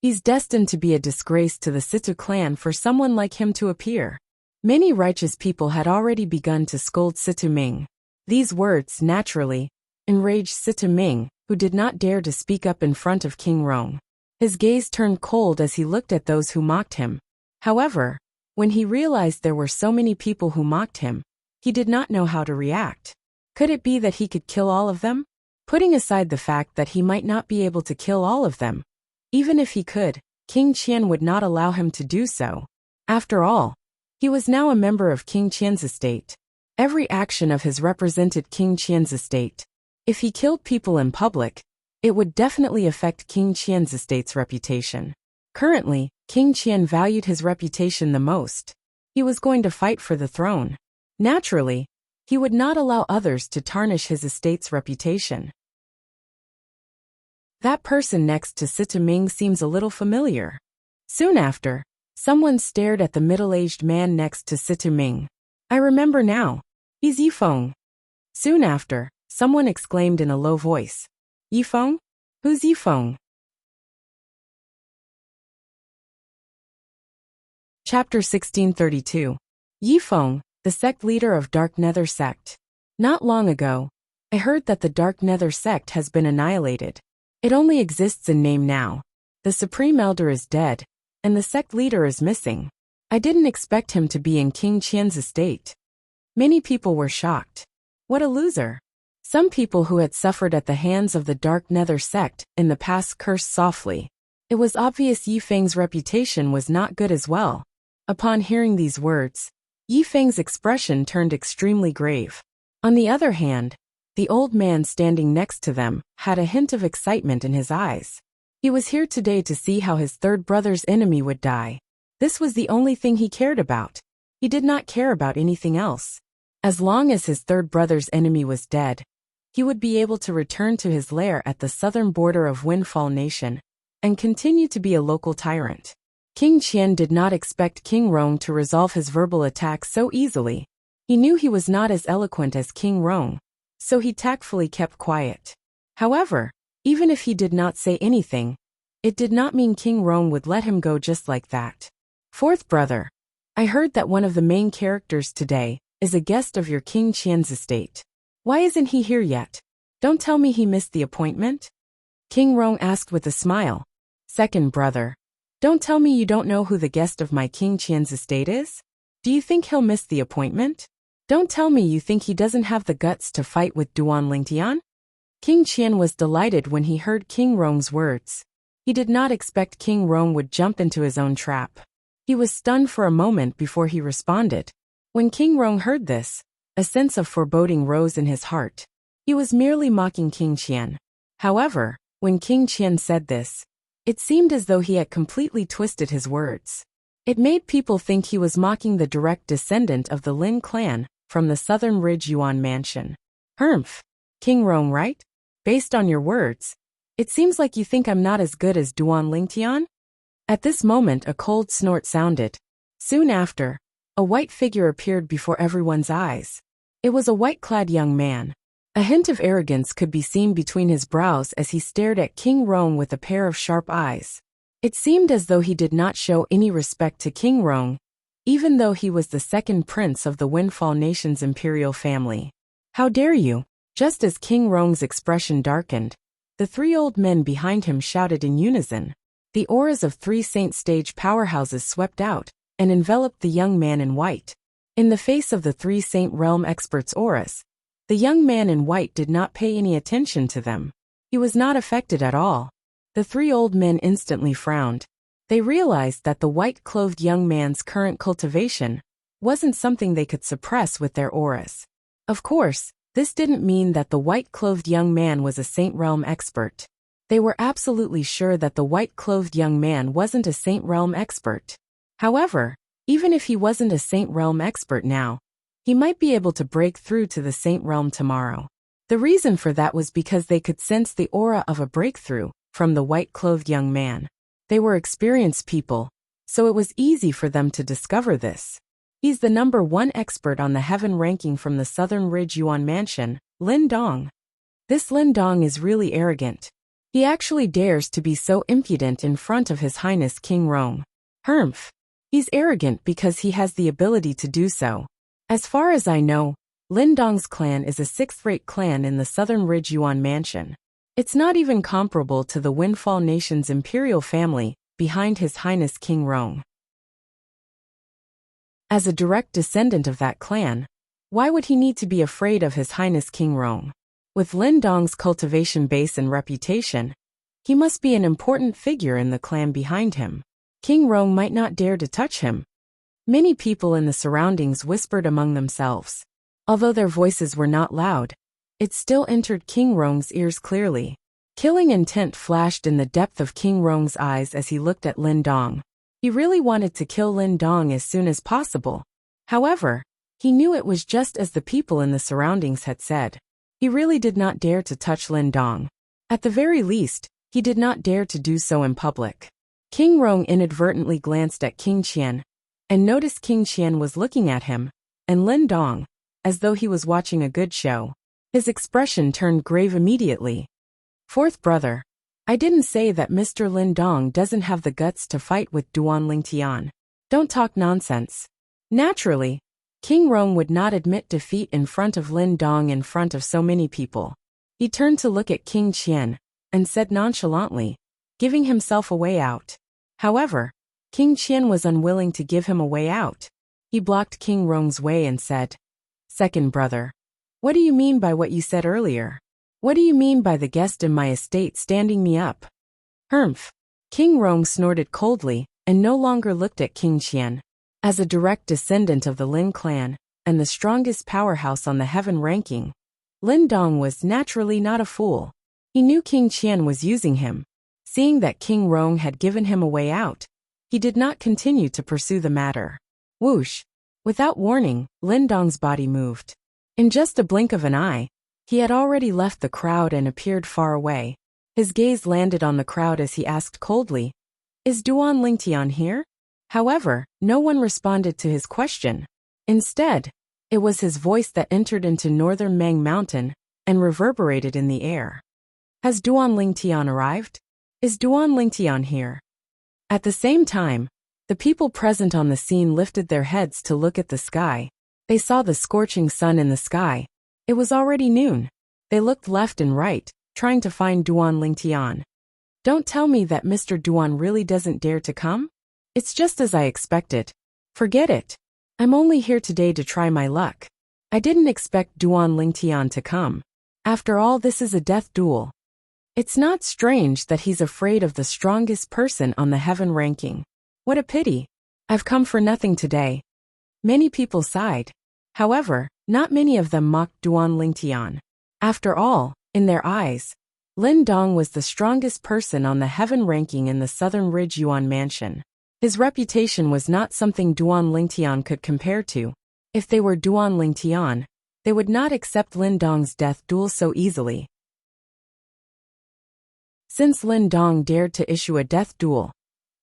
He's destined to be a disgrace to the Situ clan for someone like him to appear. Many righteous people had already begun to scold Situ Ming. These words, naturally, enraged Situ Ming, who did not dare to speak up in front of King Rong. His gaze turned cold as he looked at those who mocked him. However, when he realized there were so many people who mocked him, he did not know how to react. Could it be that he could kill all of them? Putting aside the fact that he might not be able to kill all of them, even if he could, King Qian would not allow him to do so. After all, he was now a member of King Qian's estate. Every action of his represented King Qian's estate. If he killed people in public, it would definitely affect King Qian's estate's reputation. Currently, King Qian valued his reputation the most. He was going to fight for the throne. Naturally, he would not allow others to tarnish his estate's reputation. That person next to Situ Ming seems a little familiar. Soon after, someone stared at the middle-aged man next to Situ Ming. I remember now. He's Yifeng. Soon after, someone exclaimed in a low voice. Yifeng? Who's Yifeng? Chapter 1632. Yifeng, the sect leader of Dark Nether sect. Not long ago, I heard that the Dark Nether sect has been annihilated. It only exists in name now. The Supreme Elder is dead, and the sect leader is missing. I didn't expect him to be in King Qian's estate. Many people were shocked. What a loser. Some people who had suffered at the hands of the Dark Nether sect in the past cursed softly. It was obvious Yifeng's reputation was not good as well. Upon hearing these words, Yifeng's expression turned extremely grave. On the other hand, the old man standing next to them had a hint of excitement in his eyes. He was here today to see how his third brother's enemy would die. This was the only thing he cared about. He did not care about anything else. As long as his third brother's enemy was dead, he would be able to return to his lair at the southern border of Windfall Nation and continue to be a local tyrant. King Qian did not expect King Rong to resolve his verbal attack so easily. He knew he was not as eloquent as King Rong, so he tactfully kept quiet. However, even if he did not say anything, it did not mean King Rong would let him go just like that. Fourth brother, I heard that one of the main characters today is a guest of your King Qian's estate. Why isn't he here yet? Don't tell me he missed the appointment? King Rong asked with a smile. Second brother, don't tell me you don't know who the guest of my King Qian's estate is? Do you think he'll miss the appointment? Don't tell me you think he doesn't have the guts to fight with Duan Lingtian? King Qian was delighted when he heard King Rong's words. He did not expect King Rong would jump into his own trap. He was stunned for a moment before he responded. When King Rong heard this, a sense of foreboding rose in his heart. He was merely mocking King Qian. However, when King Qian said this, it seemed as though he had completely twisted his words. It made people think he was mocking the direct descendant of the Lin clan from the Southern Ridge Yuan mansion. Humph. King Rong, right? Based on your words, it seems like you think I'm not as good as Duan Lingtian? At this moment a cold snort sounded. Soon after, a white figure appeared before everyone's eyes. It was a white-clad young man. A hint of arrogance could be seen between his brows as he stared at King Rong with a pair of sharp eyes. It seemed as though he did not show any respect to King Rong, even though he was the second prince of the Windfall Nation's imperial family. How dare you? Just as King Rong's expression darkened, the three old men behind him shouted in unison. The auras of three saint stage powerhouses swept out and enveloped the young man in white. In the face of the three saint realm experts' auras, the young man in white did not pay any attention to them. He was not affected at all. The three old men instantly frowned. They realized that the white-clothed young man's current cultivation wasn't something they could suppress with their auras. Of course, this didn't mean that the white-clothed young man was a Saint Realm expert. They were absolutely sure that the white-clothed young man wasn't a Saint Realm expert. However, even if he wasn't a Saint Realm expert now, he might be able to break through to the Saint Realm tomorrow. The reason for that was because they could sense the aura of a breakthrough from the white-clothed young man. They were experienced people, so it was easy for them to discover this. He's the #1 expert on the heaven ranking from the Southern Ridge Yuan Mansion, Lin Dong. This Lin Dong is really arrogant. He actually dares to be so impudent in front of His Highness King Rong. Humph. He's arrogant because he has the ability to do so. As far as I know, Lin Dong's clan is a 6th-rate clan in the Southern Ridge Yuan Mansion. It's not even comparable to the Windfall Nation's imperial family behind His Highness King Rong. As a direct descendant of that clan, why would he need to be afraid of His Highness King Rong? With Lin Dong's cultivation base and reputation, he must be an important figure in the clan behind him. King Rong might not dare to touch him. Many people in the surroundings whispered among themselves. Although their voices were not loud, it still entered King Rong's ears clearly. Killing intent flashed in the depth of King Rong's eyes as he looked at Lin Dong. He really wanted to kill Lin Dong as soon as possible. However, he knew it was just as the people in the surroundings had said. He really did not dare to touch Lin Dong. At the very least, he did not dare to do so in public. King Rong inadvertently glanced at King Qian, and noticed King Qian was looking at him, and Lin Dong, as though he was watching a good show. His expression turned grave immediately. "Fourth brother, I didn't say that Mr. Lin Dong doesn't have the guts to fight with Duan Lingtian. Don't talk nonsense." Naturally, King Rong would not admit defeat in front of Lin Dong in front of so many people. He turned to look at King Qian, and said nonchalantly, giving himself a way out. However, King Qian was unwilling to give him a way out. He blocked King Rong's way and said, "Second brother, what do you mean by what you said earlier? What do you mean by the guest in my estate standing me up?" Humph. King Rong snorted coldly, and no longer looked at King Qian. As a direct descendant of the Lin clan, and the strongest powerhouse on the heaven ranking, Lin Dong was naturally not a fool. He knew King Qian was using him. Seeing that King Rong had given him a way out, he did not continue to pursue the matter. Whoosh! Without warning, Lin Dong's body moved. In just a blink of an eye, he had already left the crowd and appeared far away. His gaze landed on the crowd as he asked coldly, "Is Duan Lingtian here?" However, no one responded to his question. Instead, it was his voice that entered into northern Mang Mountain and reverberated in the air. "Has Duan Lingtian arrived? Is Duan Lingtian here?" At the same time, the people present on the scene lifted their heads to look at the sky. They saw the scorching sun in the sky. It was already noon. They looked left and right, trying to find Duan Lingtian. "Don't tell me that Mr. Duan really doesn't dare to come? It's just as I expected. Forget it. I'm only here today to try my luck. I didn't expect Duan Lingtian to come. After all, this is a death duel. It's not strange that he's afraid of the strongest person on the heaven ranking. What a pity. I've come for nothing today." Many people sighed. However, not many of them mocked Duan Lingtian. After all, in their eyes, Lin Dong was the strongest person on the heaven ranking in the Southern Ridge Yuan Mansion. His reputation was not something Duan Lingtian could compare to. If they were Duan Lingtian, they would not accept Lin Dong's death duel so easily. Since Lin Dong dared to issue a death duel,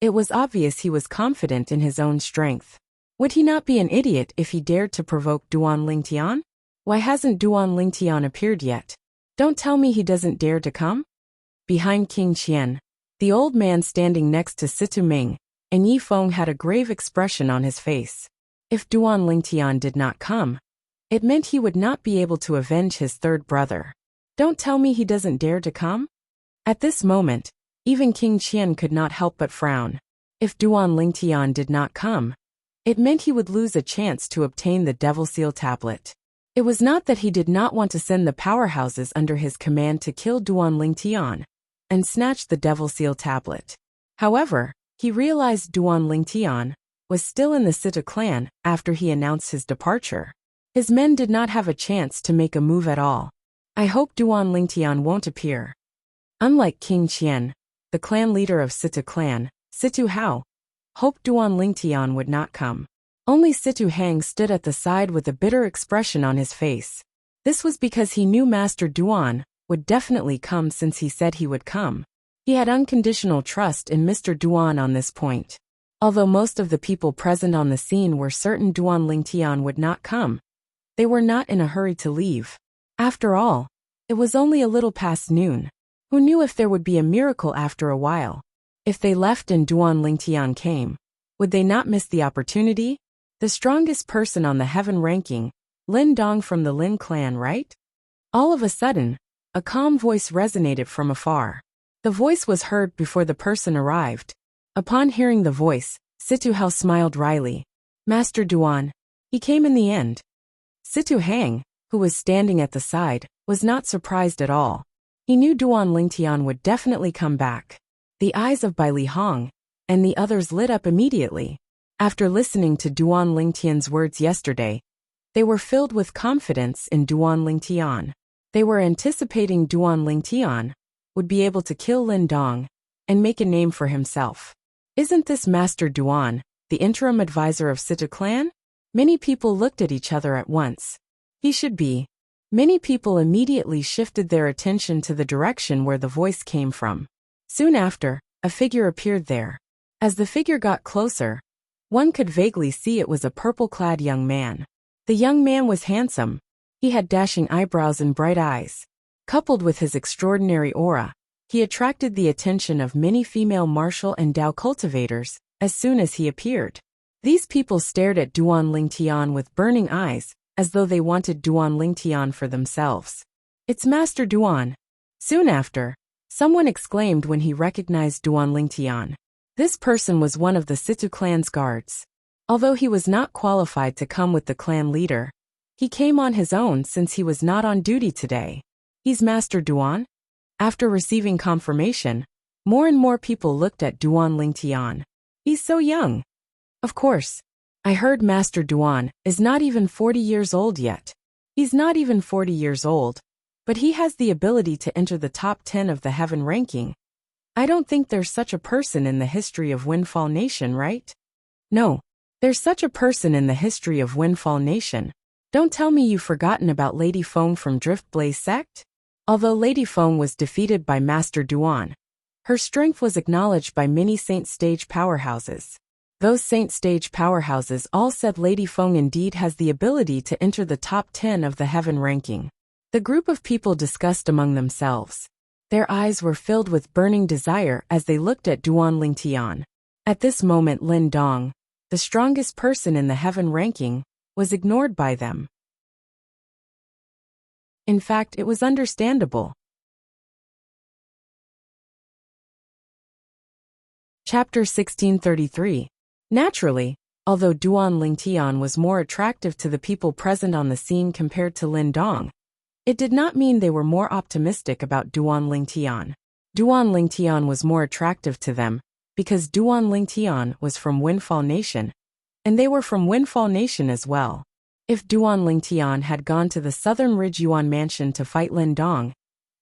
it was obvious he was confident in his own strength. Would he not be an idiot if he dared to provoke Duan Lingtian? Why hasn't Duan Lingtian appeared yet? Don't tell me he doesn't dare to come? Behind King Qian, the old man standing next to Situ Ming and Yi Feng had a grave expression on his face. If Duan Lingtian did not come, it meant he would not be able to avenge his third brother. Don't tell me he doesn't dare to come? At this moment, even King Qian could not help but frown. If Duan Lingtian did not come, it meant he would lose a chance to obtain the Devil Seal tablet. It was not that he did not want to send the powerhouses under his command to kill Duan Lingtian and snatch the Devil Seal tablet. However, he realized Duan Lingtian was still in the Sita clan after he announced his departure. His men did not have a chance to make a move at all. I hope Duan Lingtian won't appear. Unlike King Qian, the clan leader of Sita clan, Situ Hao, hoped Duan Lingtian would not come. Only Situ Hang stood at the side with a bitter expression on his face. This was because he knew Master Duan would definitely come since he said he would come. He had unconditional trust in Mr. Duan on this point. Although most of the people present on the scene were certain Duan Lingtian would not come, they were not in a hurry to leave. After all, it was only a little past noon. Who knew if there would be a miracle after a while? If they left and Duan Lingtian came, would they not miss the opportunity? The strongest person on the heaven ranking, Lin Dong from the Lin clan, right? All of a sudden, a calm voice resonated from afar. The voice was heard before the person arrived. Upon hearing the voice, Situ Hao smiled wryly. Master Duan. He came in the end. Situ Hang, who was standing at the side, was not surprised at all. He knew Duan Lingtian would definitely come back. The eyes of Bai Li Hong and the others lit up immediately. After listening to Duan Lingtian's words yesterday, they were filled with confidence in Duan Lingtian. They were anticipating Duan Lingtian would be able to kill Lin Dong and make a name for himself. Isn't this Master Duan, the interim advisor of Situ clan? Many people looked at each other at once. He should be. Many people immediately shifted their attention to the direction where the voice came from. Soon after, a figure appeared there. As the figure got closer, one could vaguely see it was a purple-clad young man. The young man was handsome. He had dashing eyebrows and bright eyes. Coupled with his extraordinary aura, he attracted the attention of many female martial and Dao cultivators as soon as he appeared. These people stared at Duan Lingtian with burning eyes, as though they wanted Duan Lingtian for themselves. It's Master Duan. Soon after, someone exclaimed when he recognized Duan Lingtian. This person was one of the Situ clan's guards. Although he was not qualified to come with the clan leader, he came on his own since he was not on duty today. He's Master Duan? After receiving confirmation, more and more people looked at Duan Lingtian. He's so young. Of course. I heard Master Duan is not even 40 years old yet. He's not even 40 years old, but he has the ability to enter the top 10 of the heaven ranking. I don't think there's such a person in the history of Windfall Nation, right? No. There's such a person in the history of Windfall Nation. Don't tell me you've forgotten about Lady Feng from Driftblaze sect? Although Lady Feng was defeated by Master Duan, her strength was acknowledged by many Saint Stage powerhouses. Those Saint Stage powerhouses all said Lady Feng indeed has the ability to enter the top 10 of the heaven ranking. The group of people discussed among themselves. Their eyes were filled with burning desire as they looked at Duan Lingtian. At this moment Lin Dong, the strongest person in the heaven ranking, was ignored by them. In fact, it was understandable. Chapter 1633. Naturally, although Duan Lingtian was more attractive to the people present on the scene compared to Lin Dong, it did not mean they were more optimistic about Duan Lingtian. Duan Lingtian was more attractive to them because Duan Lingtian was from Windfall Nation, and they were from Windfall Nation as well. If Duan Lingtian had gone to the Southern Ridge Yuan Mansion to fight Lin Dong,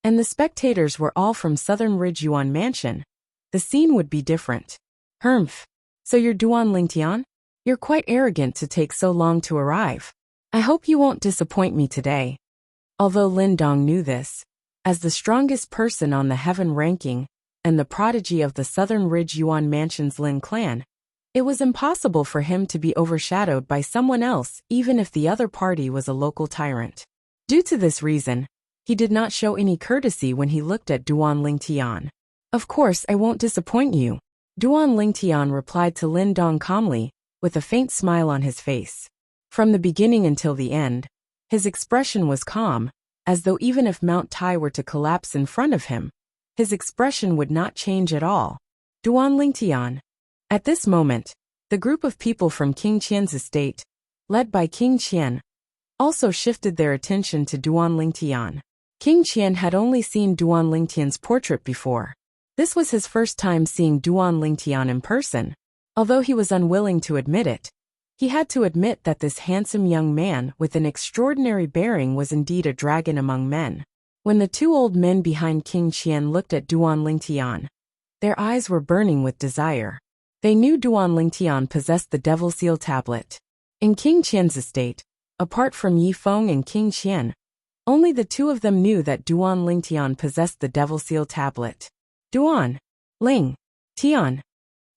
and the spectators were all from Southern Ridge Yuan Mansion, the scene would be different. Humph. So you're Duan Lingtian? You're quite arrogant to take so long to arrive. I hope you won't disappoint me today. Although Lin Dong knew this, as the strongest person on the heaven ranking, and the prodigy of the Southern Ridge Yuan Mansion's Lin clan, it was impossible for him to be overshadowed by someone else even if the other party was a local tyrant. Due to this reason, he did not show any courtesy when he looked at Duan Lingtian. Of course I won't disappoint you. Duan Lingtian replied to Lin Dong calmly, with a faint smile on his face. From the beginning until the end, his expression was calm, as though even if Mount Tai were to collapse in front of him, his expression would not change at all. Duan Lingtian. At this moment, the group of people from King Qian's estate, led by King Qian, also shifted their attention to Duan Lingtian. King Qian had only seen Duan Lingtian's portrait before. This was his first time seeing Duan Lingtian in person. Although he was unwilling to admit it, he had to admit that this handsome young man with an extraordinary bearing was indeed a dragon among men. When the two old men behind King Qian looked at Duan Lingtian, their eyes were burning with desire. They knew Duan Lingtian possessed the Devil Seal tablet. In King Qian's estate, apart from Yi Feng and King Qian, only the two of them knew that Duan Lingtian possessed the Devil Seal tablet. Duan Ling Tian.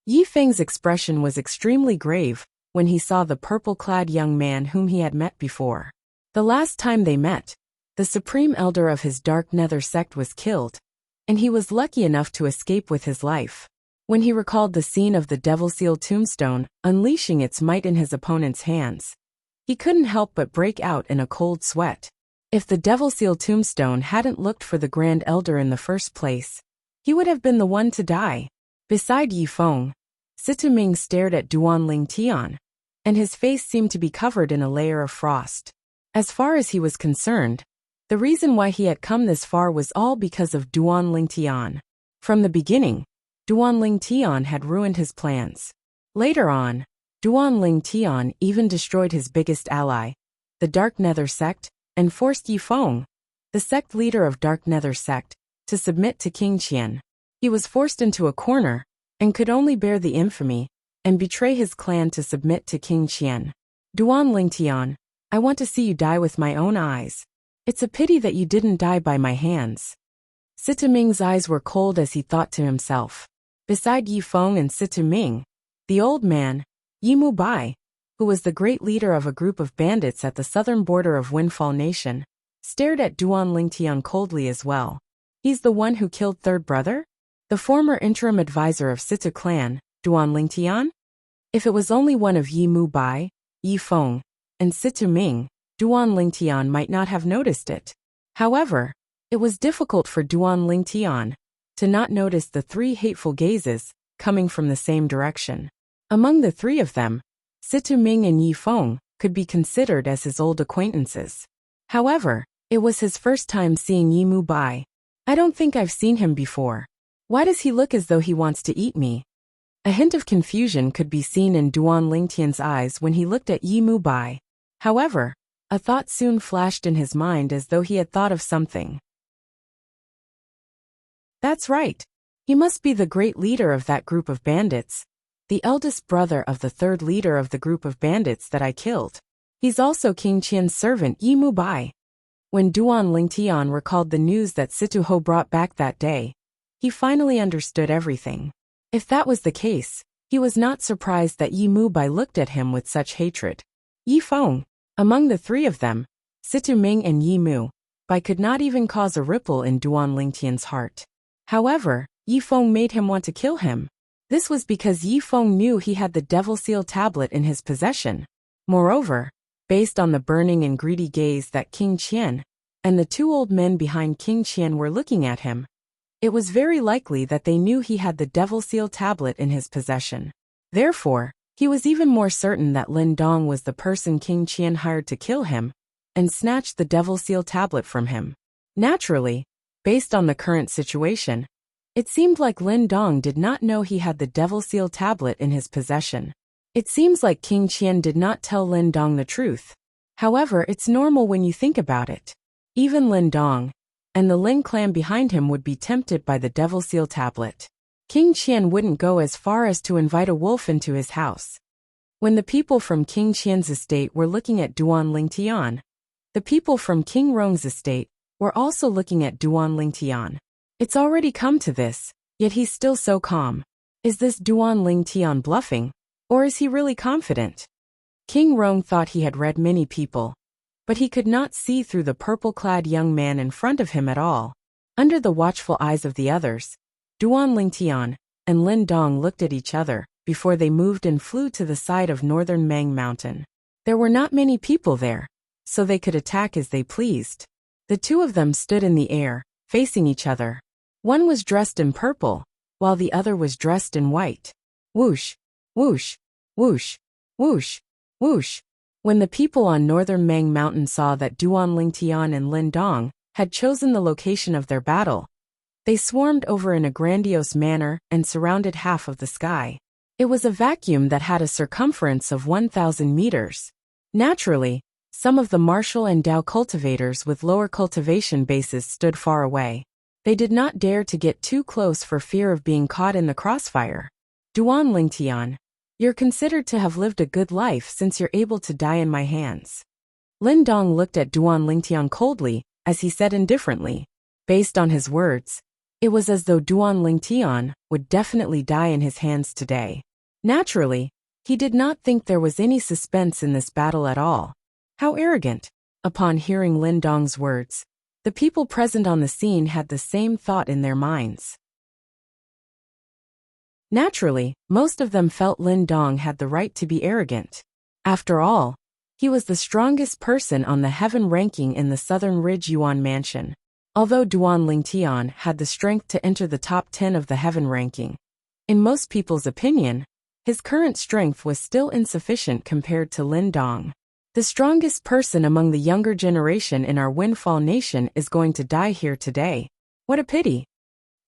Yi Feng's expression was extremely grave when he saw the purple-clad young man whom he had met before. The last time they met, the supreme elder of his dark nether sect was killed, and he was lucky enough to escape with his life. When he recalled the scene of the Devil Seal tombstone unleashing its might in his opponent's hands, he couldn't help but break out in a cold sweat. If the Devil Seal tombstone hadn't looked for the Grand Elder in the first place, he would have been the one to die. Beside Yi Feng, Situming stared at Duan Lingtian, and his face seemed to be covered in a layer of frost. As far as he was concerned, the reason why he had come this far was all because of Duan Lingtian. From the beginning, Duan Lingtian had ruined his plans. Later on, Duan Lingtian even destroyed his biggest ally, the Dark Nether sect, and forced Yi Feng, the sect leader of Dark Nether sect, to submit to King Qian. He was forced into a corner, and could only bear the infamy and betray his clan to submit to King Qian. Duan Lingtian, I want to see you die with my own eyes. It's a pity that you didn't die by my hands. Situming's eyes were cold as he thought to himself. Beside Yi Feng and Situming, the old man, Yi Mubai, who was the great leader of a group of bandits at the southern border of Windfall Nation, stared at Duan Lingtian coldly as well. He's the one who killed third brother? The former interim advisor of Situ clan, Duan Lingtian? If it was only one of Yi Mubai, Yi Feng, and Situming, Duan Lingtian might not have noticed it. However, it was difficult for Duan Lingtian to not notice the three hateful gazes coming from the same direction. Among the three of them, Situming and Yi Feng could be considered as his old acquaintances. However, it was his first time seeing Yi Mubai. I don't think I've seen him before. Why does he look as though he wants to eat me? A hint of confusion could be seen in Duan Lingtian's eyes when he looked at Yi Mubai. However, a thought soon flashed in his mind as though he had thought of something. That's right. He must be the great leader of that group of bandits, the eldest brother of the third leader of the group of bandits that I killed. He's also King Qian's servant Yi Mubai. When Duan Lingtian recalled the news that Situ Ho brought back that day, he finally understood everything. If that was the case, he was not surprised that Yi Mubai looked at him with such hatred. Yi Feng. Among the three of them, Situming and Yi Mubai could not even cause a ripple in Duan Lingtian's heart. However, Yi Feng made him want to kill him. This was because Yi Feng knew he had the Devil Seal tablet in his possession. Moreover, based on the burning and greedy gaze that King Qian and the two old men behind King Qian were looking at him, it was very likely that they knew he had the Devil Seal tablet in his possession. Therefore, he was even more certain that Lin Dong was the person King Qian hired to kill him and snatch the Devil Seal tablet from him. Naturally, based on the current situation, it seemed like Lin Dong did not know he had the Devil Seal tablet in his possession. It seems like King Qian did not tell Lin Dong the truth. However, it's normal when you think about it. Even Lin Dong and the Lin clan behind him would be tempted by the Devil Seal tablet. King Qian wouldn't go as far as to invite a wolf into his house. When the people from King Qian's estate were looking at Duan Lingtian, the people from King Rong's estate were also looking at Duan Lingtian. It's already come to this, yet he's still so calm. Is this Duan Lingtian bluffing, or is he really confident? King Rong thought he had read many people, but he could not see through the purple-clad young man in front of him at all. Under the watchful eyes of the others, Duan Lingtian and Lin Dong looked at each other before they moved and flew to the side of northern Mang Mountain. There were not many people there, so they could attack as they pleased. The two of them stood in the air, facing each other. One was dressed in purple, while the other was dressed in white. Whoosh, whoosh, whoosh, whoosh, whoosh. When the people on northern Mang Mountain saw that Duan Lingtian and Lin Dong had chosen the location of their battle, they swarmed over in a grandiose manner and surrounded half of the sky. It was a vacuum that had a circumference of 1,000 meters. Naturally, some of the martial and Dao cultivators with lower cultivation bases stood far away. They did not dare to get too close for fear of being caught in the crossfire. Duan Lingtian, you're considered to have lived a good life since you're able to die in my hands. Lin Dong looked at Duan Lingtian coldly, as he said indifferently. Based on his words, it was as though Duan Lingtian would definitely die in his hands today. Naturally, he did not think there was any suspense in this battle at all. How arrogant! Upon hearing Lin Dong's words, the people present on the scene had the same thought in their minds. Naturally, most of them felt Lin Dong had the right to be arrogant. After all, he was the strongest person on the heaven ranking in the Southern Ridge Yuan Mansion. Although Duan Lingtian had the strength to enter the top 10 of the heaven ranking, in most people's opinion, his current strength was still insufficient compared to Lin Dong. The strongest person among the younger generation in our Windfall Nation is going to die here today. What a pity.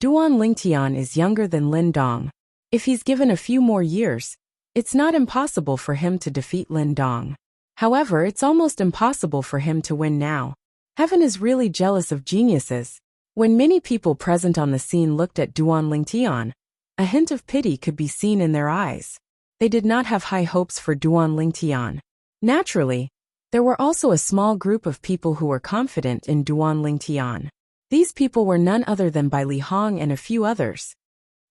Duan Lingtian is younger than Lin Dong. If he's given a few more years, it's not impossible for him to defeat Lin Dong. However, it's almost impossible for him to win now. Heaven is really jealous of geniuses. When many people present on the scene looked at Duan Lingtian, a hint of pity could be seen in their eyes. They did not have high hopes for Duan Lingtian. Naturally, there were also a small group of people who were confident in Duan Lingtian. These people were none other than Bai Li Hong and a few others.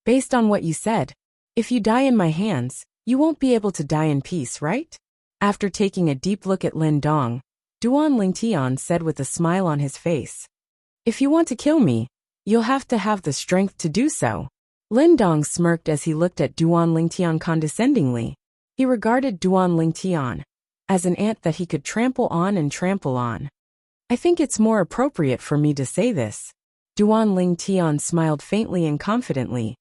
Based on what you said, if you die in my hands, you won't be able to die in peace, right? After taking a deep look at Lin Dong, Duan Lingtian said with a smile on his face, "If you want to kill me, you'll have to have the strength to do so." Lin Dong smirked as he looked at Duan Lingtian condescendingly. He regarded Duan Lingtian as an ant that he could trample on and trample on. "I think it's more appropriate for me to say this." Duan Lingtian smiled faintly and confidently.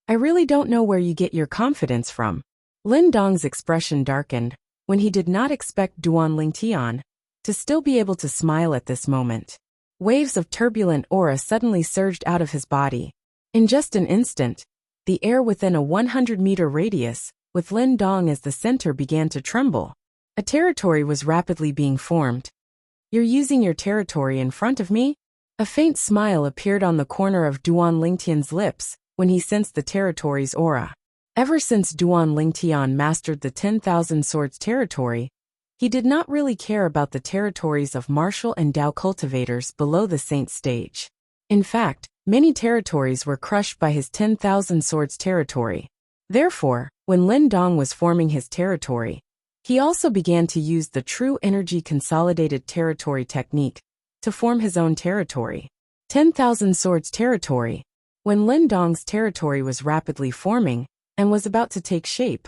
"I really don't know where you get your confidence from." Lin Dong's expression darkened when he did not expect Duan Lingtian to still be able to smile at this moment. Waves of turbulent aura suddenly surged out of his body. In just an instant, the air within a 100-meter radius, with Lin Dong as the center, began to tremble. A territory was rapidly being formed. "You're using your territory in front of me?" A faint smile appeared on the corner of Duan Lingtian's lips when he sensed the territory's aura. Ever since Duan Lingtian mastered the 10,000 Swords territory, he did not really care about the territories of martial and Dao cultivators below the Saint stage. In fact, many territories were crushed by his 10,000 Swords territory. Therefore, when Lin Dong was forming his territory, he also began to use the True Energy Consolidated Territory technique to form his own territory. 10,000 Swords territory. When Lin Dong's territory was rapidly forming and was about to take shape,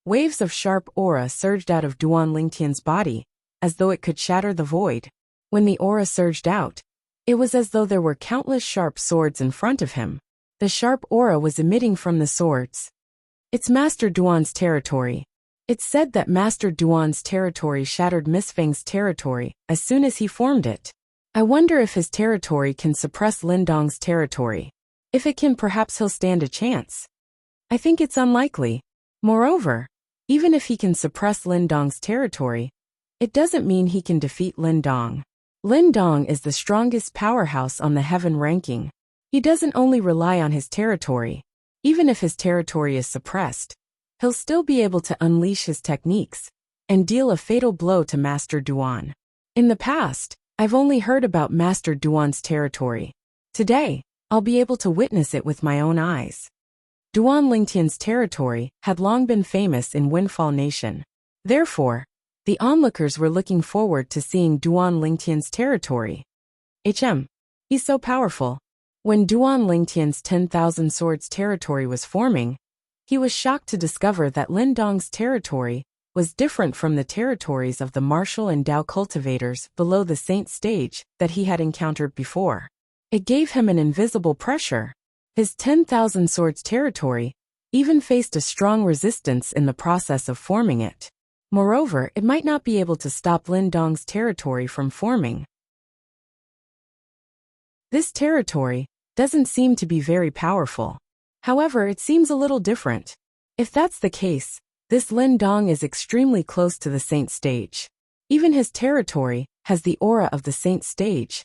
waves of sharp aura surged out of Duan Lingtian's body, as though it could shatter the void. When the aura surged out, it was as though there were countless sharp swords in front of him. The sharp aura was emitting from the swords. It's Master Duan's territory. It's said that Master Duan's territory shattered Miss Feng's territory as soon as he formed it. I wonder if his territory can suppress Lin Dong's territory. If it can, perhaps he'll stand a chance. I think it's unlikely. Moreover, even if he can suppress Lin Dong's territory, it doesn't mean he can defeat Lin Dong. Lin Dong is the strongest powerhouse on the heaven ranking. He doesn't only rely on his territory. Even if his territory is suppressed, he'll still be able to unleash his techniques and deal a fatal blow to Master Duan. In the past, I've only heard about Master Duan's territory. Today, I'll be able to witness it with my own eyes. Duan Lingtian's territory had long been famous in Windfall Nation. Therefore, the onlookers were looking forward to seeing Duan Lingtian's territory. He's so powerful. When Duan Lingtian's 10,000 Swords territory was forming, he was shocked to discover that Lin Dong's territory was different from the territories of the martial and Dao cultivators below the Saint stage that he had encountered before. It gave him an invisible pressure. His 10,000 Swords territory even faced a strong resistance in the process of forming it. Moreover, it might not be able to stop Lin Dong's territory from forming. This territory doesn't seem to be very powerful. However, it seems a little different. If that's the case, this Lin Dong is extremely close to the Saint stage. Even his territory has the aura of the Saint stage.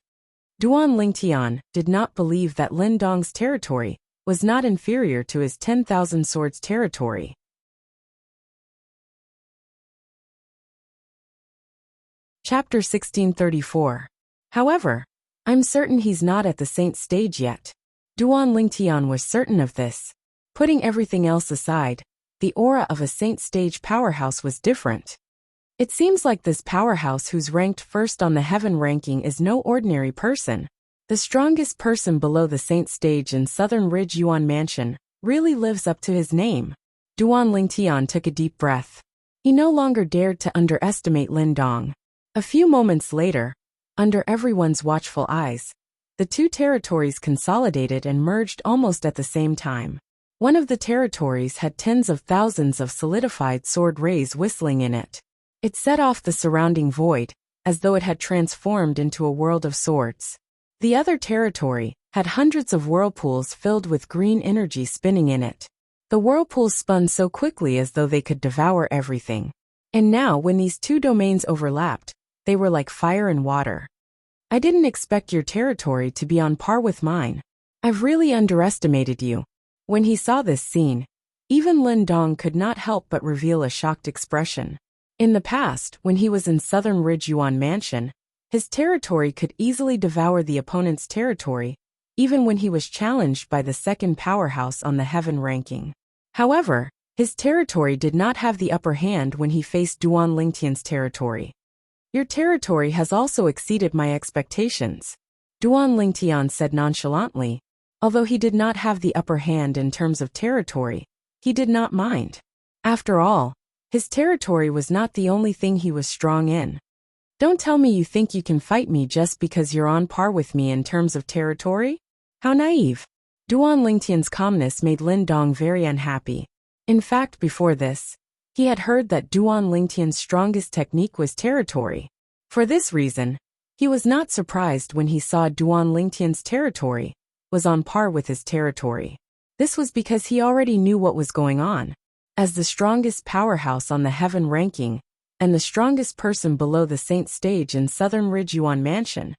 Duan Lingtian did not believe that Lin Dong's territory was not inferior to his 10,000 swords territory. Chapter 1634. However, I'm certain he's not at the saint stage yet. Duan Lingtian was certain of this. Putting everything else aside, the aura of a saint stage powerhouse was different. It seems like this powerhouse who's ranked first on the heaven ranking is no ordinary person. The strongest person below the saint stage in Southern Ridge Yuan Mansion really lives up to his name. Duan Lingtian took a deep breath. He no longer dared to underestimate Lin Dong. A few moments later, under everyone's watchful eyes, the two territories consolidated and merged almost at the same time. One of the territories had tens of thousands of solidified sword rays whistling in it. It set off the surrounding void, as though it had transformed into a world of swords. The other territory had hundreds of whirlpools filled with green energy spinning in it. The whirlpools spun so quickly as though they could devour everything. And now, when these two domains overlapped, they were like fire and water. I didn't expect your territory to be on par with mine. I've really underestimated you. When he saw this scene, even Lin Dong could not help but reveal a shocked expression. In the past, when he was in Southern Ridge Yuan Mansion, his territory could easily devour the opponent's territory, even when he was challenged by the second powerhouse on the heaven ranking. However, his territory did not have the upper hand when he faced Duan Lingtian's territory. Your territory has also exceeded my expectations, Duan Lingtian said nonchalantly. Although he did not have the upper hand in terms of territory, he did not mind. After all, his territory was not the only thing he was strong in. Don't tell me you think you can fight me just because you're on par with me in terms of territory? How naive. Duan Lingtian's calmness made Lin Dong very unhappy. In fact, before this, he had heard that Duan Lingtian's strongest technique was territory. For this reason, he was not surprised when he saw Duan Lingtian's territory was on par with his territory. This was because he already knew what was going on. As the strongest powerhouse on the heaven ranking, and the strongest person below the saint stage in Southern Ridge Yuan Mansion,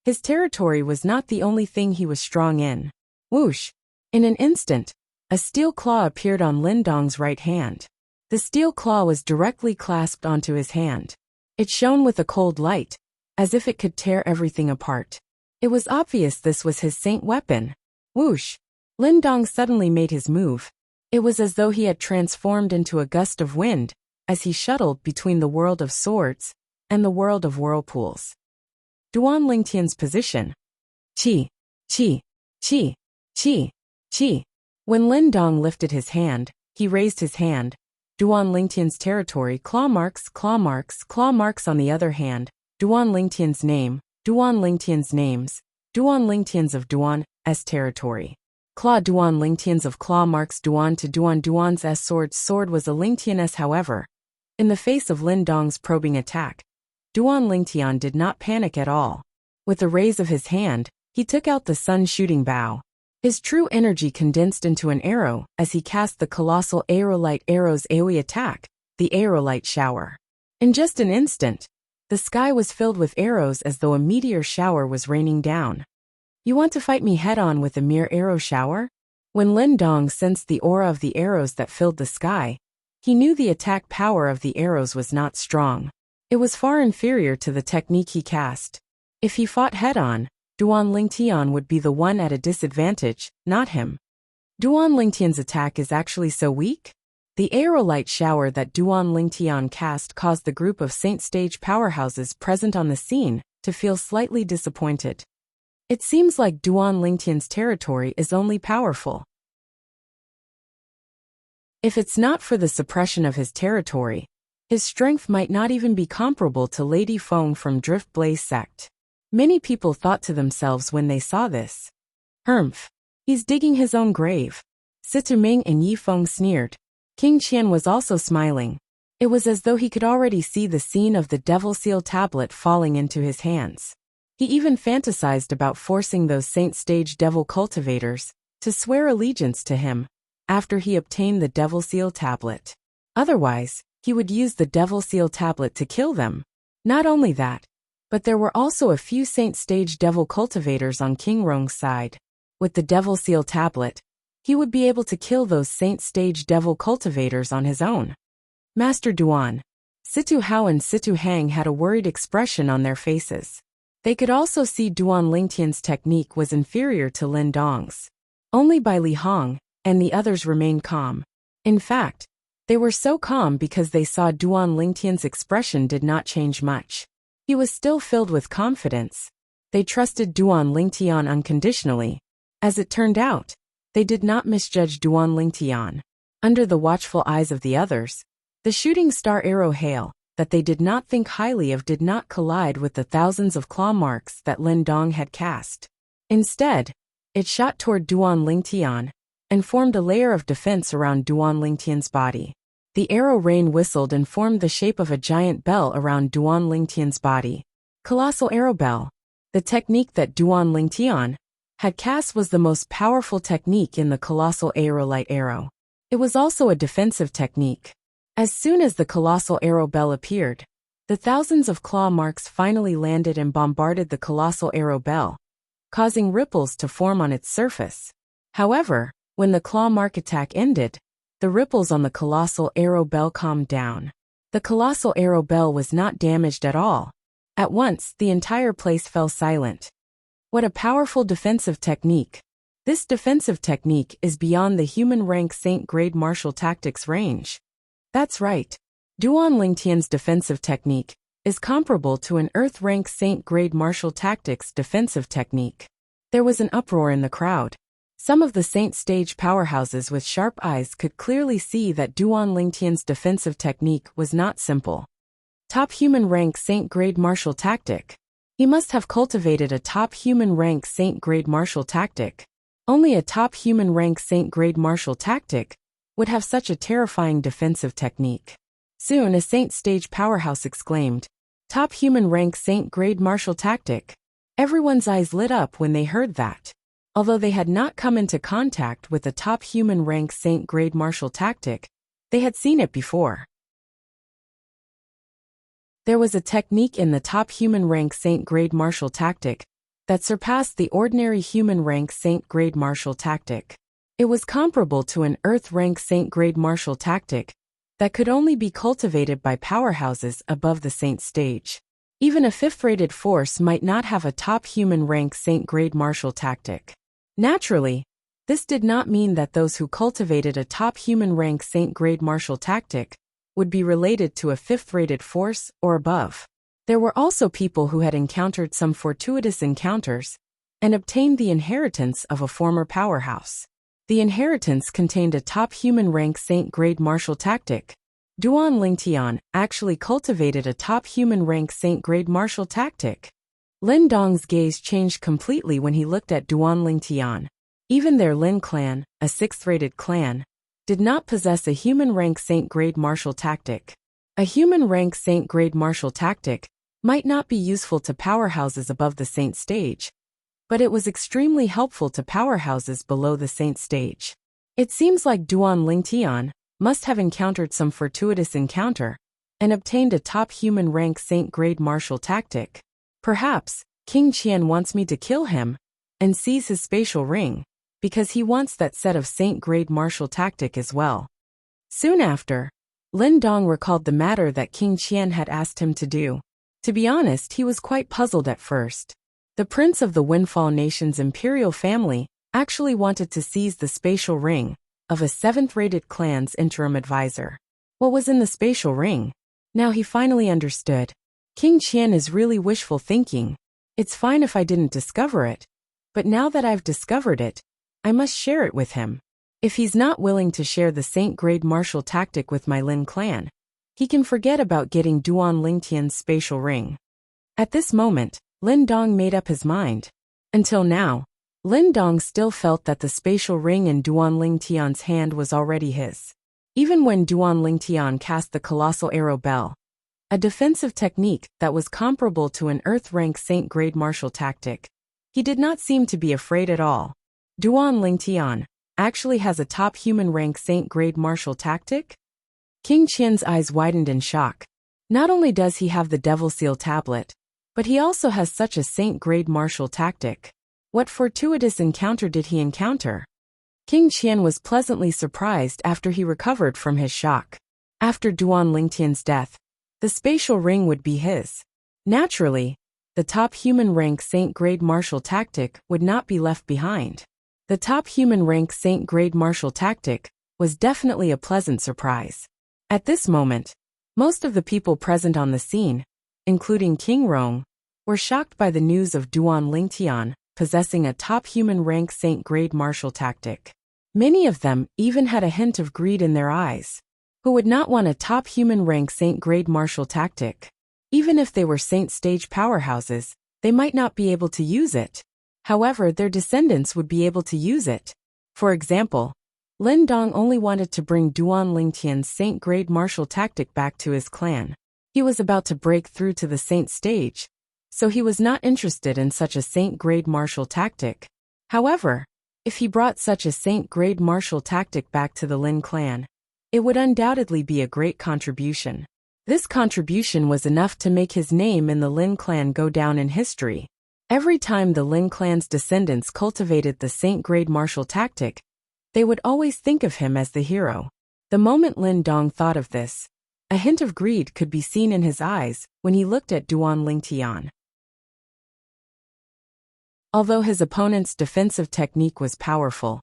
his territory was not the only thing he was strong in. Whoosh! In an instant, a steel claw appeared on Lin Dong's right hand. The steel claw was directly clasped onto his hand. It shone with a cold light, as if it could tear everything apart. It was obvious this was his saint weapon. Whoosh! Lin Dong suddenly made his move. It was as though he had transformed into a gust of wind, as he shuttled between the world of swords and the world of whirlpools. Duan Lingtian's position. Qi, qi, qi, qi, qi. When Lin Dong lifted his hand, he raised his hand. Duan Lingtian's territory, claw marks, claw marks, claw marks on the other hand. Duan Lingtian's name, Duan Lingtian's names, Duan Lingtian's of Duan's territory. Claw Duan Lingtian's of claw marks Duan to Duan's S sword was a Lingtian's. However, in the face of Lin Dong's probing attack, Duan Lingtian did not panic at all. With a raise of his hand, he took out the sun-shooting bow. His true energy condensed into an arrow as he cast the colossal aerolite arrow's AoE attack, the aerolite shower. In just an instant, the sky was filled with arrows as though a meteor shower was raining down. You want to fight me head-on with a mere arrow shower? When Lin Dong sensed the aura of the arrows that filled the sky, he knew the attack power of the arrows was not strong. It was far inferior to the technique he cast. If he fought head-on, Duan Lingtian would be the one at a disadvantage, not him. Duan Lingtian's attack is actually so weak? The aerolite shower that Duan Lingtian cast caused the group of saint stage powerhouses present on the scene to feel slightly disappointed. It seems like Duan Lingtian's territory is only powerful. If it's not for the suppression of his territory, his strength might not even be comparable to Lady Feng from Drift Blaze sect. Many people thought to themselves when they saw this. Humph, he's digging his own grave. Situ Ming and Yi Feng sneered. King Qian was also smiling. It was as though he could already see the scene of the Devil Seal tablet falling into his hands. He even fantasized about forcing those saint stage devil cultivators to swear allegiance to him after he obtained the Devil Seal tablet. Otherwise, he would use the Devil Seal tablet to kill them. Not only that, but there were also a few saint stage devil cultivators on King Rong's side. With the Devil Seal tablet, he would be able to kill those Saint Stage devil cultivators on his own. Master Duan, Situ Hao and Situ Hang had a worried expression on their faces. They could also see Duan Lingtian's technique was inferior to Lin Dong's. Only Bai Li Hong and the others remained calm. In fact, they were so calm because they saw Duan Lingtian's expression did not change much. He was still filled with confidence. They trusted Duan Lingtian unconditionally. As it turned out, they did not misjudge Duan Lingtian. Under the watchful eyes of the others, the shooting star arrow hail that they did not think highly of did not collide with the thousands of claw marks that Lin Dong had cast. Instead, it shot toward Duan Lingtian and formed a layer of defense around Duan Lingtian's body. The arrow rain whistled and formed the shape of a giant bell around Duan Lingtian's body. Colossal Arrow Bell. The technique that Duan Lingtian had cast was the most powerful technique in the Colossal Arrow Light Arrow. It was also a defensive technique. As soon as the Colossal Arrow Bell appeared, the thousands of claw marks finally landed and bombarded the Colossal Arrow Bell, causing ripples to form on its surface. However, when the claw mark attack ended, the ripples on the Colossal Arrow Bell calmed down. The Colossal Arrow Bell was not damaged at all. At once, the entire place fell silent. What a powerful defensive technique. This defensive technique is beyond the human rank Saint grade martial tactics range. That's right. Duan Lingtian's defensive technique is comparable to an Earth rank Saint grade martial tactics defensive technique. There was an uproar in the crowd. Some of the Saint Stage powerhouses with sharp eyes could clearly see that Duan Lingtian's defensive technique was not simple. Top human rank Saint grade martial tactic. He must have cultivated a top human rank Saint grade martial tactic. Only a top human rank Saint grade martial tactic would have such a terrifying defensive technique. Soon a Saint Stage powerhouse exclaimed, "Top human rank Saint grade martial tactic." Everyone's eyes lit up when they heard that. Although they had not come into contact with a top human rank Saint grade martial tactic, they had seen it before. There was a technique in the top human rank Saint grade martial tactic that surpassed the ordinary human rank Saint grade martial tactic. It was comparable to an Earth rank Saint grade martial tactic that could only be cultivated by powerhouses above the Saint Stage. Even a fifth-rated force might not have a top human rank Saint grade martial tactic. Naturally, this did not mean that those who cultivated a top human rank Saint grade martial tactic would be related to a fifth-rated force or above. There were also people who had encountered some fortuitous encounters and obtained the inheritance of a former powerhouse. The inheritance contained a top human rank Saint grade martial tactic. Duan Lingtian actually cultivated a top human rank Saint grade martial tactic. Lin Dong's gaze changed completely when he looked at Duan Lingtian. Even their Lin clan, a sixth-rated clan, did not possess a human rank Saint grade martial tactic. A human rank Saint grade martial tactic might not be useful to powerhouses above the Saint Stage, but it was extremely helpful to powerhouses below the Saint Stage. It seems like Duan Lingtian must have encountered some fortuitous encounter and obtained a top human rank Saint grade martial tactic. Perhaps King Qian wants me to kill him and seize his spatial ring, because he wants that set of Saint grade martial tactic as well. Soon after, Lin Dong recalled the matter that King Qian had asked him to do. To be honest, he was quite puzzled at first. The prince of the Windfall Nation's imperial family actually wanted to seize the spatial ring of a seventh-rated clan's interim advisor. What was in the spatial ring? Now he finally understood. King Qian is really wishful thinking. It's fine if I didn't discover it, but now that I've discovered it, I must share it with him. If he's not willing to share the Saint grade martial tactic with my Lin clan, he can forget about getting Duan Lingtian's spatial ring. At this moment, Lin Dong made up his mind. Until now, Lin Dong still felt that the spatial ring in Duan Lingtian's hand was already his. Even when Duan Lingtian cast the Colossal Arrow Bell, a defensive technique that was comparable to an Earth-rank Saint grade martial tactic, he did not seem to be afraid at all. Duan Lingtian actually has a top human rank Saint grade martial tactic? King Qian's eyes widened in shock. Not only does he have the Devil Seal tablet, but he also has such a Saint grade martial tactic. What fortuitous encounter did he encounter? King Qian was pleasantly surprised after he recovered from his shock. After Duan Lingtian's death, the spatial ring would be his. Naturally, the top human rank Saint grade martial tactic would not be left behind. The top human rank Saint grade martial tactic was definitely a pleasant surprise. At this moment, most of the people present on the scene, including King Rong, were shocked by the news of Duan Lingtian possessing a top human rank Saint grade martial tactic. Many of them even had a hint of greed in their eyes. Who would not want a top human rank Saint grade martial tactic? Even if they were Saint stage powerhouses, they might not be able to use it. However, their descendants would be able to use it. For example, Lin Dong only wanted to bring Duan Lingtian's Saint grade martial tactic back to his clan. He was about to break through to the Saint stage, so he was not interested in such a Saint grade martial tactic. However, if he brought such a Saint grade martial tactic back to the Lin clan, it would undoubtedly be a great contribution. This contribution was enough to make his name in the Lin clan go down in history. Every time the Lin clan's descendants cultivated the Saint grade martial tactic, they would always think of him as the hero. The moment Lin Dong thought of this, a hint of greed could be seen in his eyes when he looked at Duan Lingtian. Although his opponent's defensive technique was powerful,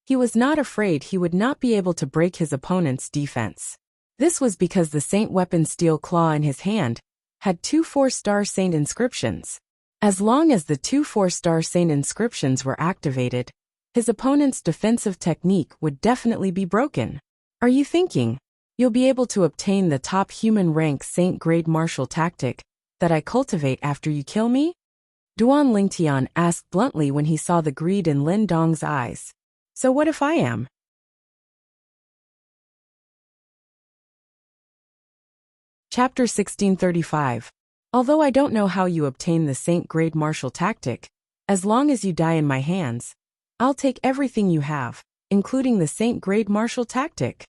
he was not afraid he would not be able to break his opponent's defense. This was because the Saint weapon Steel Claw in his hand had 2 4-star Saint inscriptions. As long as the 2 4-star Saint inscriptions were activated, his opponent's defensive technique would definitely be broken. Are you thinking, you'll be able to obtain the top human rank Saint grade martial tactic that I cultivate after you kill me? Duan Lingtian asked bluntly when he saw the greed in Lin Dong's eyes. So what if I am? Chapter 1635. Although I don't know how you obtain the Saint grade martial tactic, as long as you die in my hands, I'll take everything you have, including the Saint grade martial tactic.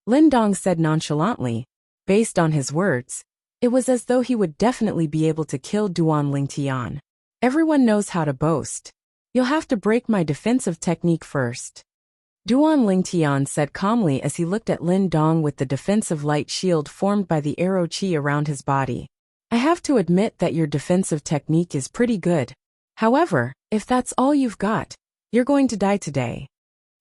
Lin Dong said nonchalantly. Based on his words, it was as though he would definitely be able to kill Duan Lingtian. Everyone knows how to boast. You'll have to break my defensive technique first. Duan Lingtian said calmly as he looked at Lin Dong with the defensive light shield formed by the arrow qi around his body. I have to admit that your defensive technique is pretty good. However, if that's all you've got, you're going to die today.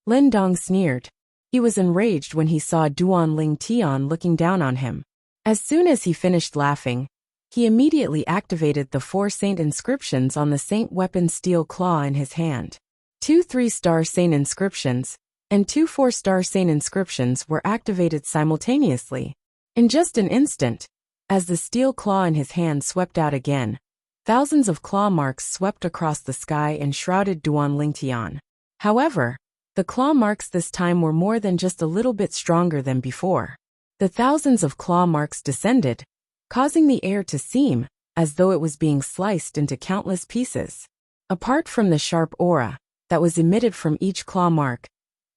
Lin Dong sneered. He was enraged when he saw Duan Lingtian looking down on him. As soon as he finished laughing, he immediately activated the 4 Saint inscriptions on the Saint weapon Steel Claw in his hand. 2 3-star Saint inscriptions and 2 4-star Saint inscriptions were activated simultaneously. In just an instant, as the steel claw in his hand swept out again, thousands of claw marks swept across the sky and shrouded Duan Lingtian. However, the claw marks this time were more than just a little bit stronger than before. The thousands of claw marks descended, causing the air to seem as though it was being sliced into countless pieces. Apart from the sharp aura that was emitted from each claw mark,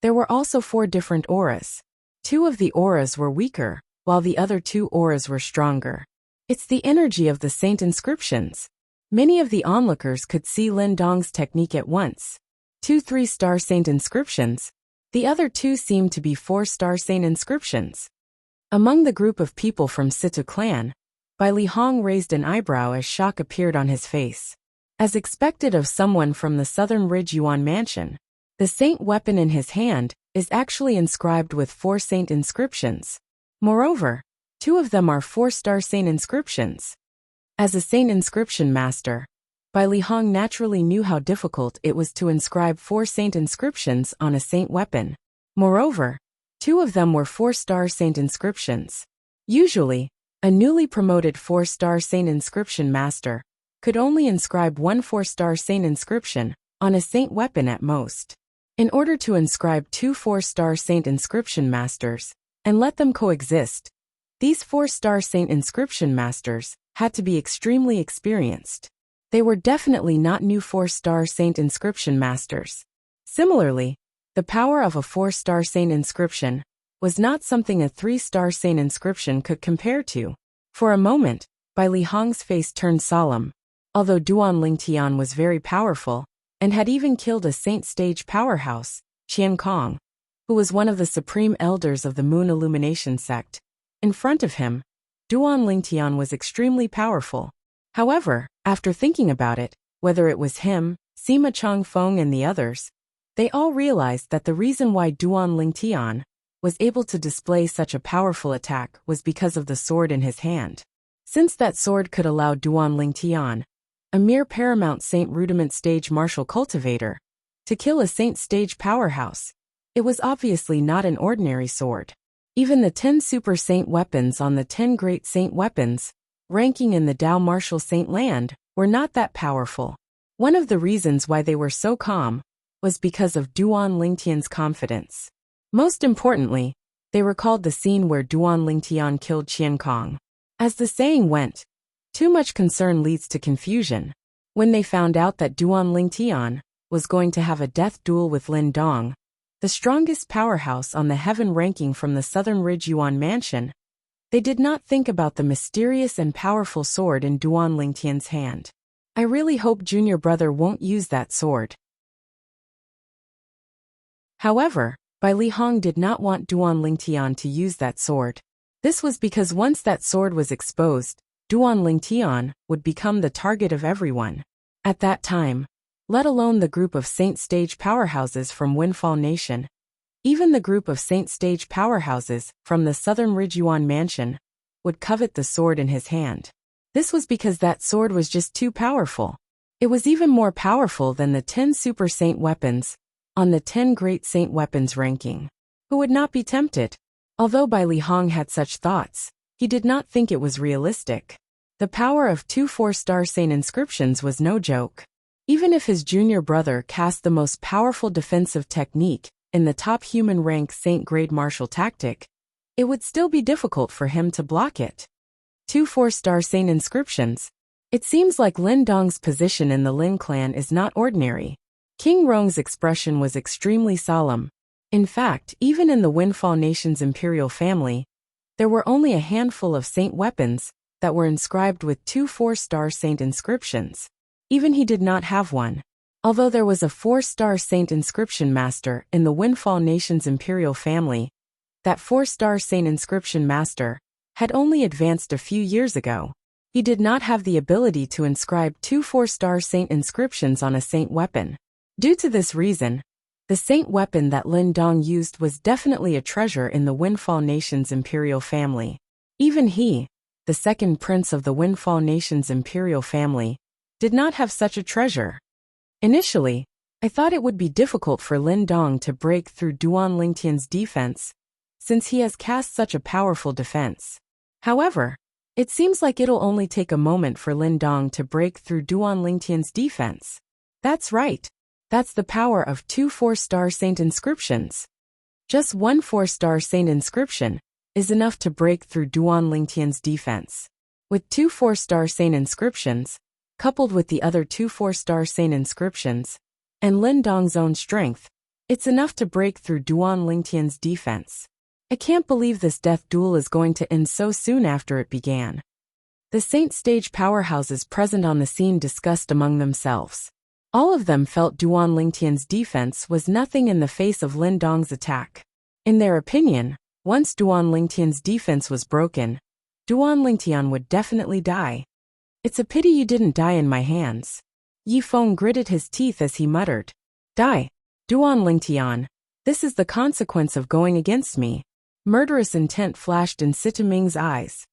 there were also 4 different auras. 2 of the auras were weaker, while the other 2 auras were stronger. It's the energy of the Saint inscriptions. Many of the onlookers could see Lin Dong's technique at once. 2 3-star Saint inscriptions. The other 2 seemed to be 4-star Saint inscriptions. Among the group of people from Situ clan, Bai Li Hong raised an eyebrow as shock appeared on his face. As expected of someone from the Southern Ridge Yuan mansion, the Saint weapon in his hand is actually inscribed with 4 Saint inscriptions. Moreover, 2 of them are 4-star Saint inscriptions. As a Saint inscription master, Bai Li Hong naturally knew how difficult it was to inscribe 4 Saint inscriptions on a Saint weapon. Moreover, 2 of them were 4-star Saint inscriptions. Usually, a newly promoted 4-star Saint inscription master could only inscribe 1 4-star Saint inscription on a Saint weapon at most. In order to inscribe 2 4-star Saint inscription masters and let them coexist, these 4-star Saint inscription masters had to be extremely experienced. They were definitely not new 4-star Saint inscription masters. Similarly, the power of a 4-star Saint inscription was not something a 3-star Saint inscription could compare to. For a moment, Bai Li Hong's face turned solemn. Although Duan Lingtian was very powerful and had even killed a Saint stage powerhouse, Qian Kong, who was one of the supreme elders of the Moon Illumination sect. In front of him, Duan Lingtian was extremely powerful. However, after thinking about it, whether it was him, Sima Changfeng and the others, they all realized that the reason why Duan Lingtian was able to display such a powerful attack was because of the sword in his hand. Since that sword could allow Duan Lingtian, a mere paramount saint rudiment stage martial cultivator, to kill a saint stage powerhouse, it was obviously not an ordinary sword. Even the 10 super saint weapons on the 10 great saint weapons, ranking in the Dao martial saint land, were not that powerful. One of the reasons why they were so calm was because of Duan Lingtian's confidence. Most importantly, they recalled the scene where Duan Lingtian killed Qian Kong. As the saying went, too much concern leads to confusion. When they found out that Duan Lingtian was going to have a death duel with Lin Dong, the strongest powerhouse on the heaven ranking from the Southern Ridge Yuan Mansion, they did not think about the mysterious and powerful sword in Duan Lingtian's hand. I really hope junior brother won't use that sword. However, Bai Lihong did not want Duan Lingtian to use that sword. This was because once that sword was exposed, Duan Lingtian would become the target of everyone. At that time, let alone the group of saint stage powerhouses from Windfall Nation, even the group of saint stage powerhouses from the Southern Ridge Yuan Mansion would covet the sword in his hand. This was because that sword was just too powerful. It was even more powerful than the 10 super saint weapons on the 10 great saint weapons ranking. Who would not be tempted? Although Bai Lihong had such thoughts, he did not think it was realistic. The power of 2 4-star saint inscriptions was no joke. Even if his junior brother cast the most powerful defensive technique in the top human rank saint grade martial tactic, it would still be difficult for him to block it. 2 4-star saint inscriptions. It seems like Lin Dong's position in the Lin clan is not ordinary. King Rong's expression was extremely solemn. In fact, even in the Windfall Nation's imperial family, there were only a handful of saint weapons that were inscribed with 2 4-star saint inscriptions. Even he did not have one. Although there was a 4-star saint inscription master in the Windfall Nation's imperial family, that 4-star saint inscription master had only advanced a few years ago. He did not have the ability to inscribe 2 4-star saint inscriptions on a saint weapon. Due to this reason, the saint weapon that Lin Dong used was definitely a treasure in the Windfall Nation's imperial family. Even he, the second prince of the Windfall Nation's imperial family, did not have such a treasure. Initially, I thought it would be difficult for Lin Dong to break through Duan Lingtian's defense, since he has cast such a powerful defense. However, it seems like it'll only take a moment for Lin Dong to break through Duan Lingtian's defense. That's right. That's the power of 2 4-star saint inscriptions. Just 1 4-star saint inscription is enough to break through Duan Lingtian's defense. With 2 4-star saint inscriptions, coupled with the other 2 4-star saint inscriptions, and Lin Dong's own strength, it's enough to break through Duan Lingtian's defense. I can't believe this death duel is going to end so soon after it began. The saint stage powerhouses present on the scene discussed among themselves. All of them felt Duan Lingtian's defense was nothing in the face of Lin Dong's attack. In their opinion, once Duan Lingtian's defense was broken, Duan Lingtian would definitely die. It's a pity you didn't die in my hands. Yi Feng gritted his teeth as he muttered. Die. Duan Lingtian, this is the consequence of going against me. Murderous intent flashed in Sita Ming's eyes.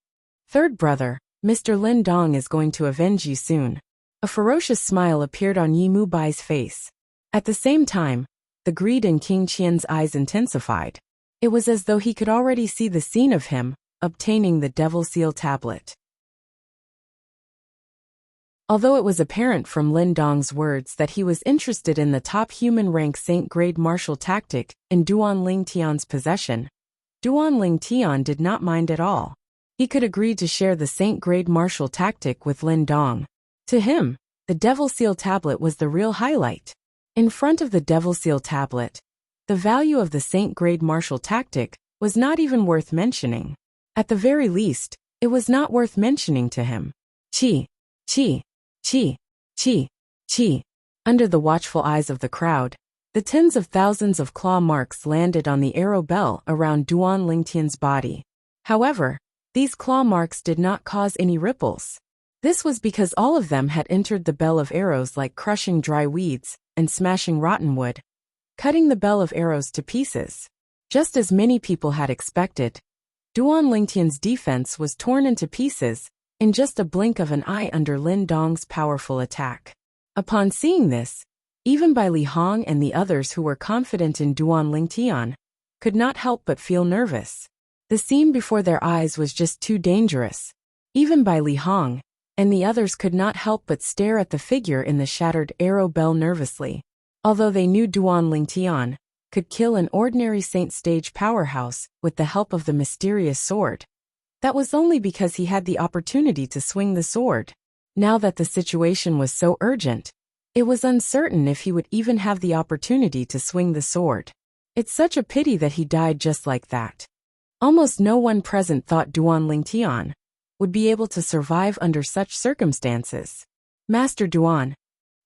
Third brother, Mr. Lin Dong is going to avenge you soon. A ferocious smile appeared on Yi Mubai's face. At the same time, the greed in King Qian's eyes intensified. It was as though he could already see the scene of him obtaining the Devil Seal tablet. Although it was apparent from Lin Dong's words that he was interested in the top human rank saint grade martial tactic in Duan Lingtian's possession, Duan Lingtian did not mind at all. He could agree to share the saint grade martial tactic with Lin Dong. To him, the Devil Seal tablet was the real highlight. In front of the Devil Seal tablet, the value of the saint grade martial tactic was not even worth mentioning. At the very least, it was not worth mentioning to him. Chi, chi, chi, chi, chi. Under the watchful eyes of the crowd, The tens of thousands of claw marks landed on the arrow bell around Duan Lingtian's body. However, these claw marks did not cause any ripples. This was because all of them had entered the bell of arrows like crushing dry weeds and smashing rotten wood, cutting the bell of arrows to pieces. Just as many people had expected, Duan Lingtian's defense was torn into pieces in just a blink of an eye under Lin Dong's powerful attack. Upon seeing this, even Bai Li Hong and the others who were confident in Duan Lingtian could not help but feel nervous. The scene before their eyes was just too dangerous. Even Bai Li Hong and the others could not help but stare at the figure in the shattered arrow bell nervously. Although they knew Duan Lingtian could kill an ordinary Saint Stage powerhouse with the help of the mysterious sword, that was only because he had the opportunity to swing the sword. Now that the situation was so urgent, it was uncertain if he would even have the opportunity to swing the sword. It's such a pity that he died just like that. Almost no one present thought Duan Lingtian would be able to survive under such circumstances. Master Duan.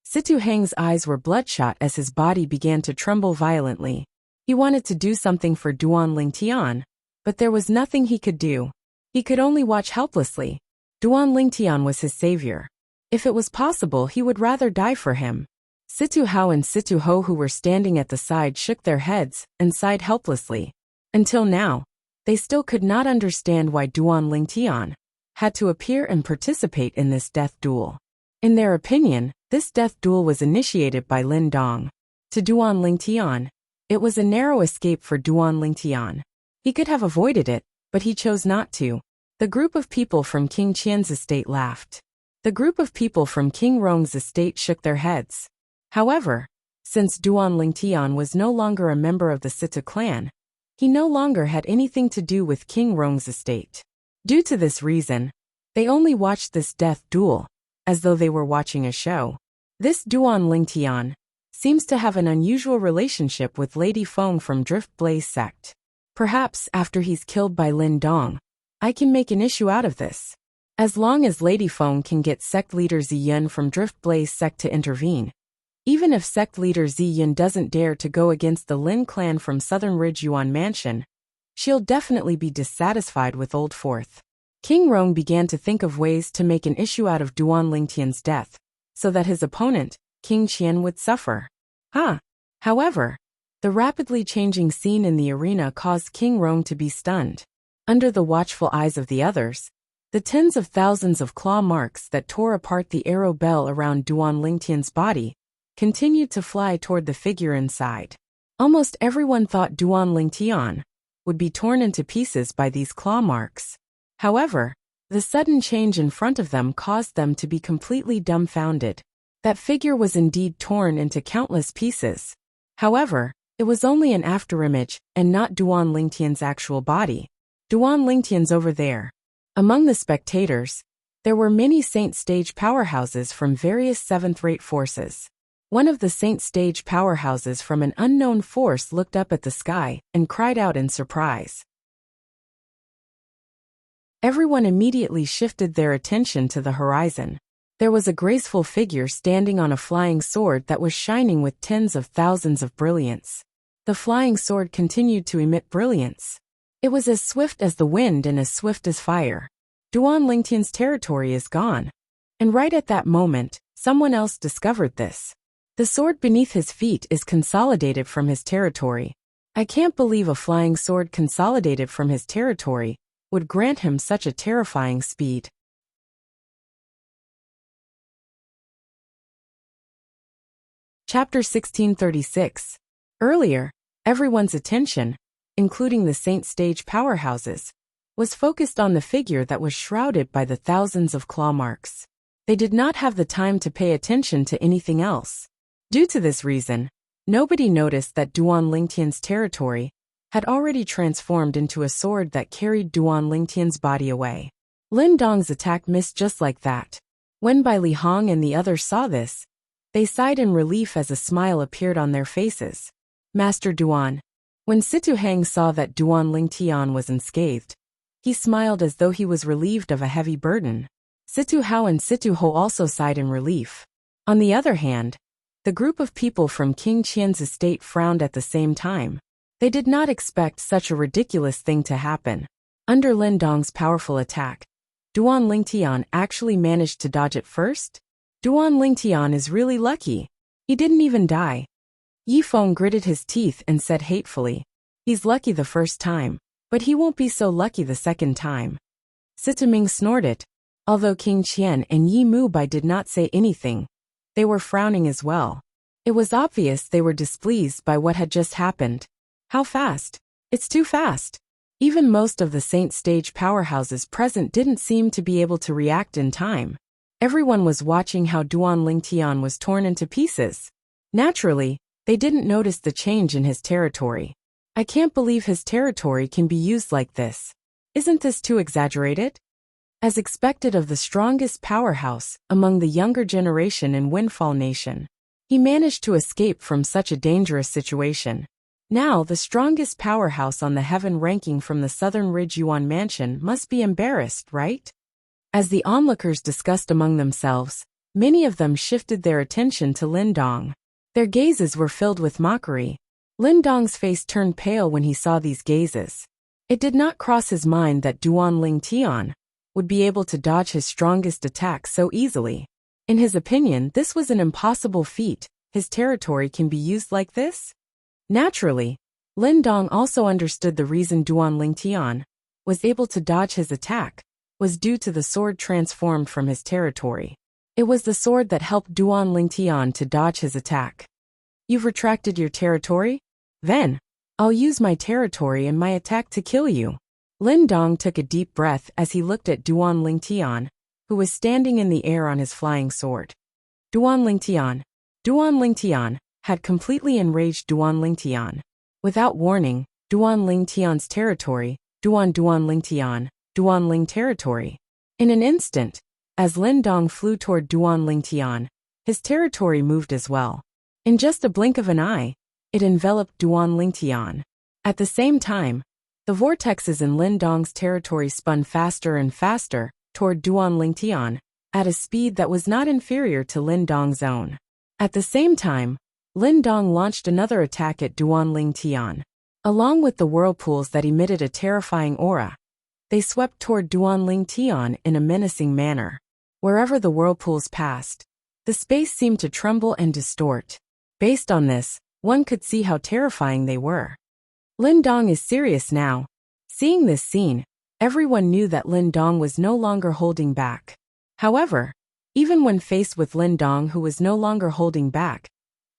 Situ Heng's eyes were bloodshot as his body began to tremble violently. He wanted to do something for Duan Lingtian, but there was nothing he could do. He could only watch helplessly. Duan Lingtian was his savior. If it was possible, he would rather die for him. Situ Hao and Situ Ho, who were standing at the side, shook their heads and sighed helplessly. Until now, they still could not understand why Duan Lingtian had to appear and participate in this death duel. In their opinion, this death duel was initiated by Lin Dong. To Duan Lingtian, it was a narrow escape for Duan Lingtian. He could have avoided it, but he chose not to. The group of people from King Qian's estate laughed. The group of people from King Rong's estate shook their heads. However, since Duan Lingtian was no longer a member of the Sita clan, he no longer had anything to do with King Rong's estate. Due to this reason, they only watched this death duel as though they were watching a show. This Duan Lingtian seems to have an unusual relationship with Lady Feng from Drift Blaze sect. Perhaps after he's killed by Lin Dong, I can make an issue out of this. As long as Lady Feng can get sect leader Ziyun from Drift Blaze sect to intervene. Even if sect leader Ziyun doesn't dare to go against the Lin clan from Southern Ridge Yuan Mansion, she'll definitely be dissatisfied with Old Fourth. King Rong began to think of ways to make an issue out of Duan Lingtian's death, so that his opponent, King Qian, would suffer. However, the rapidly changing scene in the arena caused King Rong to be stunned. Under the watchful eyes of the others, the tens of thousands of claw marks that tore apart the arrow bell around Duan Lingtian's body continued to fly toward the figure inside. Almost everyone thought Duan Lingtian would be torn into pieces by these claw marks. However, the sudden change in front of them caused them to be completely dumbfounded. That figure was indeed torn into countless pieces. However, it was only an afterimage and not Duan Lingtian's actual body. Duan Lingtian's over there. Among the spectators, there were many Saint Stage powerhouses from various 7th-rate forces. One of the Saint Stage powerhouses from an unknown force looked up at the sky and cried out in surprise. Everyone immediately shifted their attention to the horizon. There was a graceful figure standing on a flying sword that was shining with tens of thousands of brilliance. The flying sword continued to emit brilliance. It was as swift as the wind and as swift as fire. Duan Lingtian's territory is gone. And right at that moment, someone else discovered this. The sword beneath his feet is consolidated from his territory. I can't believe a flying sword consolidated from his territory would grant him such a terrifying speed. Chapter 1636. Earlier, everyone's attention, including the Saint Stage powerhouses, was focused on the figure that was shrouded by the thousands of claw marks. They did not have the time to pay attention to anything else. Due to this reason, nobody noticed that Duan Lingtian's territory had already transformed into a sword that carried Duan Lingtian's body away. Lin Dong's attack missed just like that. When Bai Li Hong and the others saw this, they sighed in relief as a smile appeared on their faces. Master Duan. When Situ Heng saw that Duan Lingtian was unscathed, he smiled as though he was relieved of a heavy burden. Situ Hao and Situ Ho also sighed in relief. On the other hand, The group of people from King Qian's estate frowned at the same time. They did not expect such a ridiculous thing to happen. Under Lin Dong's powerful attack, Duan Lingtian actually managed to dodge it first? Duan Lingtian is really lucky. He didn't even die. Yi Feng gritted his teeth and said hatefully, "He's lucky the first time, but he won't be so lucky the second time." Sitaming snorted. Although King Qian and Yi Mubai did not say anything, they were frowning as well. It was obvious they were displeased by what had just happened. How fast? It's too fast. Even most of the Saint Stage powerhouses present didn't seem to be able to react in time. Everyone was watching how Duan Lingtian was torn into pieces. Naturally, they didn't notice the change in his territory. I can't believe his territory can be used like this. Isn't this too exaggerated? As expected of the strongest powerhouse among the younger generation in Windfall Nation, he managed to escape from such a dangerous situation. Now the strongest powerhouse on the heaven ranking from the Southern Ridge Yuan Mansion must be embarrassed, right? As the onlookers discussed among themselves, many of them shifted their attention to Lin Dong. Their gazes were filled with mockery. Lin Dong's face turned pale when he saw these gazes. It did not cross his mind that Duan Lingtian would be able to dodge his strongest attack so easily. In his opinion, this was an impossible feat. His territory can be used like this? Naturally, Lin Dong also understood the reason Duan Lingtian was able to dodge his attack was due to the sword transformed from his territory. It was the sword that helped Duan Lingtian to dodge his attack. You've retracted your territory? Then, I'll use my territory and my attack to kill you. Lin Dong took a deep breath as he looked at Duan Lingtian, who was standing in the air on his flying sword. Duan Lingtian had completely enraged Duan Lingtian. Without warning, Duan Lingtian's territory, Duan Lingtian, Duan Ling territory. In an instant, as Lin Dong flew toward Duan Lingtian, his territory moved as well. In just a blink of an eye, it enveloped Duan Lingtian. At the same time, the vortexes in Lin Dong's territory spun faster and faster toward Duan Lingtian at a speed that was not inferior to Lin Dong's own. At the same time, Lin Dong launched another attack at Duan Lingtian. Along with the whirlpools that emitted a terrifying aura, they swept toward Duan Lingtian in a menacing manner. Wherever the whirlpools passed, the space seemed to tremble and distort. Based on this, one could see how terrifying they were. Lin Dong is serious now. Seeing this scene, everyone knew that Lin Dong was no longer holding back. However, even when faced with Lin Dong, who was no longer holding back,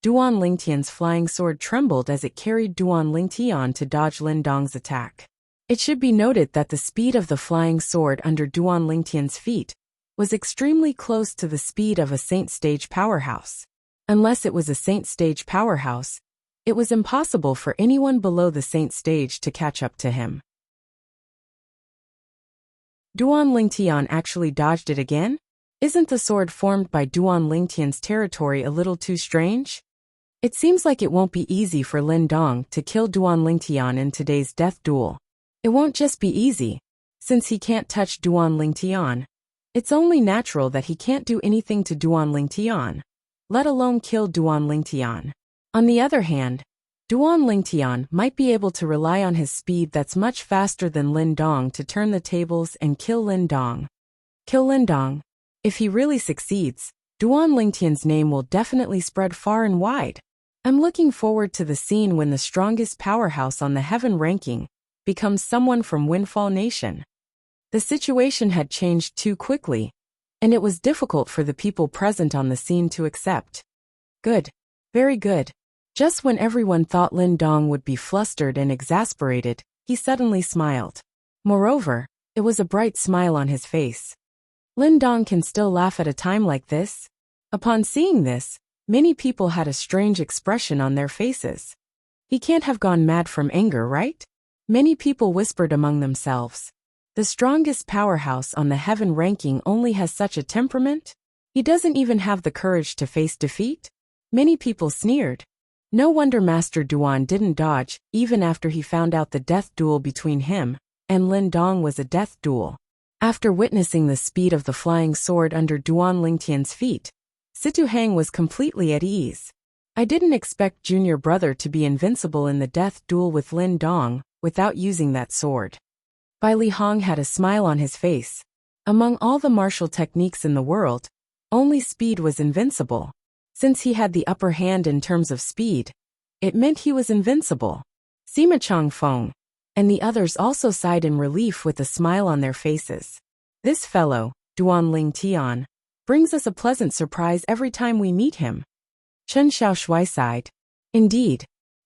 Duan Lingtian's flying sword trembled as it carried Duan Lingtian to dodge Lin Dong's attack. It should be noted that the speed of the flying sword under Duan Lingtian's feet was extremely close to the speed of a Saint Stage powerhouse. Unless it was a Saint Stage powerhouse, it was impossible for anyone below the Saint Stage to catch up to him. Duan Lingtian actually dodged it again? Isn't the sword formed by Duan Lingtian's territory a little too strange? It seems like it won't be easy for Lin Dong to kill Duan Lingtian in today's death duel. It won't just be easy, since he can't touch Duan Lingtian. It's only natural that he can't do anything to Duan Lingtian, let alone kill Duan Lingtian. On the other hand, Duan Lingtian might be able to rely on his speed that's much faster than Lin Dong to turn the tables and kill Lin Dong. Kill Lin Dong. If he really succeeds, Duan Lingtian's name will definitely spread far and wide. I'm looking forward to the scene when the strongest powerhouse on the heaven ranking becomes someone from Windfall Nation. The situation had changed too quickly, and it was difficult for the people present on the scene to accept. Good. Very good. Just when everyone thought Lin Dong would be flustered and exasperated, he suddenly smiled. Moreover, it was a bright smile on his face. Lin Dong can still laugh at a time like this? Upon seeing this, many people had a strange expression on their faces. He can't have gone mad from anger, right? Many people whispered among themselves. The strongest powerhouse on the heaven ranking only has such a temperament? He doesn't even have the courage to face defeat? Many people sneered. No wonder Master Duan didn't dodge, even after he found out the death duel between him and Lin Dong was a death duel. After witnessing the speed of the flying sword under Duan Lingtian's feet, Situ Hang was completely at ease. I didn't expect junior brother to be invincible in the death duel with Lin Dong without using that sword. Bai Li Hong had a smile on his face. Among all the martial techniques in the world, only speed was invincible. Since he had the upper hand in terms of speed, it meant he was invincible. Sima Changfeng and the others also sighed in relief with a smile on their faces. This fellow, Duan Ling Tian, brings us a pleasant surprise every time we meet him. Chen Xiaoshui sighed. Indeed.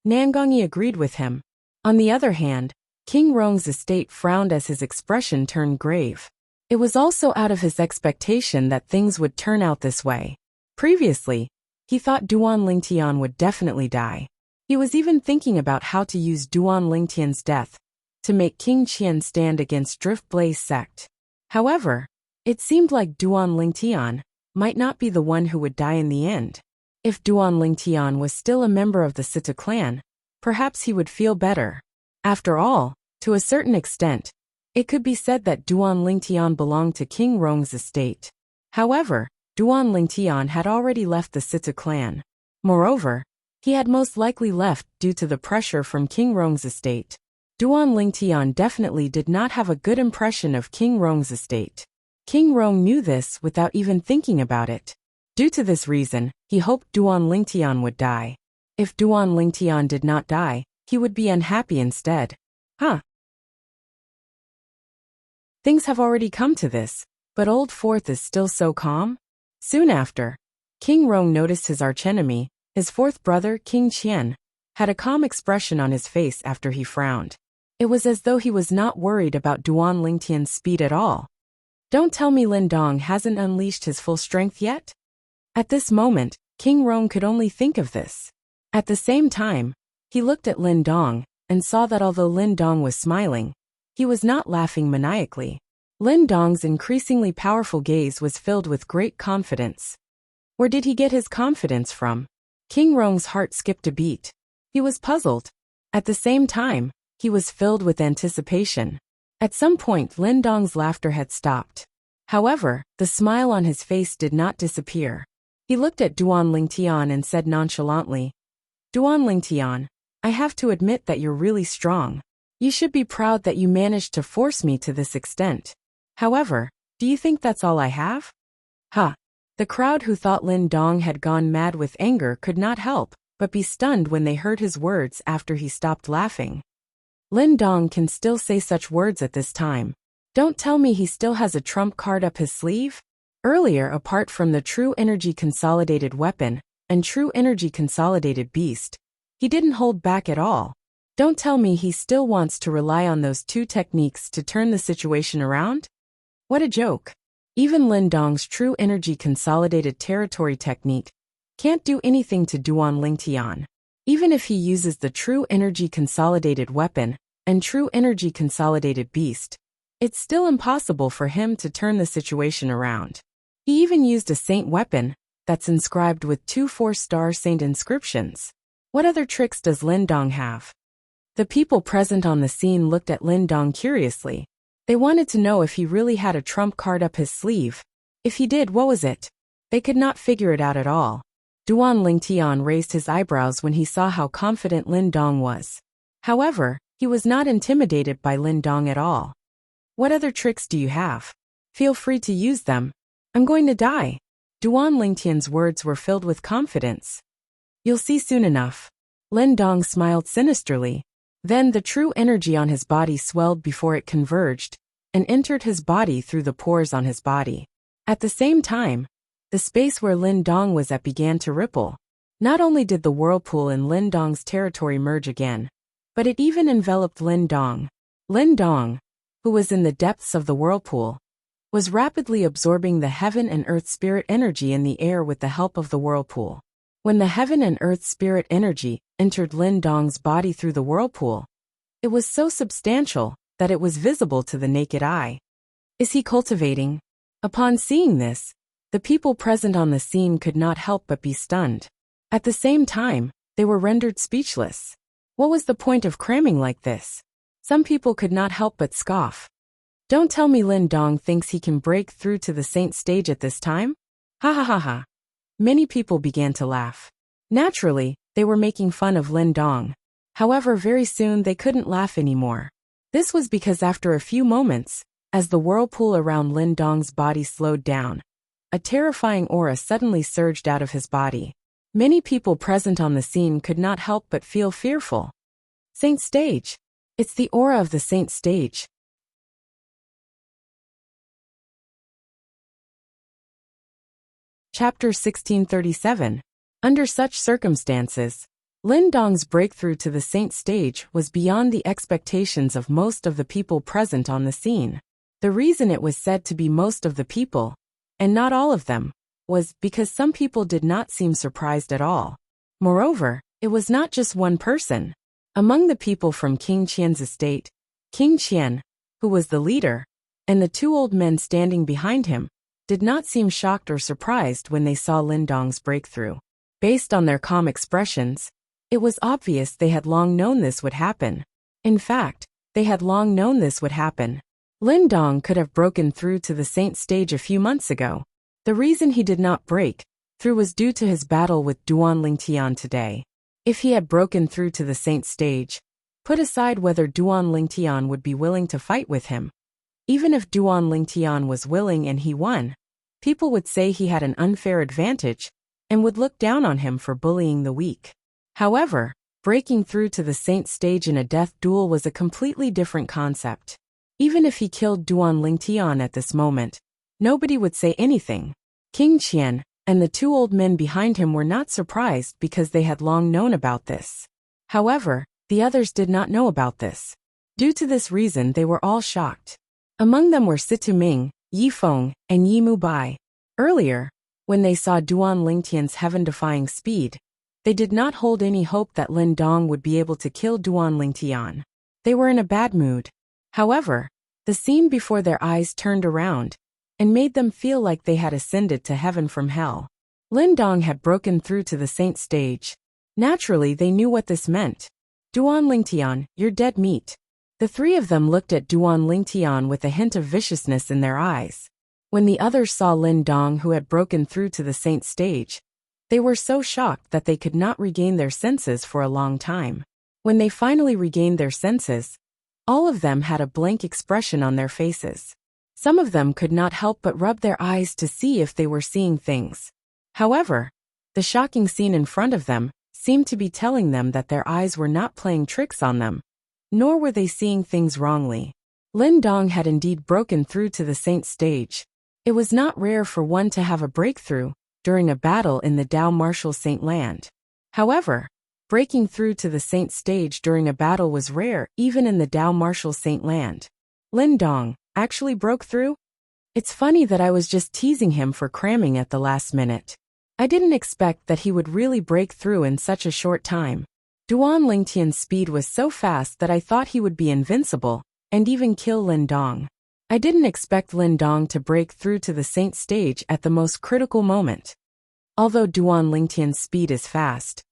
Nangongyi agreed with him. On the other hand, King Rong's estate frowned as his expression turned grave. It was also out of his expectation that things would turn out this way. Previously, he thought Duan Lingtian would definitely die. He was even thinking about how to use Duan Lingtian's death to make King Qian stand against Drift Blaze sect. However, it seemed like Duan Lingtian might not be the one who would die in the end. If Duan Lingtian was still a member of the Sita clan, perhaps he would feel better. After all, to a certain extent, it could be said that Duan Lingtian belonged to King Rong's estate. However, Duan Lingtian had already left the Sita clan. Moreover, he had most likely left due to the pressure from King Rong's estate. Duan Lingtian definitely did not have a good impression of King Rong's estate. King Rong knew this without even thinking about it. Due to this reason, he hoped Duan Lingtian would die. If Duan Lingtian did not die, he would be unhappy instead. Things have already come to this, but Old Fourth is still so calm? Soon after, King Rong noticed his archenemy, his fourth brother King Qian, had a calm expression on his face after he frowned. It was as though he was not worried about Duan Lingtian's speed at all. Don't tell me Lin Dong hasn't unleashed his full strength yet? At this moment, King Rong could only think of this. At the same time, he looked at Lin Dong and saw that although Lin Dong was smiling, he was not laughing maniacally. Lin Dong's increasingly powerful gaze was filled with great confidence. Where did he get his confidence from? King Rong's heart skipped a beat. He was puzzled. At the same time, he was filled with anticipation. At some point Lin Dong's laughter had stopped. However, the smile on his face did not disappear. He looked at Duan Lingtian and said nonchalantly, Duan Lingtian, I have to admit that you're really strong. You should be proud that you managed to force me to this extent. However, do you think that's all I have? The crowd who thought Lin Dong had gone mad with anger could not help but be stunned when they heard his words after he stopped laughing. Lin Dong can still say such words at this time. Don't tell me he still has a trump card up his sleeve? Earlier, apart from the True Energy Consolidated Weapon and True Energy Consolidated Beast, he didn't hold back at all. Don't tell me he still wants to rely on those two techniques to turn the situation around? What a joke. Even Lin Dong's True Energy Consolidated Territory technique can't do anything to Duan Lingtian. Even if he uses the True Energy Consolidated Weapon and True Energy Consolidated Beast, it's still impossible for him to turn the situation around. He even used a saint weapon that's inscribed with 2 4-star saint inscriptions. What other tricks does Lin Dong have? The people present on the scene looked at Lin Dong curiously. They wanted to know if he really had a trump card up his sleeve. If he did, what was it? They could not figure it out at all. Duan Lingtian raised his eyebrows when he saw how confident Lin Dong was. However, he was not intimidated by Lin Dong at all. What other tricks do you have? Feel free to use them. I'm going to die. Duan Lingtian's words were filled with confidence. You'll see soon enough. Lin Dong smiled sinisterly. Then the true energy on his body swelled before it converged and entered his body through the pores on his body. At the same time, the space where Lin Dong was at began to ripple. Not only did the whirlpool in Lin Dong's territory merge again, but it even enveloped Lin Dong. Lin Dong, who was in the depths of the whirlpool, was rapidly absorbing the heaven and earth spirit energy in the air with the help of the whirlpool. When the heaven and earth spirit energy entered Lin Dong's body through the whirlpool, it was so substantial that it was visible to the naked eye. Is he cultivating? Upon seeing this, the people present on the scene could not help but be stunned. At the same time, they were rendered speechless. What was the point of cramming like this? Some people could not help but scoff. Don't tell me Lin Dong thinks he can break through to the saint stage at this time? Ha ha ha ha. Many people began to laugh. Naturally, they were making fun of Lin Dong. However, very soon they couldn't laugh anymore. This was because after a few moments, as the whirlpool around Lin Dong's body slowed down, a terrifying aura suddenly surged out of his body. Many people present on the scene could not help but feel fearful. Saint Stage. It's the aura of the Saint Stage. Chapter 1637. Under such circumstances, Lin Dong's breakthrough to the Saint Stage was beyond the expectations of most of the people present on the scene. The reason it was said to be most of the people, and not all of them, was because some people did not seem surprised at all. Moreover, it was not just one person. Among the people from King Qian's estate, King Qian, who was the leader, and the two old men standing behind him, did not seem shocked or surprised when they saw Lin Dong's breakthrough. Based on their calm expressions, it was obvious they had long known this would happen. In fact, they had long known this would happen. Lin Dong could have broken through to the Saint Stage a few months ago. The reason he did not break through was due to his battle with Duan Lingtian today. If he had broken through to the Saint Stage, put aside whether Duan Lingtian would be willing to fight with him. Even if Duan Lingtian was willing and he won, people would say he had an unfair advantage and would look down on him for bullying the weak. However, breaking through to the Saint Stage in a death duel was a completely different concept. Even if he killed Duan Lingtian at this moment, nobody would say anything. King Qian and the two old men behind him were not surprised because they had long known about this. However, the others did not know about this. Due to this reason, they were all shocked. Among them were Situ Ming, Yi Feng, and Yi Mubai. Earlier, when they saw Duan Lingtian's heaven-defying speed, they did not hold any hope that Lin Dong would be able to kill Duan Lingtian. They were in a bad mood. However, the scene before their eyes turned around and made them feel like they had ascended to heaven from hell. Lin Dong had broken through to the Saint Stage. Naturally, they knew what this meant. Duan Lingtian, you're dead meat. The three of them looked at Duan Lingtian with a hint of viciousness in their eyes. When the others saw Lin Dong, who had broken through to the Saint Stage, they were so shocked that they could not regain their senses for a long time. When they finally regained their senses, all of them had a blank expression on their faces. Some of them could not help but rub their eyes to see if they were seeing things. However, the shocking scene in front of them seemed to be telling them that their eyes were not playing tricks on them, nor were they seeing things wrongly. Lin Dong had indeed broken through to the Saint Stage. It was not rare for one to have a breakthrough during a battle in the Dao Martial Saint Land. However, breaking through to the Saint Stage during a battle was rare even in the Dao Martial Saint Land. Lin Dong actually broke through? It's funny that I was just teasing him for cramming at the last minute. I didn't expect that he would really break through in such a short time. Duan Lingtian's speed was so fast that I thought he would be invincible and even kill Lin Dong. I didn't expect Lin Dong to break through to the Saint Stage at the most critical moment. Although Duan Lingtian's speed is fast,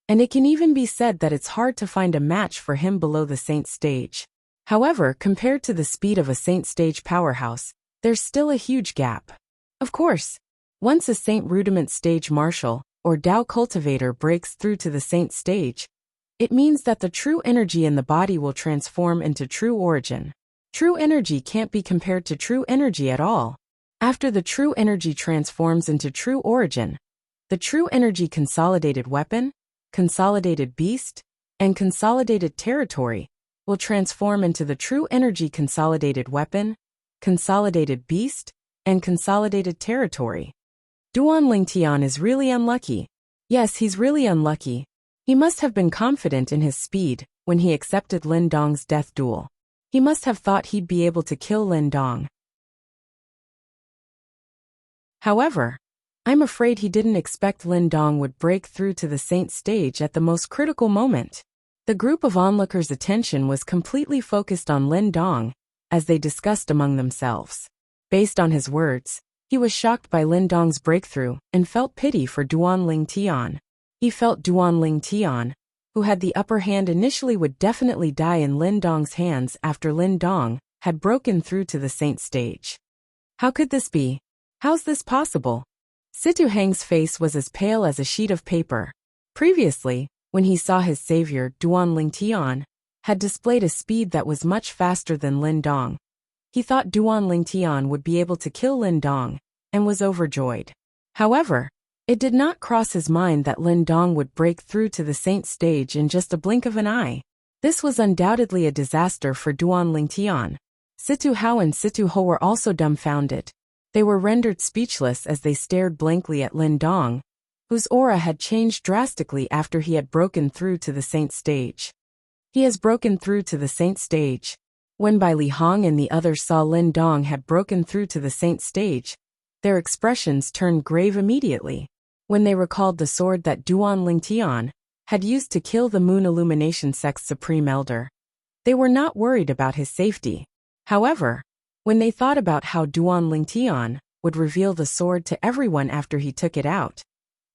and it can even be said that it's hard to find a match for him below the Saint Stage. However, compared to the speed of a Saint Stage powerhouse, there's still a huge gap. Of course, once a Saint Rudiment Stage Martial or Dao Cultivator breaks through to the Saint Stage, it means that the true energy in the body will transform into true origin. True energy can't be compared to true energy at all. After the true energy transforms into true origin, the true energy consolidated weapon, consolidated beast, and consolidated territory will transform into the true energy consolidated weapon, consolidated beast, and consolidated territory. Duan Lingtian is really unlucky. Yes, he's really unlucky. He must have been confident in his speed when he accepted Lin Dong's death duel. He must have thought he'd be able to kill Lin Dong. However, I'm afraid he didn't expect Lin Dong would break through to the Saint Stage at the most critical moment. The group of onlookers' attention was completely focused on Lin Dong as they discussed among themselves. Based on his words, he was shocked by Lin Dong's breakthrough and felt pity for Duan Lingtian. He felt Duan Lingtian, who had the upper hand initially, would definitely die in Lin Dong's hands after Lin Dong had broken through to the Saint Stage. How could this be? How's this possible? Situ Hang's face was as pale as a sheet of paper. Previously, when he saw his savior, Duan Lingtian, had displayed a speed that was much faster than Lin Dong. He thought Duan Lingtian would be able to kill Lin Dong, and was overjoyed. However, it did not cross his mind that Lin Dong would break through to the saint stage in just a blink of an eye. This was undoubtedly a disaster for Duan Lingtian. Situ Hao and Situ Ho were also dumbfounded. They were rendered speechless as they stared blankly at Lin Dong, whose aura had changed drastically after he had broken through to the saint stage. He has broken through to the saint stage. When Bai Li Hong and the others saw Lin Dong had broken through to the saint stage, their expressions turned grave immediately. When they recalled the sword that Duan Lingtian had used to kill the Moon Illumination Sect's Supreme Elder, they were not worried about his safety. However, when they thought about how Duan Lingtian would reveal the sword to everyone after he took it out,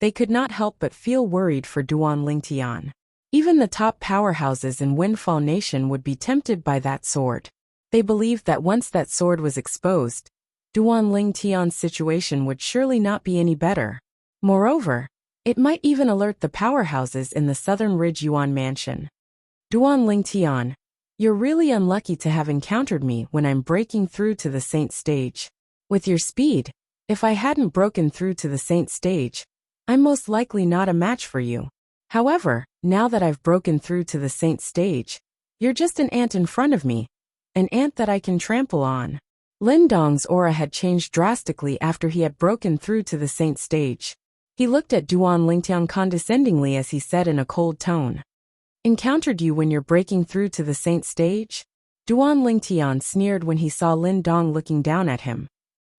they could not help but feel worried for Duan Lingtian. Even the top powerhouses in Windfall Nation would be tempted by that sword. They believed that once that sword was exposed, Duan Lingtian's situation would surely not be any better. Moreover, it might even alert the powerhouses in the Southern Ridge Yuan Mansion. Duan Lingtian, you're really unlucky to have encountered me when I'm breaking through to the saint stage. With your speed, if I hadn't broken through to the saint stage, I'm most likely not a match for you. However, now that I've broken through to the saint stage, you're just an ant in front of me, an ant that I can trample on. Lin Dong's aura had changed drastically after he had broken through to the saint stage. He looked at Duan Lingtian condescendingly as he said in a cold tone, "Encountered you when you're breaking through to the saint stage?" Duan Lingtian sneered when he saw Lin Dong looking down at him.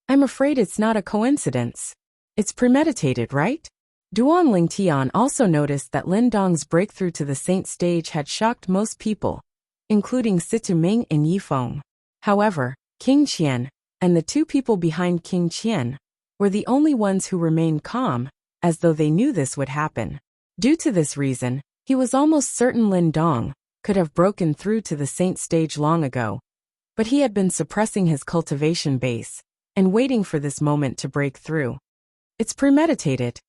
"I'm afraid it's not a coincidence. It's premeditated, right?" Duan Lingtian also noticed that Lin Dong's breakthrough to the saint stage had shocked most people, including Situ Ming and Yifeng. However, King Qian, and the two people behind King Qian, were the only ones who remained calm, as though they knew this would happen. Due to this reason, he was almost certain Lin Dong could have broken through to the saint stage long ago, but he had been suppressing his cultivation base and waiting for this moment to break through. It's premeditated.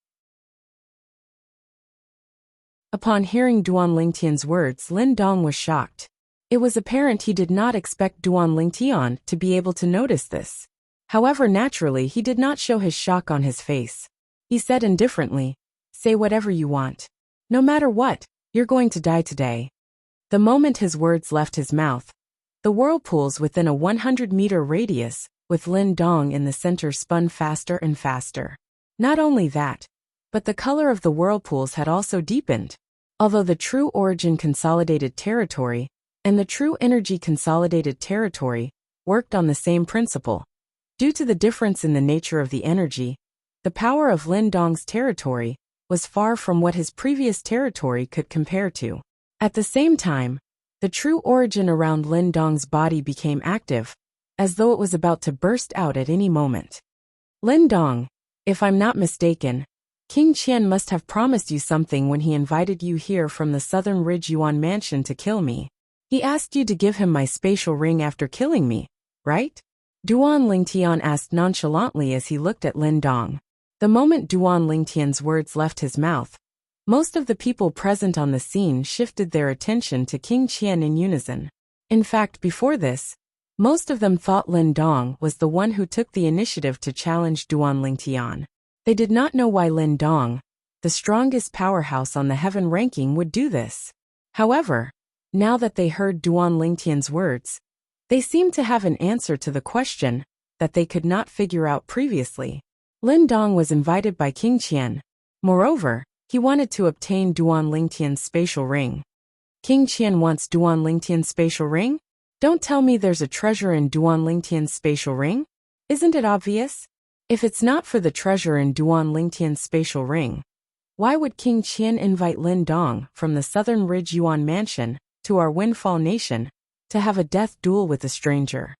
Upon hearing Duan Lingtian's words, Lin Dong was shocked. It was apparent he did not expect Duan Lingtian to be able to notice this. However, naturally, he did not show his shock on his face. He said indifferently, "Say whatever you want. No matter what, you're going to die today." The moment his words left his mouth, the whirlpools within a 100-meter radius, with Lin Dong in the center, spun faster and faster. Not only that, but the color of the whirlpools had also deepened. Although the True Origin Consolidated Territory and the True Energy Consolidated Territory worked on the same principle, due to the difference in the nature of the energy, the power of Lin Dong's territory was far from what his previous territory could compare to. At the same time, the true origin around Lin Dong's body became active, as though it was about to burst out at any moment. "Lin Dong, if I'm not mistaken, King Qian must have promised you something when he invited you here from the Southern Ridge Yuan Mansion to kill me. He asked you to give him my spatial ring after killing me, right?" Duan Lingtian asked nonchalantly as he looked at Lin Dong. The moment Duan Lingtian's words left his mouth, most of the people present on the scene shifted their attention to King Qian in unison. In fact, before this, most of them thought Lin Dong was the one who took the initiative to challenge Duan Lingtian. They did not know why Lin Dong, the strongest powerhouse on the heaven ranking, would do this. However, now that they heard Duan Lingtian's words, they seemed to have an answer to the question that they could not figure out previously. Lin Dong was invited by King Qian. Moreover, he wanted to obtain Duan Lingtian's spatial ring. King Qian wants Duan Lingtian's spatial ring? Don't tell me there's a treasure in Duan Lingtian's spatial ring? Isn't it obvious? If it's not for the treasure in Duan Lingtian's spatial ring, why would King Qian invite Lin Dong from the Southern Ridge Yuan Mansion to our Windfall Nation to have a death duel with a stranger?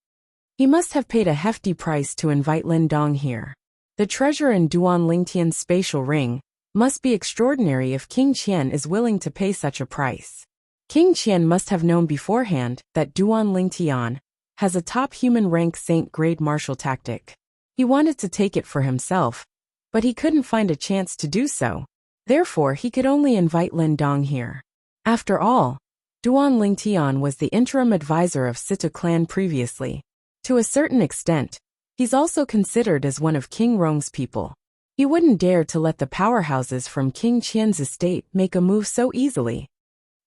He must have paid a hefty price to invite Lin Dong here. The treasure in Duan Lingtian's spatial ring must be extraordinary if King Qian is willing to pay such a price. King Qian must have known beforehand that Duan Lingtian has a top human rank saint grade martial tactic. He wanted to take it for himself, but he couldn't find a chance to do so. Therefore, he could only invite Lin Dong here. After all, Duan Lingtian was the interim advisor of Sita clan previously. To a certain extent, he's also considered as one of King Rong's people. He wouldn't dare to let the powerhouses from King Qian's estate make a move so easily.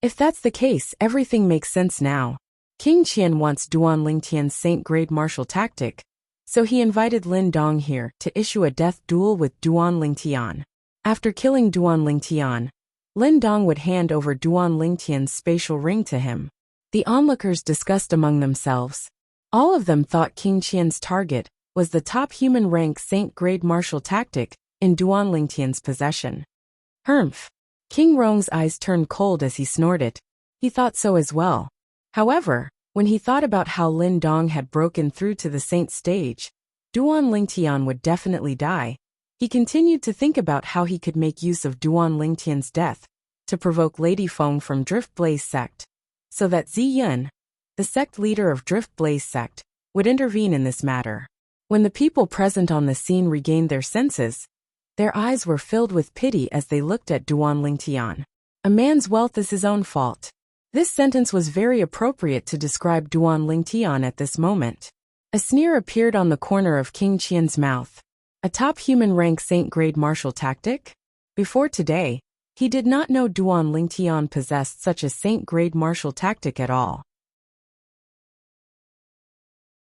If that's the case, everything makes sense now. King Qian wants Duan Lingtian's Saint-grade martial tactic, so he invited Lin Dong here to issue a death duel with Duan Lingtian. After killing Duan Lingtian, Lin Dong would hand over Duan Lingtian's spatial ring to him. The onlookers discussed among themselves. All of them thought King Qian's target was the top human rank Saint-grade martial tactic in Duan Lingtian's possession. Humph! King Rong's eyes turned cold as he snorted. He thought so as well. However, when he thought about how Lin Dong had broken through to the saint stage, Duan Lingtian would definitely die. He continued to think about how he could make use of Duan Lingtian's death to provoke Lady Feng from Drift Blaze sect, so that Zi Yun, the sect leader of Drift Blaze sect, would intervene in this matter. When the people present on the scene regained their senses, their eyes were filled with pity as they looked at Duan Lingtian. A man's wealth is his own fault. This sentence was very appropriate to describe Duan Lingtian at this moment. A sneer appeared on the corner of King Qian's mouth. A top human rank Saint-grade martial tactic? Before today, he did not know Duan Lingtian possessed such a Saint-grade martial tactic at all.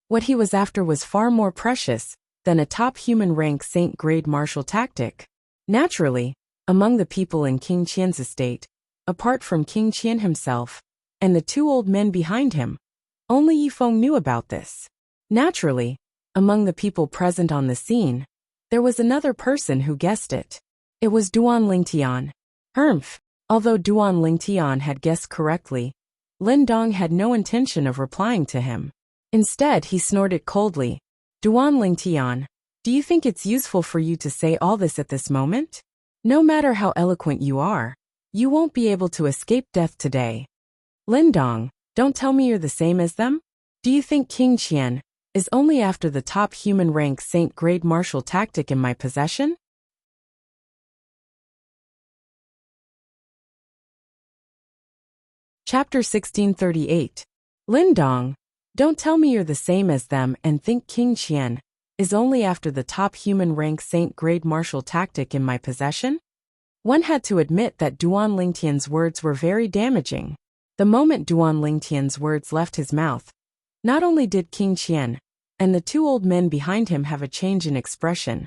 What he was after was far more precious than a top human rank Saint-grade martial tactic. Naturally, among the people in King Qian's estate, apart from King Qian himself and the two old men behind him, only Yifeng knew about this. Naturally, among the people present on the scene, there was another person who guessed it. It was Duan Lingtian. Humph! Although Duan Lingtian had guessed correctly, Lin Dong had no intention of replying to him. Instead, he snorted coldly. Duan Lingtian, do you think it's useful for you to say all this at this moment? No matter how eloquent you are, you won't be able to escape death today. Lin Dong, don't tell me you're the same as them? Do you think King Qian is only after the top human rank Saint-grade martial tactic in my possession? Chapter 1638. Lin Dong, don't tell me you're the same as them and think King Qian is only after the top human rank Saint-grade martial tactic in my possession? One had to admit that Duan Lingtian's words were very damaging. The moment Duan Lingtian's words left his mouth, not only did King Qian and the two old men behind him have a change in expression,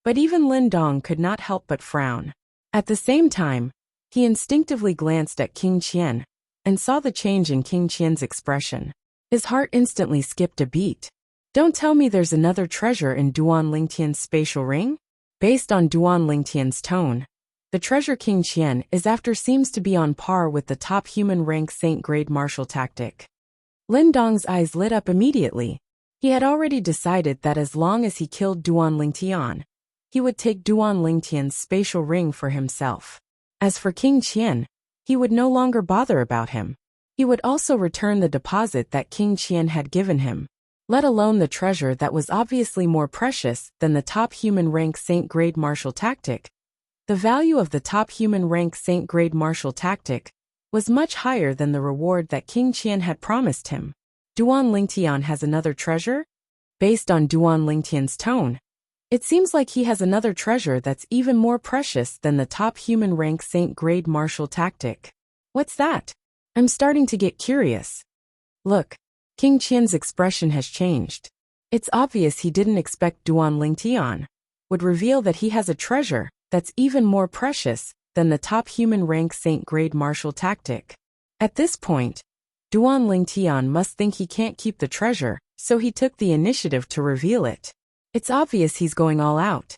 but even Lin Dong could not help but frown. At the same time, he instinctively glanced at King Qian and saw the change in King Qian's expression. His heart instantly skipped a beat. Don't tell me there's another treasure in Duan Lingtian's spatial ring? Based on Duan Lingtian's tone, the treasure King Qian is after seems to be on par with the top human rank Saint-grade martial tactic. Lin Dong's eyes lit up immediately. He had already decided that as long as he killed Duan Lingtian, he would take Duan Lingtian's spatial ring for himself. As for King Qian, he would no longer bother about him. He would also return the deposit that King Qian had given him, let alone the treasure that was obviously more precious than the top human rank Saint-grade martial tactic. The value of the top human rank Saint-grade martial tactic was much higher than the reward that King Qian had promised him. Duan Lingtian has another treasure? Based on Duan Lingtian's tone, it seems like he has another treasure that's even more precious than the top human rank Saint-grade martial tactic. What's that? I'm starting to get curious. Look, King Qian's expression has changed. It's obvious he didn't expect Duan Lingtian would reveal that he has a treasure that's even more precious than the top human rank Saint-grade martial tactic. At this point, Duan Lingtian must think he can't keep the treasure, so he took the initiative to reveal it. It's obvious he's going all out.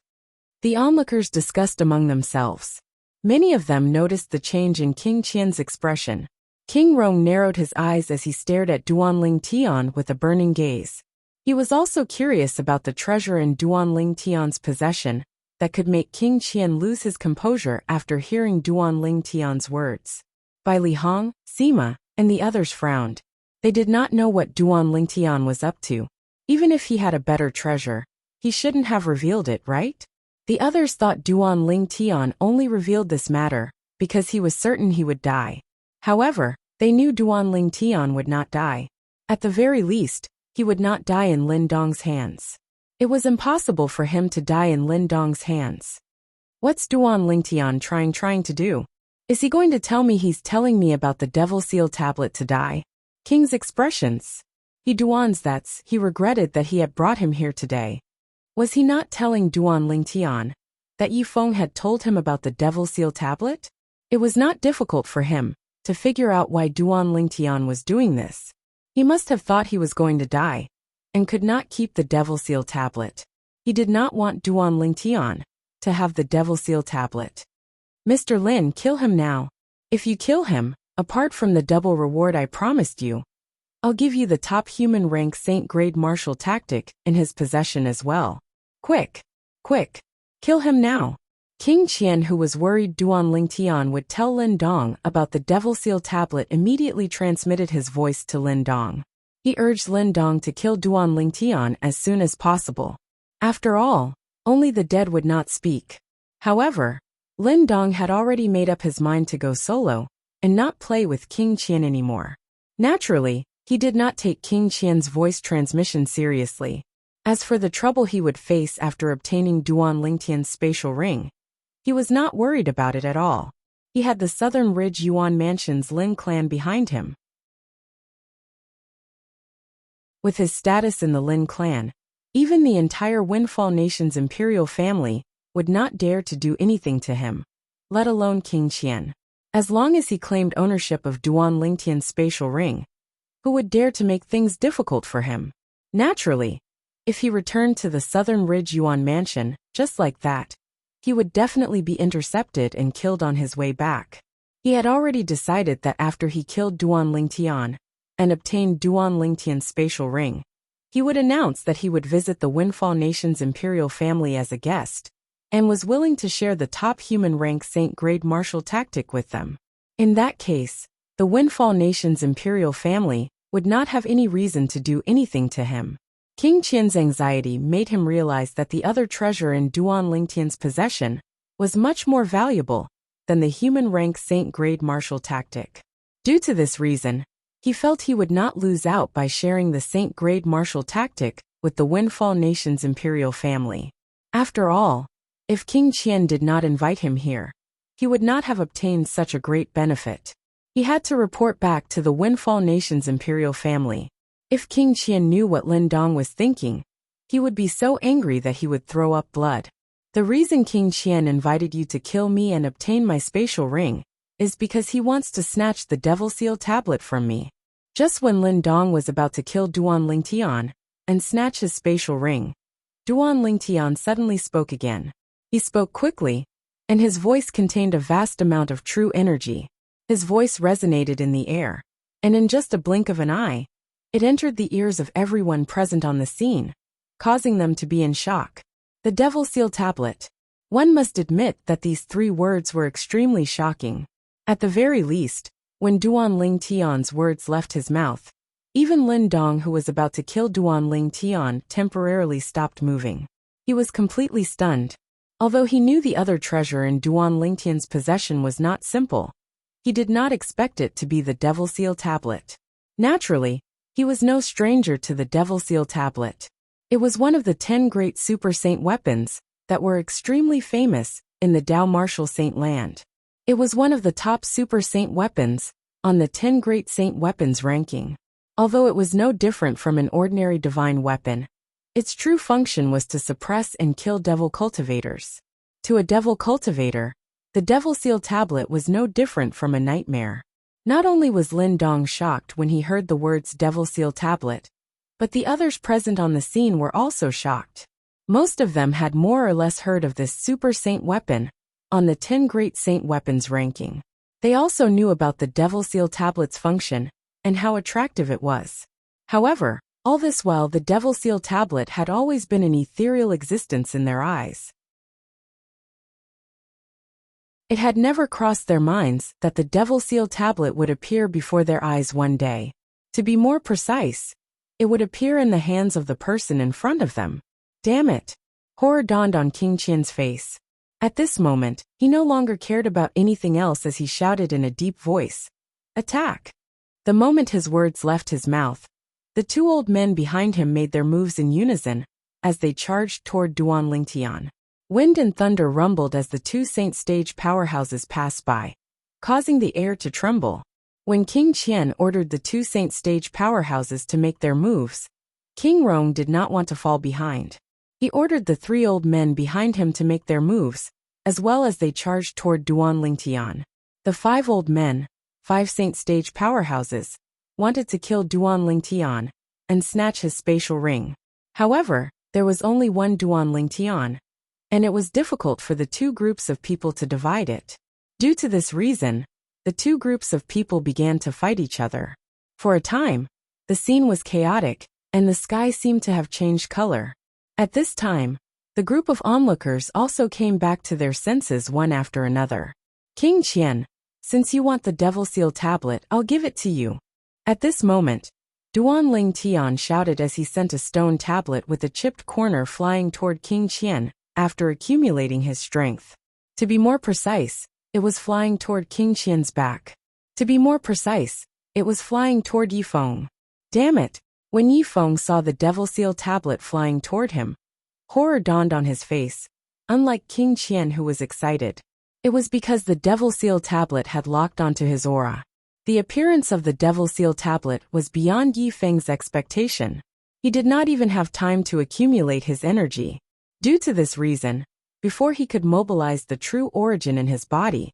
The onlookers discussed among themselves. Many of them noticed the change in King Qian's expression. King Rong narrowed his eyes as he stared at Duan Lingtian with a burning gaze. He was also curious about the treasure in Duan Lingtian's possession that could make King Qian lose his composure after hearing Duan Lingtian's words. Bai Li Hong, Sima, and the others frowned. They did not know what Duan Lingtian was up to. Even if he had a better treasure, he shouldn't have revealed it, right? The others thought Duan Ling Tian only revealed this matter because he was certain he would die. However, they knew Duan Ling Tian would not die. At the very least, he would not die in Lin Dong's hands. It was impossible for him to die in Lin Dong's hands. What's Duan Ling Tian trying to do? Is he going to tell me he's telling me about the Devil Seal tablet to die? King's expressions. He regretted that he had brought him here today. Was he not telling Duan Ling Tian that Yi Feng had told him about the Devil Seal tablet? It was not difficult for him to figure out why Duan Ling Tian was doing this. He must have thought he was going to die and could not keep the Devil Seal tablet. He did not want Duan Ling Tian to have the Devil Seal tablet. Mr. Lin, kill him now. If you kill him, apart from the double reward I promised you, I'll give you the top human rank Saint grade martial tactic in his possession as well. Quick! Kill him now. King Qian, who was worried Duan Ling Tian would tell Lin Dong about the Devil Seal tablet, immediately transmitted his voice to Lin Dong. He urged Lin Dong to kill Duan Ling Tian as soon as possible. After all, only the dead would not speak. However, Lin Dong had already made up his mind to go solo and not play with King Qian anymore. Naturally, he did not take King Qian's voice transmission seriously. As for the trouble he would face after obtaining Duan Ling Tian's spatial ring, he was not worried about it at all. He had the Southern Ridge Yuan Mansion's Lin clan behind him. With his status in the Lin clan, even the entire Windfall Nation's imperial family would not dare to do anything to him, let alone King Qian. As long as he claimed ownership of Duan Ling Tian's spatial ring, who would dare to make things difficult for him? Naturally, if he returned to the Southern Ridge Yuan Mansion, just like that, he would definitely be intercepted and killed on his way back. He had already decided that after he killed Duan Ling Tian and obtained Duan Ling Tian's spatial ring, he would announce that he would visit the Windfall Nation's imperial family as a guest, and was willing to share the top human rank Saint grade martial tactic with them. In that case, the Windfall Nation's imperial family would not have any reason to do anything to him. King Qian's anxiety made him realize that the other treasure in Duan Ling Tian's possession was much more valuable than the human rank Saint grade martial tactic. Due to this reason, he felt he would not lose out by sharing the Saint grade martial tactic with the Windfall Nation's imperial family. After all, if King Qian did not invite him here, he would not have obtained such a great benefit. He had to report back to the Windfall Nation's imperial family. If King Qian knew what Lin Dong was thinking, he would be so angry that he would throw up blood. The reason King Qian invited you to kill me and obtain my spatial ring is because he wants to snatch the Devil Seal tablet from me. Just when Lin Dong was about to kill Duan Ling Tian and snatch his spatial ring, Duan Ling Tian suddenly spoke again. He spoke quickly, and his voice contained a vast amount of true energy. His voice resonated in the air, and in just a blink of an eye, it entered the ears of everyone present on the scene, causing them to be in shock. The Devil Seal tablet. One must admit that these 3 words were extremely shocking. At the very least, when Duan Ling Tian's words left his mouth, even Lin Dong, who was about to kill Duan Ling Tian, temporarily stopped moving. He was completely stunned. Although he knew the other treasure in Duan Ling Tian's possession was not simple, he did not expect it to be the Devil Seal tablet. Naturally, he was no stranger to the Devil Seal tablet. It was one of the 10 great Super Saint weapons that were extremely famous in the Dao Martial Saint land. It was one of the top Super Saint weapons on the 10 great Saint weapons ranking. Although it was no different from an ordinary divine weapon, its true function was to suppress and kill devil cultivators. To a devil cultivator, the Devil Seal tablet was no different from a nightmare. Not only was Lin Dong shocked when he heard the words Devil Seal tablet, but the others present on the scene were also shocked. Most of them had more or less heard of this Super Saint weapon on the 10 Great Saint Weapons ranking. They also knew about the Devil Seal tablet's function and how attractive it was. However, all this while the Devil Seal tablet had always been an ethereal existence in their eyes. It had never crossed their minds that the Devil Seal tablet would appear before their eyes one day. To be more precise, it would appear in the hands of the person in front of them. Damn it! Horror dawned on King Qian's face. At this moment, he no longer cared about anything else as he shouted in a deep voice, "Attack!" The moment his words left his mouth, the two old men behind him made their moves in unison as they charged toward Duan Lingtian. Wind and thunder rumbled as the two Saint Stage powerhouses passed by, causing the air to tremble. When King Qian ordered the two Saint Stage powerhouses to make their moves, King Rong did not want to fall behind. He ordered the three old men behind him to make their moves, as well as they charged toward Duan Lingtian. The five old men, five Saint Stage powerhouses, wanted to kill Duan Lingtian and snatch his spatial ring. However, there was only one Duan Lingtian, and it was difficult for the two groups of people to divide it. Due to this reason, the two groups of people began to fight each other. For a time, the scene was chaotic, and the sky seemed to have changed color. At this time, the group of onlookers also came back to their senses one after another. "King Qian, since you want the Devil Seal tablet, I'll give it to you." At this moment, Duan Lingtian shouted as he sent a stone tablet with a chipped corner flying toward King Qian after accumulating his strength. To be more precise, it was flying toward King Qian's back. To be more precise, it was flying toward Yifeng. Damn it! When Yifeng saw the Devil Seal tablet flying toward him, horror dawned on his face. Unlike King Qian, who was excited, it was because the Devil Seal tablet had locked onto his aura. The appearance of the Devil Seal tablet was beyond Yifeng's expectation. He did not even have time to accumulate his energy. Due to this reason, before he could mobilize the true origin in his body,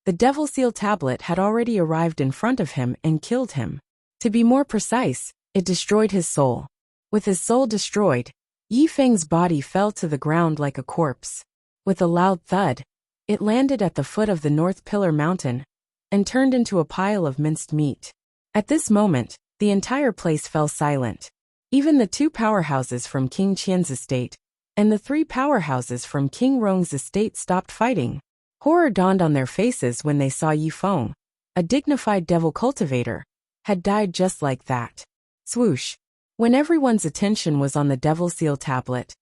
the Devil Seal tablet had already arrived in front of him and killed him. To be more precise, it destroyed his soul. With his soul destroyed, Yifeng's body fell to the ground like a corpse. With a loud thud, it landed at the foot of the North Pillar Mountain and turned into a pile of minced meat. At this moment, the entire place fell silent. Even the two powerhouses from King Qian's estate and the three powerhouses from King Rong's estate stopped fighting. Horror dawned on their faces when they saw Yifeng, a dignified devil cultivator, had died just like that. Swoosh! When everyone's attention was on the Devil Seal tablet,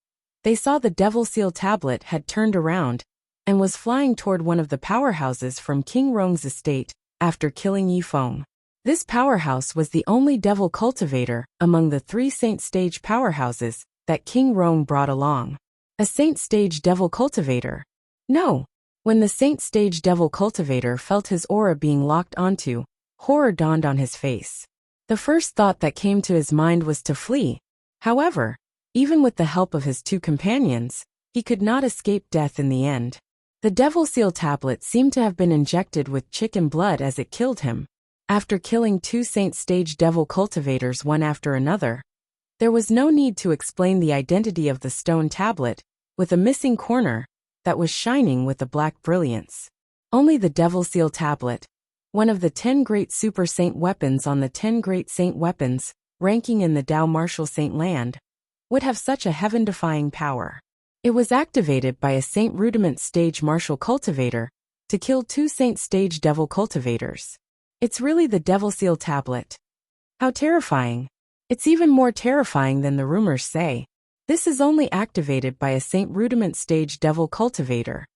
they saw the Devil Seal tablet had turned around and was flying toward one of the powerhouses from King Rong's estate after killing Yifeng. This powerhouse was the only devil cultivator among the three Saint Stage powerhouses that King Rong brought along. A Saint Stage devil cultivator? No! When the Saint Stage devil cultivator felt his aura being locked onto, horror dawned on his face. The first thought that came to his mind was to flee. However, even with the help of his two companions, he could not escape death in the end. The Devil Seal tablet seemed to have been injected with chicken blood as it killed him. After killing two Saint Stage devil cultivators one after another, there was no need to explain the identity of the stone tablet, with a missing corner that was shining with a black brilliance. Only the Devil Seal tablet, one of the 10 great super saint weapons on the 10 great saint weapons, ranking in the Tao Martial Saint land, would have such a heaven-defying power. It was activated by a Saint Rudiment Stage Martial Cultivator to kill two Saint Stage Devil Cultivators. It's really the Devil Seal tablet. How terrifying! It's even more terrifying than the rumors say. This is only activated by a Saint Rudiment Stage Devil Cultivator.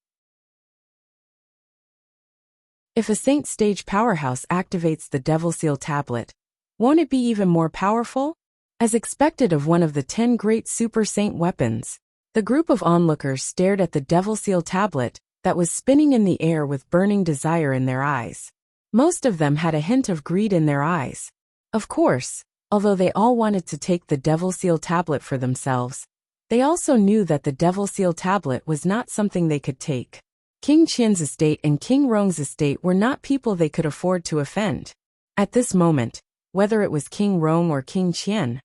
If a Saint Stage powerhouse activates the Devil Seal tablet, won't it be even more powerful? As expected of one of the 10 great super saint weapons, the group of onlookers stared at the Devil Seal tablet that was spinning in the air with burning desire in their eyes. Most of them had a hint of greed in their eyes. Of course, although they all wanted to take the Devil Seal tablet for themselves, they also knew that the Devil Seal tablet was not something they could take. King Qian's estate and King Rong's estate were not people they could afford to offend. At this moment, whether it was King Rong or King Qian,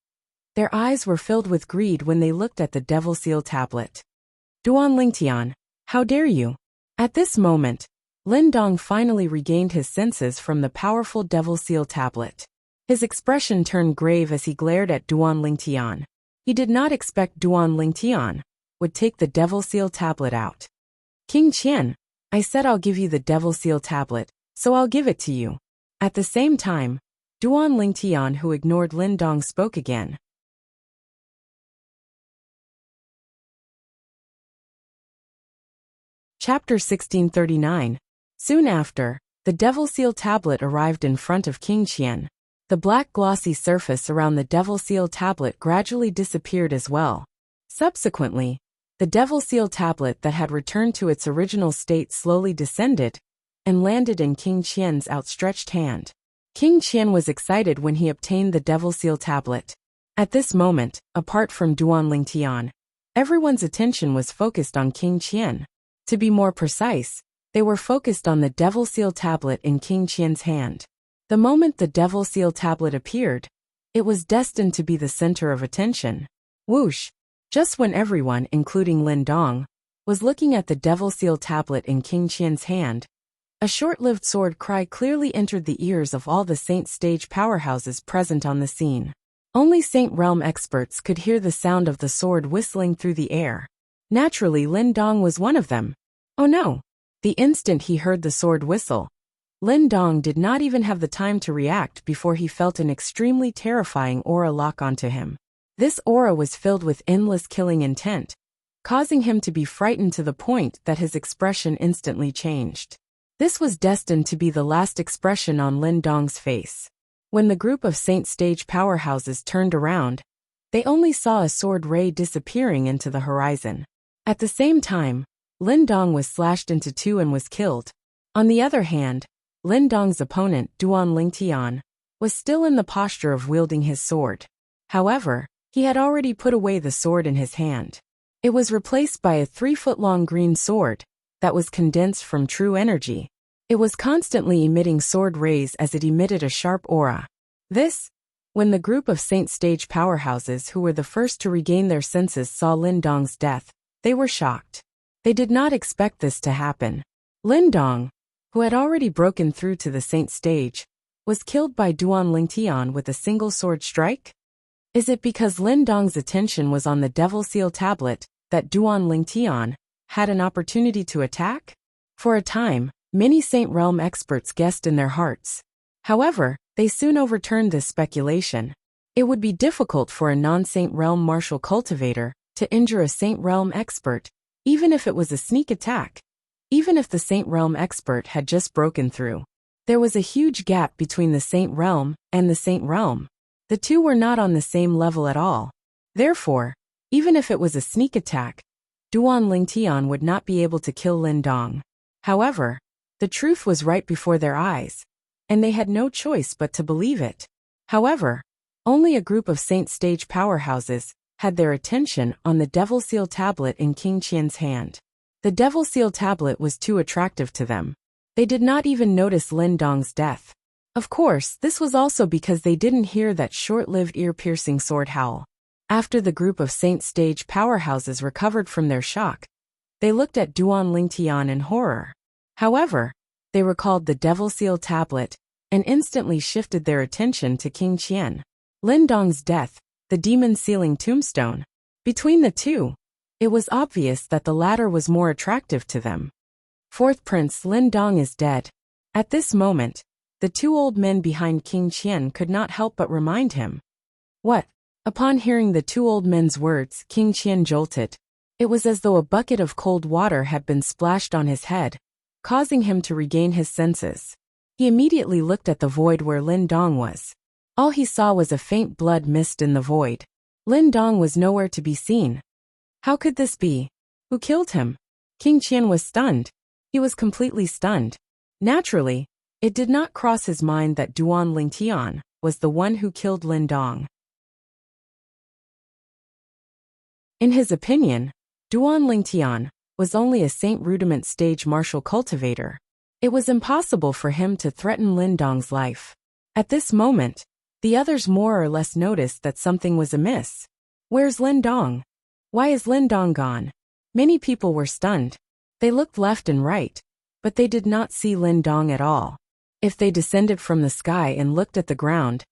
their eyes were filled with greed when they looked at the Devil Seal tablet. Duan Lingtian, how dare you? At this moment, Lin Dong finally regained his senses from the powerful Devil Seal tablet. His expression turned grave as he glared at Duan Lingtian. He did not expect Duan Lingtian would take the Devil Seal tablet out. King Qian, I said I'll give you the Devil Seal tablet, so I'll give it to you. At the same time, Duan Lingtian, who ignored Lin Dong, spoke again. Chapter 1639. Soon after, the Devil Seal tablet arrived in front of King Qian. The black glossy surface around the Devil Seal tablet gradually disappeared as well. Subsequently, the Devil Seal tablet that had returned to its original state slowly descended and landed in King Qian's outstretched hand. King Qian was excited when he obtained the Devil Seal tablet. At this moment, apart from Duan Lingtian, everyone's attention was focused on King Qian. To be more precise, they were focused on the Devil Seal tablet in King Qian's hand. The moment the Devil Seal tablet appeared, it was destined to be the center of attention. Whoosh! Just when everyone, including Lin Dong, was looking at the Devil Seal tablet in King Qian's hand, a short-lived sword cry clearly entered the ears of all the Saint Stage powerhouses present on the scene. Only Saint Realm experts could hear the sound of the sword whistling through the air. Naturally, Lin Dong was one of them. Oh no! The instant he heard the sword whistle, Lin Dong did not even have the time to react before he felt an extremely terrifying aura lock onto him. This aura was filled with endless killing intent, causing him to be frightened to the point that his expression instantly changed. This was destined to be the last expression on Lin Dong's face. When the group of Saint Stage powerhouses turned around, they only saw a sword ray disappearing into the horizon. At the same time, Lin Dong was slashed into two and was killed. On the other hand, Lin Dong's opponent, Duan Lingtian, was still in the posture of wielding his sword. However, he had already put away the sword in his hand. It was replaced by a 3-foot-long green sword that was condensed from true energy. It was constantly emitting sword rays as it emitted a sharp aura. When the group of Saint Stage powerhouses who were the first to regain their senses saw Lin Dong's death, they were shocked. They did not expect this to happen. Lin Dong, who had already broken through to the Saint Stage, was killed by Duan Lingtian with a single sword strike? Is it because Lin Dong's attention was on the Devil Seal tablet that Duan Lingtian had an opportunity to attack? For a time, many Saint Realm experts guessed in their hearts. However, they soon overturned this speculation. It would be difficult for a non-Saint Realm martial cultivator to injure a Saint Realm expert, even if it was a sneak attack. Even if the Saint Realm expert had just broken through. There was a huge gap between the Saint Realm and the Saint Realm. The two were not on the same level at all. Therefore, even if it was a sneak attack, Duan Lingtian would not be able to kill Lin Dong. However, the truth was right before their eyes, and they had no choice but to believe it. However, only a group of Saint Stage powerhouses had their attention on the Devil Seal tablet in King Qian's hand. The Devil Seal tablet was too attractive to them. They did not even notice Lin Dong's death. Of course, this was also because they didn't hear that short-lived ear-piercing sword howl. After the group of Saint Stage powerhouses recovered from their shock, they looked at Duan Lingtian in horror. However, they recalled the Devil Seal tablet and instantly shifted their attention to King Qian. Lin Dong's death, the demon sealing tombstone. Between the two, it was obvious that the latter was more attractive to them. Fourth Prince Lin Dong is dead. At this moment, the two old men behind King Qian could not help but remind him. What? Upon hearing the two old men's words, King Qian jolted. It was as though a bucket of cold water had been splashed on his head, causing him to regain his senses. He immediately looked at the void where Lin Dong was. All he saw was a faint blood mist in the void. Lin Dong was nowhere to be seen. How could this be? Who killed him? King Qian was stunned. He was completely stunned. Naturally, it did not cross his mind that Duan Lingtian was the one who killed Lin Dong. In his opinion, Duan Lingtian was only a Saint Rudiment stage martial cultivator. It was impossible for him to threaten Lin Dong's life. At this moment, the others more or less noticed that something was amiss. Where's Lin Dong? Why is Lin Dong gone? Many people were stunned. They looked left and right, but they did not see Lin Dong at all. If they descended from the sky and looked at the ground,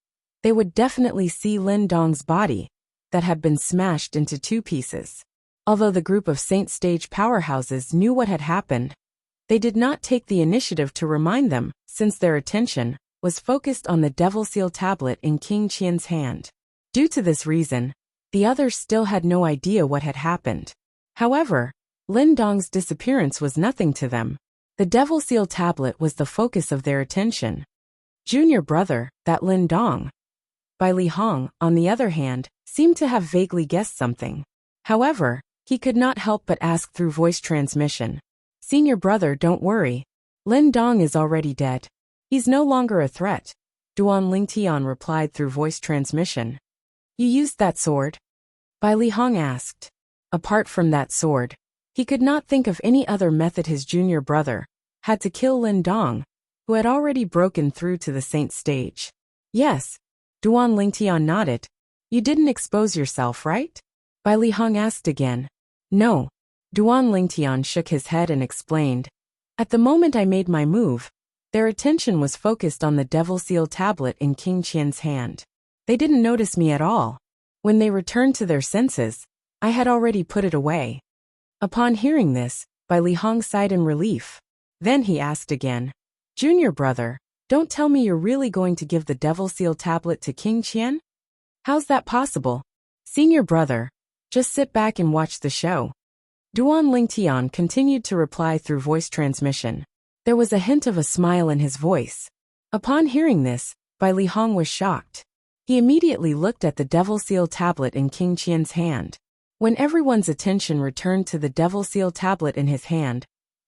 they would definitely see Lin Dong's body that had been smashed into two pieces. Although the group of Saint Stage powerhouses knew what had happened, they did not take the initiative to remind them, since their attention was focused on the Devil Seal tablet in King Qian's hand. Due to this reason, the others still had no idea what had happened. However, Lin Dong's disappearance was nothing to them. The Devil Seal tablet was the focus of their attention. Junior brother, that Lin Dong. Bai Li Hong, on the other hand, seemed to have vaguely guessed something. However, he could not help but ask through voice transmission. Senior brother, don't worry. Lin Dong is already dead. He's no longer a threat. Duan Lingtian replied through voice transmission. You used that sword? Bai Li Hong asked. Apart from that sword, he could not think of any other method. His junior brother had to kill Lin Dong, who had already broken through to the saint stage. Yes. Duan Lingtian nodded. You didn't expose yourself, right? Bai Li Hong asked again. No. Duan Lingtian shook his head and explained. At the moment I made my move, their attention was focused on the Devil Seal tablet in King Qian's hand. They didn't notice me at all. When they returned to their senses, I had already put it away. Upon hearing this, Bai Li Hong sighed in relief. Then he asked again. Junior brother, don't tell me you're really going to give the Devil Seal tablet to King Qian? How's that possible? Senior brother, just sit back and watch the show. Duan Lingtian continued to reply through voice transmission. There was a hint of a smile in his voice. Upon hearing this, Bai Li Hong was shocked. He immediately looked at the Devil Seal tablet in King Qian's hand. When everyone's attention returned to the Devil Seal tablet in his hand,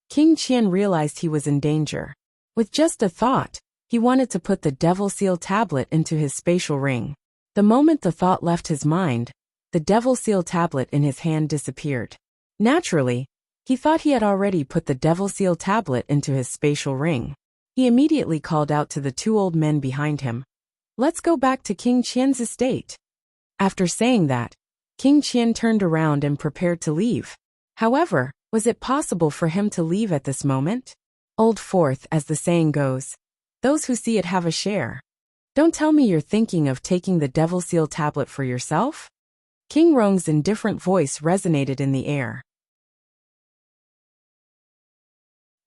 King Qian realized he was in danger. With just a thought, he wanted to put the Devil Seal tablet into his spatial ring. The moment the thought left his mind, the Devil Seal tablet in his hand disappeared. Naturally, he thought he had already put the Devil Seal tablet into his spatial ring. He immediately called out to the two old men behind him. Let's go back to King Qian's estate. After saying that, King Qian turned around and prepared to leave. However, was it possible for him to leave at this moment? Old fourth, as the saying goes. Those who see it have a share. Don't tell me you're thinking of taking the Devil Seal tablet for yourself? King Rong's indifferent voice resonated in the air.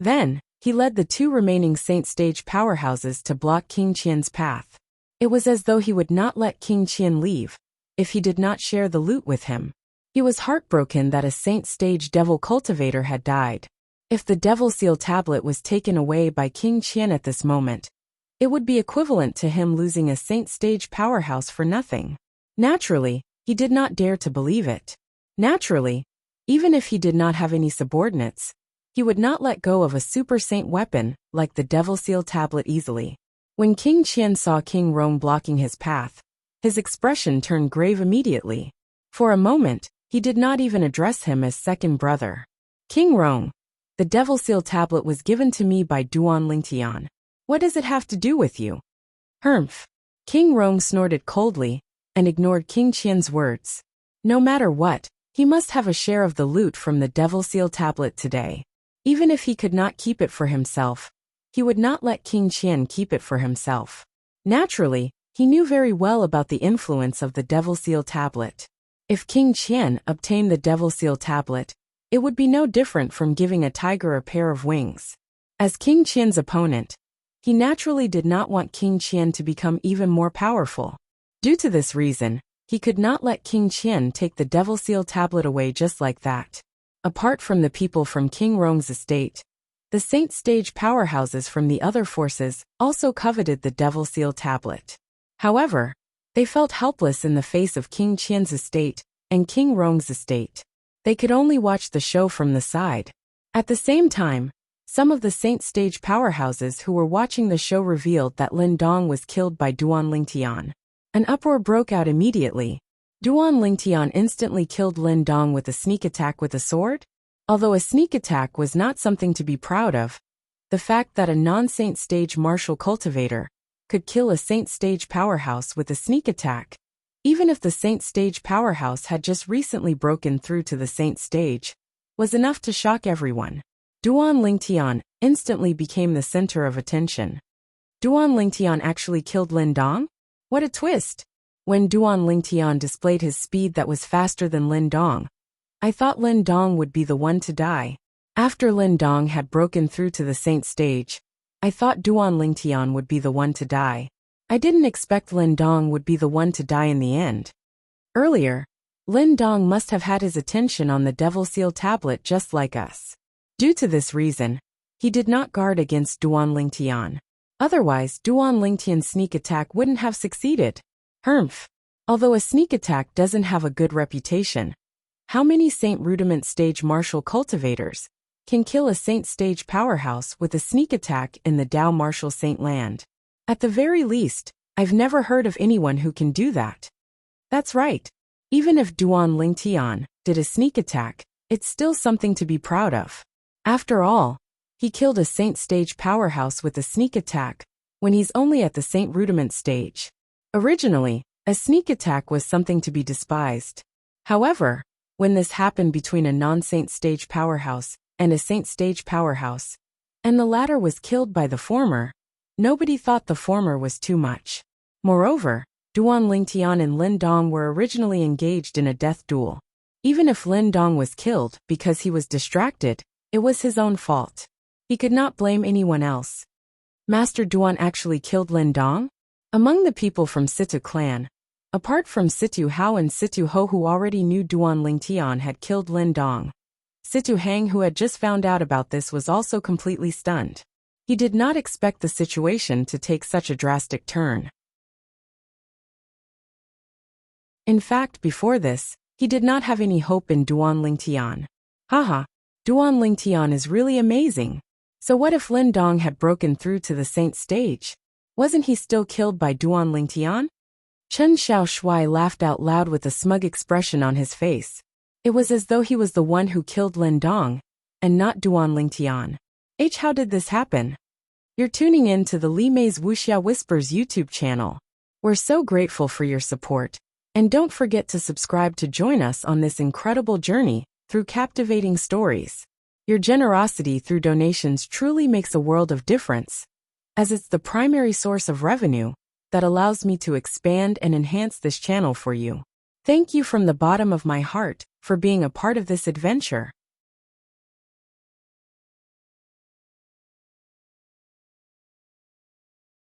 Then, he led the two remaining Saint Stage powerhouses to block King Qian's path. It was as though he would not let King Qian leave if he did not share the loot with him. He was heartbroken that a Saint Stage Devil Cultivator had died. If the Devil Seal tablet was taken away by King Qian at this moment, it would be equivalent to him losing a Saint Stage powerhouse for nothing. Naturally, he did not dare to believe it. Naturally, even if he did not have any subordinates, he would not let go of a Super Saint weapon like the Devil Seal tablet easily. When King Qian saw King Rong blocking his path, his expression turned grave immediately. For a moment, he did not even address him as second brother. King Rong, the Devil Seal tablet was given to me by Duan Lingtian. What does it have to do with you? Humph. King Rong snorted coldly and ignored King Qian's words. No matter what, he must have a share of the loot from the Devil Seal tablet today. Even if he could not keep it for himself, he would not let King Qian keep it for himself. Naturally, he knew very well about the influence of the Devil Seal tablet. If King Qian obtained the Devil Seal tablet, it would be no different from giving a tiger a pair of wings. As King Qian's opponent, he naturally did not want King Qian to become even more powerful. Due to this reason, he could not let King Qian take the Devil Seal tablet away just like that. Apart from the people from King Rong's estate, the Saint Stage powerhouses from the other forces also coveted the Devil Seal tablet. However, they felt helpless in the face of King Qian's estate and King Rong's estate. They could only watch the show from the side. At the same time, some of the Saint Stage powerhouses who were watching the show revealed that Lin Dong was killed by Duan Lingtian. An uproar broke out immediately. Duan Lingtian instantly killed Lin Dong with a sneak attack with a sword? Although a sneak attack was not something to be proud of, the fact that a non-Saint Stage martial cultivator could kill a Saint Stage powerhouse with a sneak attack, even if the Saint Stage powerhouse had just recently broken through to the Saint Stage, was enough to shock everyone. Duan Lingtian instantly became the center of attention. Duan Lingtian actually killed Lin Dong? What a twist! When Duan Lingtian displayed his speed that was faster than Lin Dong, I thought Lin Dong would be the one to die. After Lin Dong had broken through to the Saint Stage, I thought Duan Lingtian would be the one to die. I didn't expect Lin Dong would be the one to die in the end. Earlier, Lin Dong must have had his attention on the Devil Seal tablet just like us. Due to this reason, he did not guard against Duan Lingtian. Otherwise, Duan Lingtian's sneak attack wouldn't have succeeded. Humph. Although a sneak attack doesn't have a good reputation, how many Saint Rudiment stage martial cultivators can kill a Saint stage powerhouse with a sneak attack in the Dao martial Saint land? At the very least, I've never heard of anyone who can do that. That's right. Even if Duan Lingtian did a sneak attack, it's still something to be proud of. After all, he killed a Saint stage powerhouse with a sneak attack when he's only at the Saint Rudiment stage. Originally, a sneak attack was something to be despised. However, when this happened between a non-Saint stage powerhouse and a Saint stage powerhouse, and the latter was killed by the former, nobody thought the former was too much. Moreover, Duan Lingtian and Lin Dong were originally engaged in a death duel. Even if Lin Dong was killed because he was distracted, it was his own fault. He could not blame anyone else. Master Duan actually killed Lin Dong? Among the people from Situ clan, apart from Situ Hao and Situ Ho who already knew Duan Lingtian had killed Lin Dong, Situ Hang who had just found out about this was also completely stunned. He did not expect the situation to take such a drastic turn. In fact, before this, he did not have any hope in Duan Lingtian. Haha, Duan Lingtian is really amazing. So what if Lin Dong had broken through to the Saint stage? Wasn't he still killed by Duan Lingtian? Chen Xiaoshui laughed out loud with a smug expression on his face. It was as though he was the one who killed Lin Dong, and not Duan Lingtian. How did this happen? You're tuning in to the Li Mei's Wuxia Whispers YouTube channel. We're so grateful for your support, and don't forget to subscribe to join us on this incredible journey through captivating stories. Your generosity through donations truly makes a world of difference, as it's the primary source of revenue that allows me to expand and enhance this channel for you. Thank you from the bottom of my heart for being a part of this adventure.